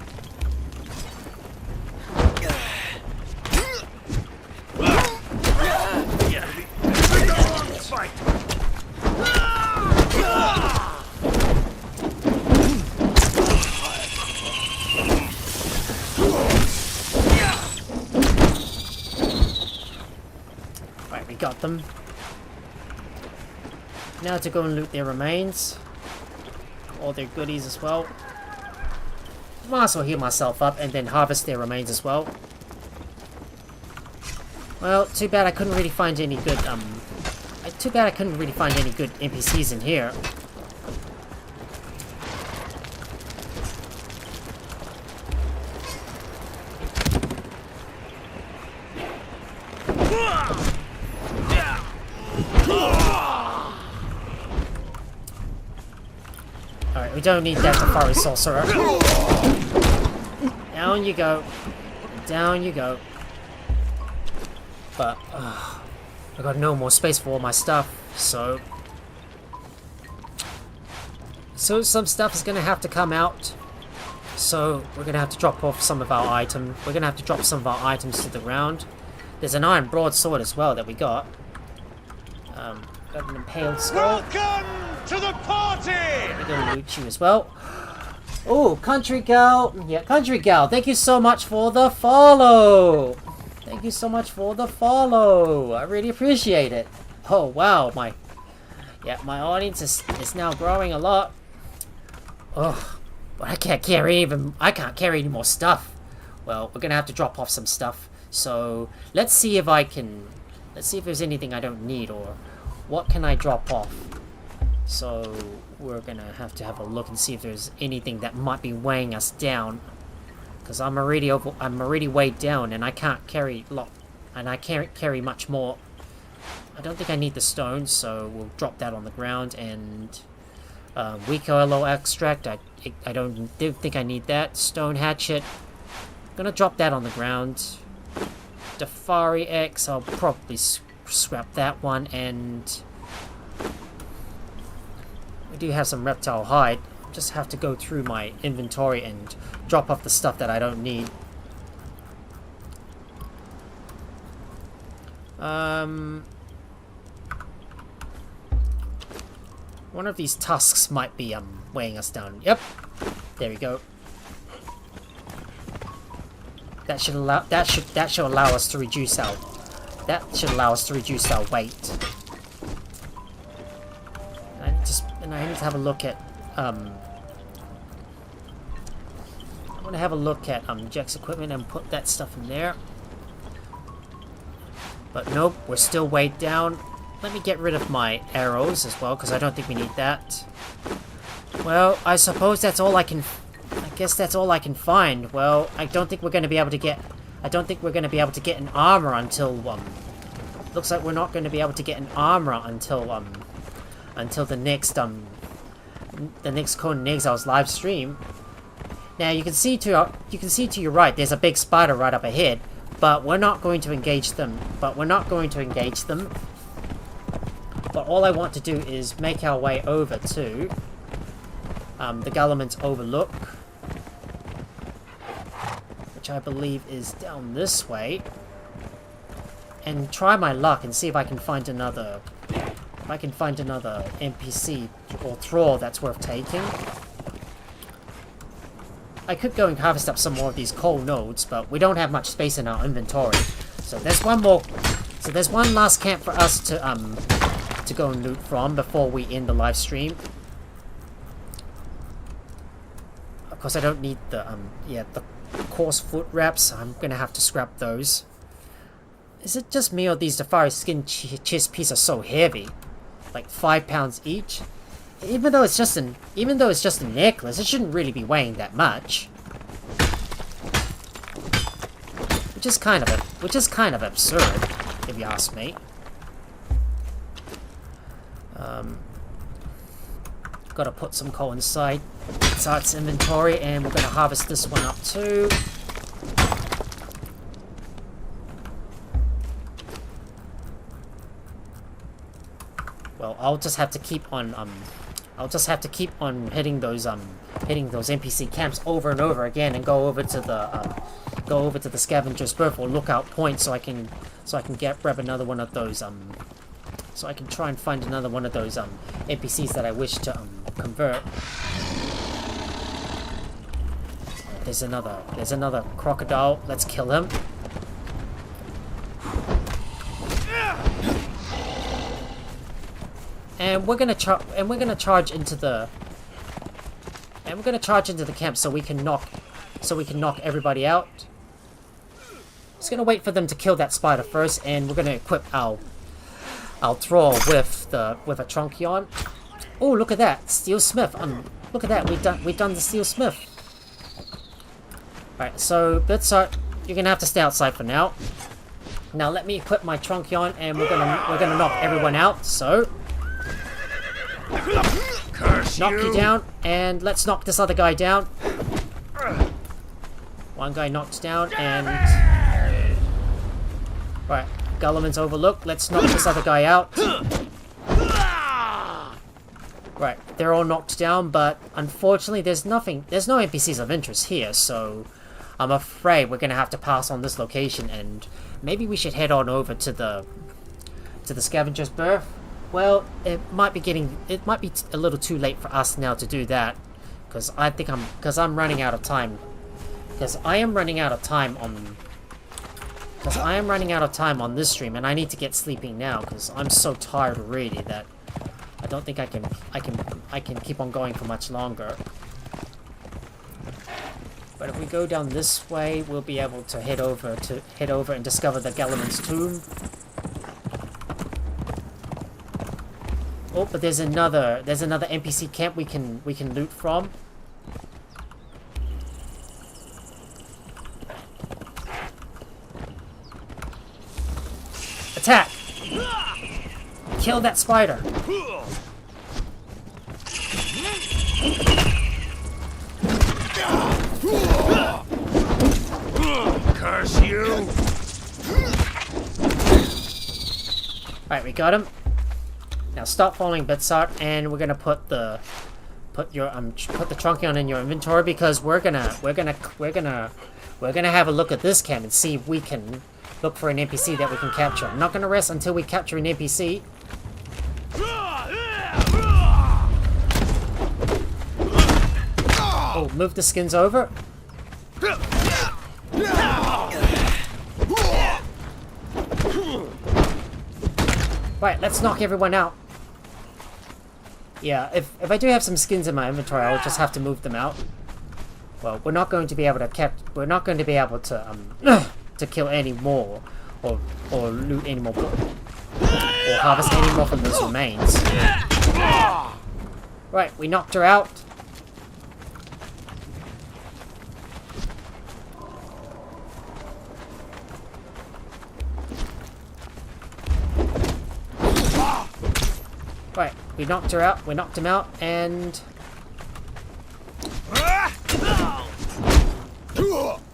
Right, we got them. Now to go and loot their remains. All their goodies as well. Might as well heal myself up and then harvest their remains as well. Well, too bad I couldn't really find any good, too bad I couldn't really find any good NPCs in here. Alright, we don't need that Safari Sorcerer. Down you go. Down you go. But, I got no more space for all my stuff, so... So some stuff is gonna have to come out. So, we're gonna have to drop off some of our items. We're gonna have to drop some of our items to the ground. There's an iron broadsword as well that we got. Got an impaled skull. Welcome to the party! We're gonna loot you as well. Oh, Country Gal. Yeah, Country Gal, thank you so much for the follow. Thank you so much for the follow. I really appreciate it. Oh, wow. My audience is now growing a lot. Oh, but I can't carry any more stuff. Well, we're gonna have to drop off some stuff. So, let's see if there's anything I don't need, or what can I drop off. So, we're gonna have to have a look and see if there's anything that might be weighing us down. Because I'm already weighed down, and I can't carry much more. I don't think I need the stone, so we'll drop that on the ground. And weak oil extract, I don't think I need that. Stone hatchet, gonna drop that on the ground. Defari X, I'll probably scrap that one. And we do have some reptile hide. Just have to go through my inventory and drop off the stuff that I don't need. One of these tusks might be weighing us down. Yep, there we go. That should allow us to reduce our weight. I need to have a look at I want to have a look at Jack's equipment and put that stuff in there. But nope, we're still weighed down. Let me get rid of my arrows as well, because I don't think we need that. Well, I suppose that's all I can... I guess that's all I can find. Well, I don't think we're going to be able to get... I don't think we're going to be able to get an armor until... looks like we're not going to be able to get an armor until the next Conan Exiles live stream. Now you can see to your right, there's a big spider right up ahead, but we're not going to engage them. But all I want to do is make our way over to the Gulliman's Overlook, which I believe is down this way, and try my luck and see if I can find another. If I can find another NPC or thrall that's worth taking. I could go and harvest up some more of these coal nodes, but we don't have much space in our inventory. So there's one last camp for us to go and loot from before we end the live stream. Of course, I don't need the coarse foot wraps. I'm gonna have to scrap those. Is it just me, or these Defari skin chest pieces are so heavy? Like 5 pounds each? Even though it's just a necklace, it shouldn't really be weighing that much. Which is kind of absurd, if you ask me. Gotta put some coal inside its inventory, and we're gonna harvest this one up too. Well, I'll just have to keep on hitting those NPC camps over and over again, and go over to the Scavenger's Berth or Lookout Point, so I can grab another one of those so I can try and find another one of those NPCs that I wish to convert. There's another crocodile. Let's kill him. And we're gonna charge into the camp so we can knock everybody out. Just gonna wait for them to kill that spider first, and we're gonna equip our thrall with a truncheon. Oh, look at that, steel smith. Look at that, we've done the steel smith. Right, so Blitzart, you're gonna have to stay outside for now. Now let me equip my truncheon, and we're gonna knock everyone out. So knock you down, and let's knock this other guy down. One guy knocked down, and right, Gulliman's overlooked. Let's knock this other guy out. Right, they're all knocked down, but unfortunately there's no NPCs of interest here, so I'm afraid we're gonna have to pass on this location, and maybe we should head on over to the scavenger's berth. Well, it might be a little too late for us now to do that, because I'm running out of time. Because I am running out of time on this stream, and I need to get sleeping now because I'm so tired already that I don't think I can keep on going for much longer. But if we go down this way, we'll be able to head over and discover the Gulliman's tomb. Oh, but there's another NPC camp we can loot from. Attack! Kill that spider! Curse you! Alright, we got him. Now stop following Blitzart, and we're gonna put the truncheon in your inventory, because we're gonna have a look at this camp and see if we can look for an NPC that we can capture. I'm not gonna rest until we capture an NPC. Oh, move the skins over. Right, let's knock everyone out. Yeah, if I do have some skins in my inventory, I'll just have to move them out. Well, we're not going to be able to to kill any more, or loot any more, or harvest any more from those remains. Right, we knocked her out. Right, we knocked her out, we knocked him out, and...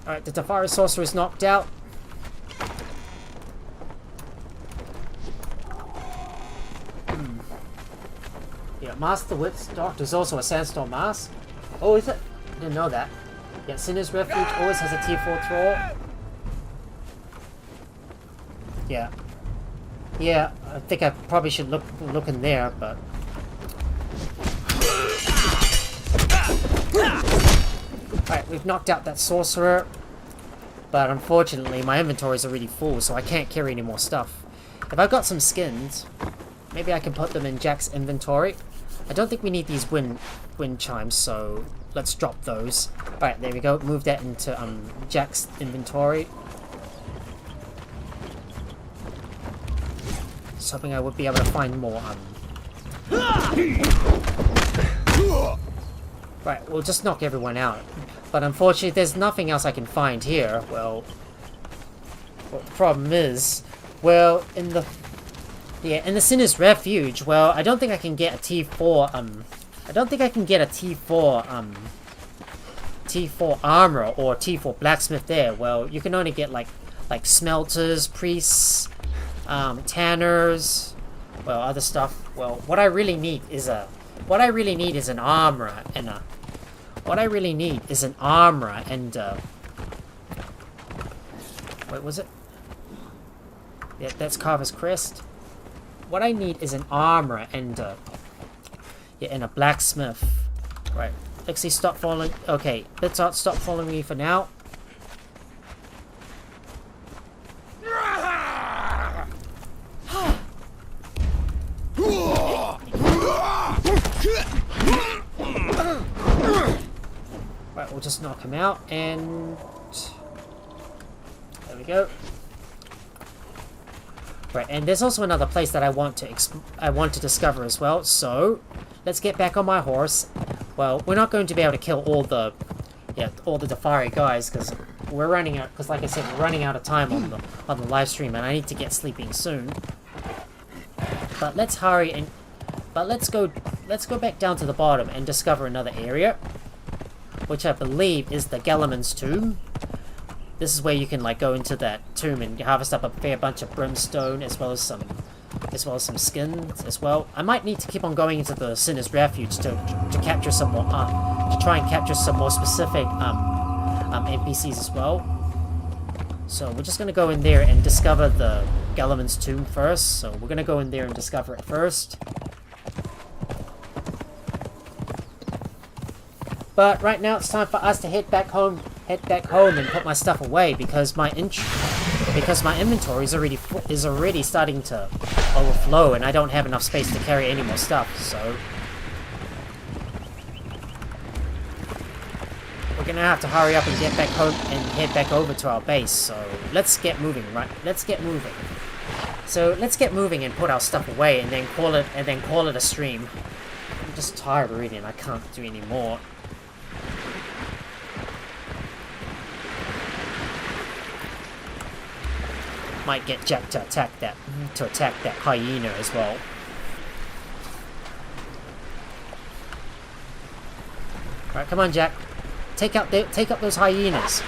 Alright, the Tefari Sorcerer is knocked out. Yeah, Master Wit's Doctor is also a Sandstorm Mask. Oh, is it? I didn't know that. Yeah, Sinner's Refuge always has a tier 4 Thrall. Yeah. Yeah, I think I probably should look in there, but... Alright, we've knocked out that Sorcerer. But unfortunately, my inventory is already full, so I can't carry any more stuff. If I've got some skins, maybe I can put them in Jack's inventory. I don't think we need these wind chimes, so let's drop those. Alright, there we go. Move that into Jack's inventory. Just hoping I would be able to find more. Right, we'll just knock everyone out. But unfortunately, there's nothing else I can find here. Well, what the problem is, well, in the Sinner's Refuge, well, I don't think I can get a T4, I don't think I can get a T4 armor or T4 blacksmith there. Well, you can only get like smelters, priests, tanners, well, other stuff. Well, what I really need is an armor and a... What I really need is an armor and, wait, was it? Yeah, that's Carver's Crest. What I need is an armor and, yeah, and a blacksmith. Right. Lexi, stop following... Okay, Blitzart, stop following me for now. we'll just knock him out, and there we go. Right, and there's also another place that I want to discover as well. So let's get back on my horse. Well, we're not going to be able to kill all the Dafari guys because we're running out. Because like I said, we're running out of time on the live stream, and I need to get sleeping soon. But let's hurry and let's go back down to the bottom and discover another area, which I believe is the Gellerman's tomb. This is where you can like go into that tomb and harvest up a fair bunch of brimstone as well as some skins as well. I might need to keep on going into the Sinner's Refuge to capture some more to try and capture some more specific NPCs as well. So we're just gonna go in there and discover the Gellerman's tomb first. So we're gonna go in there and discover it first. But right now it's time for us to head back home and put my stuff away because my inventory is already starting to overflow and I don't have enough space to carry any more stuff. So we're gonna have to hurry up and get back home and head back over to our base. So let's get moving, right? Let's get moving. So let's get moving and put our stuff away and then call it a stream. I'm just tired already and I can't do any more. Might get Jack to attack that hyena as well. Alright, come on, Jack. Take up those hyenas.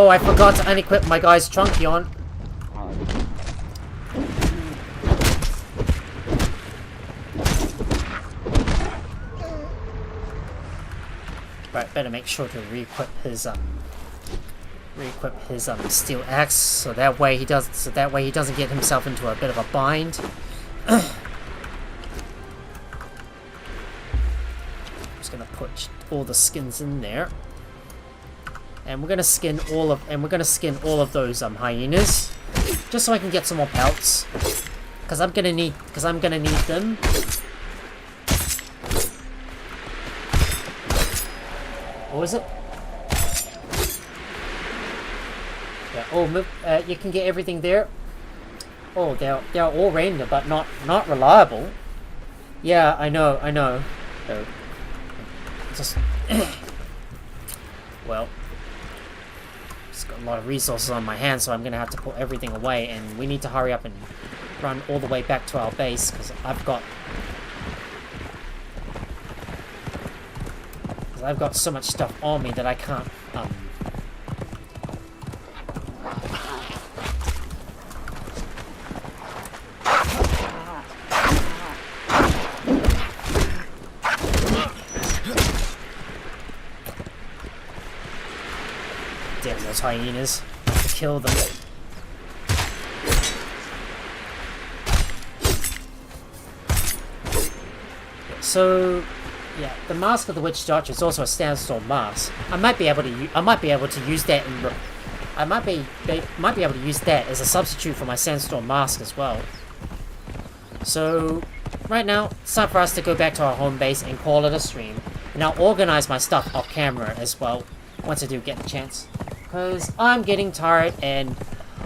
I forgot to unequip my guy's Truncheon. Right, better make sure to re-equip his steel axe so that way he doesn't get himself into a bit of a bind. Just gonna put all the skins in there. And we're gonna skin all of those hyenas, just so I can get some more pelts, because I'm gonna need them. What was it? Yeah. Oh, you can get everything there. Oh, they're all random, but not reliable. Yeah, I know. Just well. Got a lot of resources on my hands, so I'm gonna have to put everything away, and we need to hurry up and run all the way back to our base because I've got so much stuff on me that I can't damn those hyenas. I have to kill them. So, yeah, the Mask of the Witch Doctor is also a sandstorm mask. I might be able to use that as a substitute for my sandstorm mask as well. So, right now, it's time for us to go back to our home base and call it a stream. And I'll organize my stuff off camera as well once I do get the chance. Because I'm getting tired and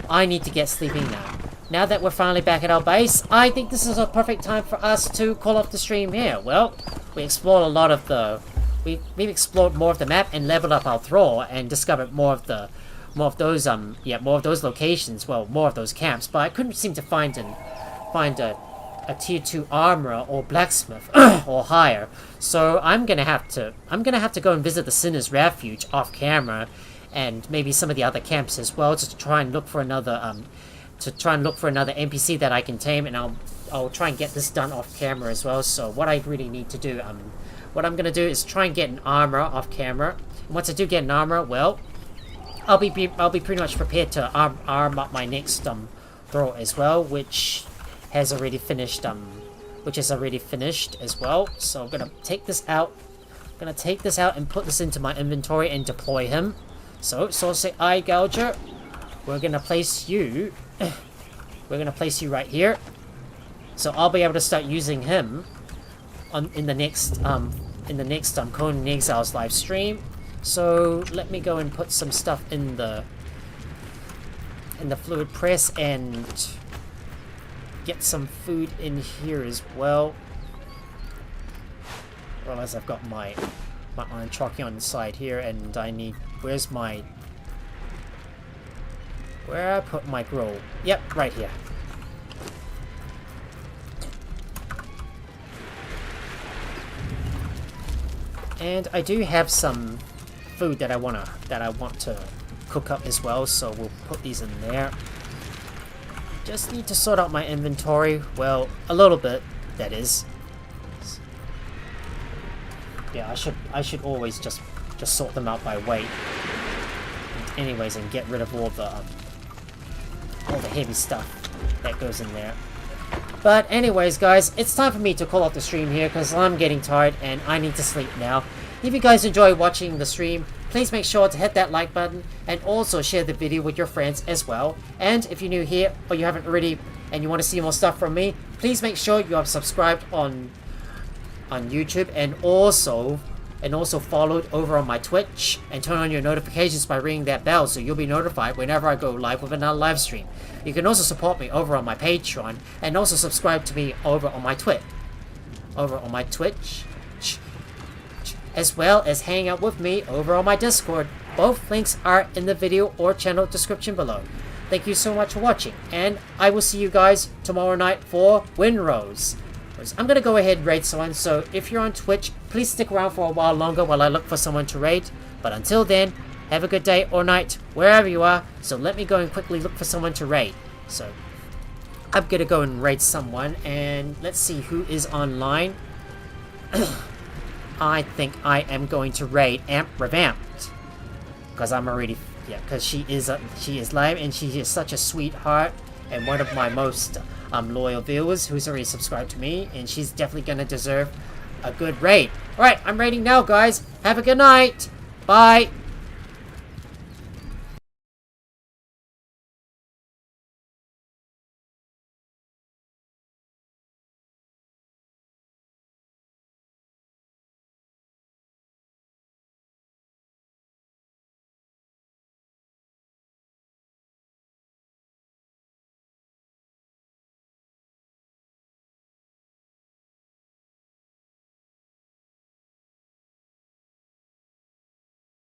I need to get sleeping now. Now that we're finally back at our base, I think this is a perfect time for us to call off the stream here. Well, we explored a lot of the... We've explored more of the map and leveled up our thrall and discovered more of those locations, well, more of those camps, but I couldn't seem to find a tier 2 armorer or blacksmith or higher. So I'm gonna have to go and visit the Sinner's Refuge off camera and maybe some of the other camps as well, just to try and look for another NPC that I can tame, and I'll try and get this done off camera as well. So what I really need to do, what I'm gonna do is try and get an armor off camera. And once I do get an armor, well, I'll be pretty much prepared to arm up my next thrall as well, which has already finished as well. So I'm gonna take this out gonna take this out and put this into my inventory and deploy him. So, Sorcerer Eye Gouger, we're gonna place you. We're gonna place you right here. So I'll be able to start using him in the next Conan Exiles live stream. So let me go and put some stuff in the fluid press and get some food in here as well. Realize I've got my iron chalky on the side here, and I need. Where I put my grow? Yep, right here. And I do have some food that I want to cook up as well, so we'll put these in there. Just need to sort out my inventory. Well, a little bit, that is. Yeah, I should always just sort them out by weight. Anyways, and get rid of all the heavy stuff that goes in there. But anyways, guys, it's time for me to call off the stream here because I'm getting tired and I need to sleep now. If you guys enjoy watching the stream, please make sure to hit that like button and also share the video with your friends as well. And if you're new here or you haven't already and you want to see more stuff from me, please make sure you have subscribed on YouTube and also followed over on my Twitch and turn on your notifications by ringing that bell so you'll be notified whenever I go live with another live stream. You can also support me over on my Patreon and also subscribe to me over on my Twitch, as well as hang out with me over on my Discord. Both links are in the video or channel description below. Thank you so much for watching, and I will see you guys tomorrow night for Windrose. I'm gonna go ahead and raid someone, so if you're on Twitch, please stick around for a while longer while I look for someone to raid. But until then, have a good day or night, wherever you are, so let me go and quickly look for someone to raid. So, I'm gonna go and raid someone, and let's see who is online. I think I am going to raid Amp Revamped. Because I'm already, because she is live, and she is such a sweetheart, and one of my most loyal viewers who's already subscribed to me, and she's definitely gonna deserve a good raid. Alright, I'm raiding now, guys. Have a good night. Bye.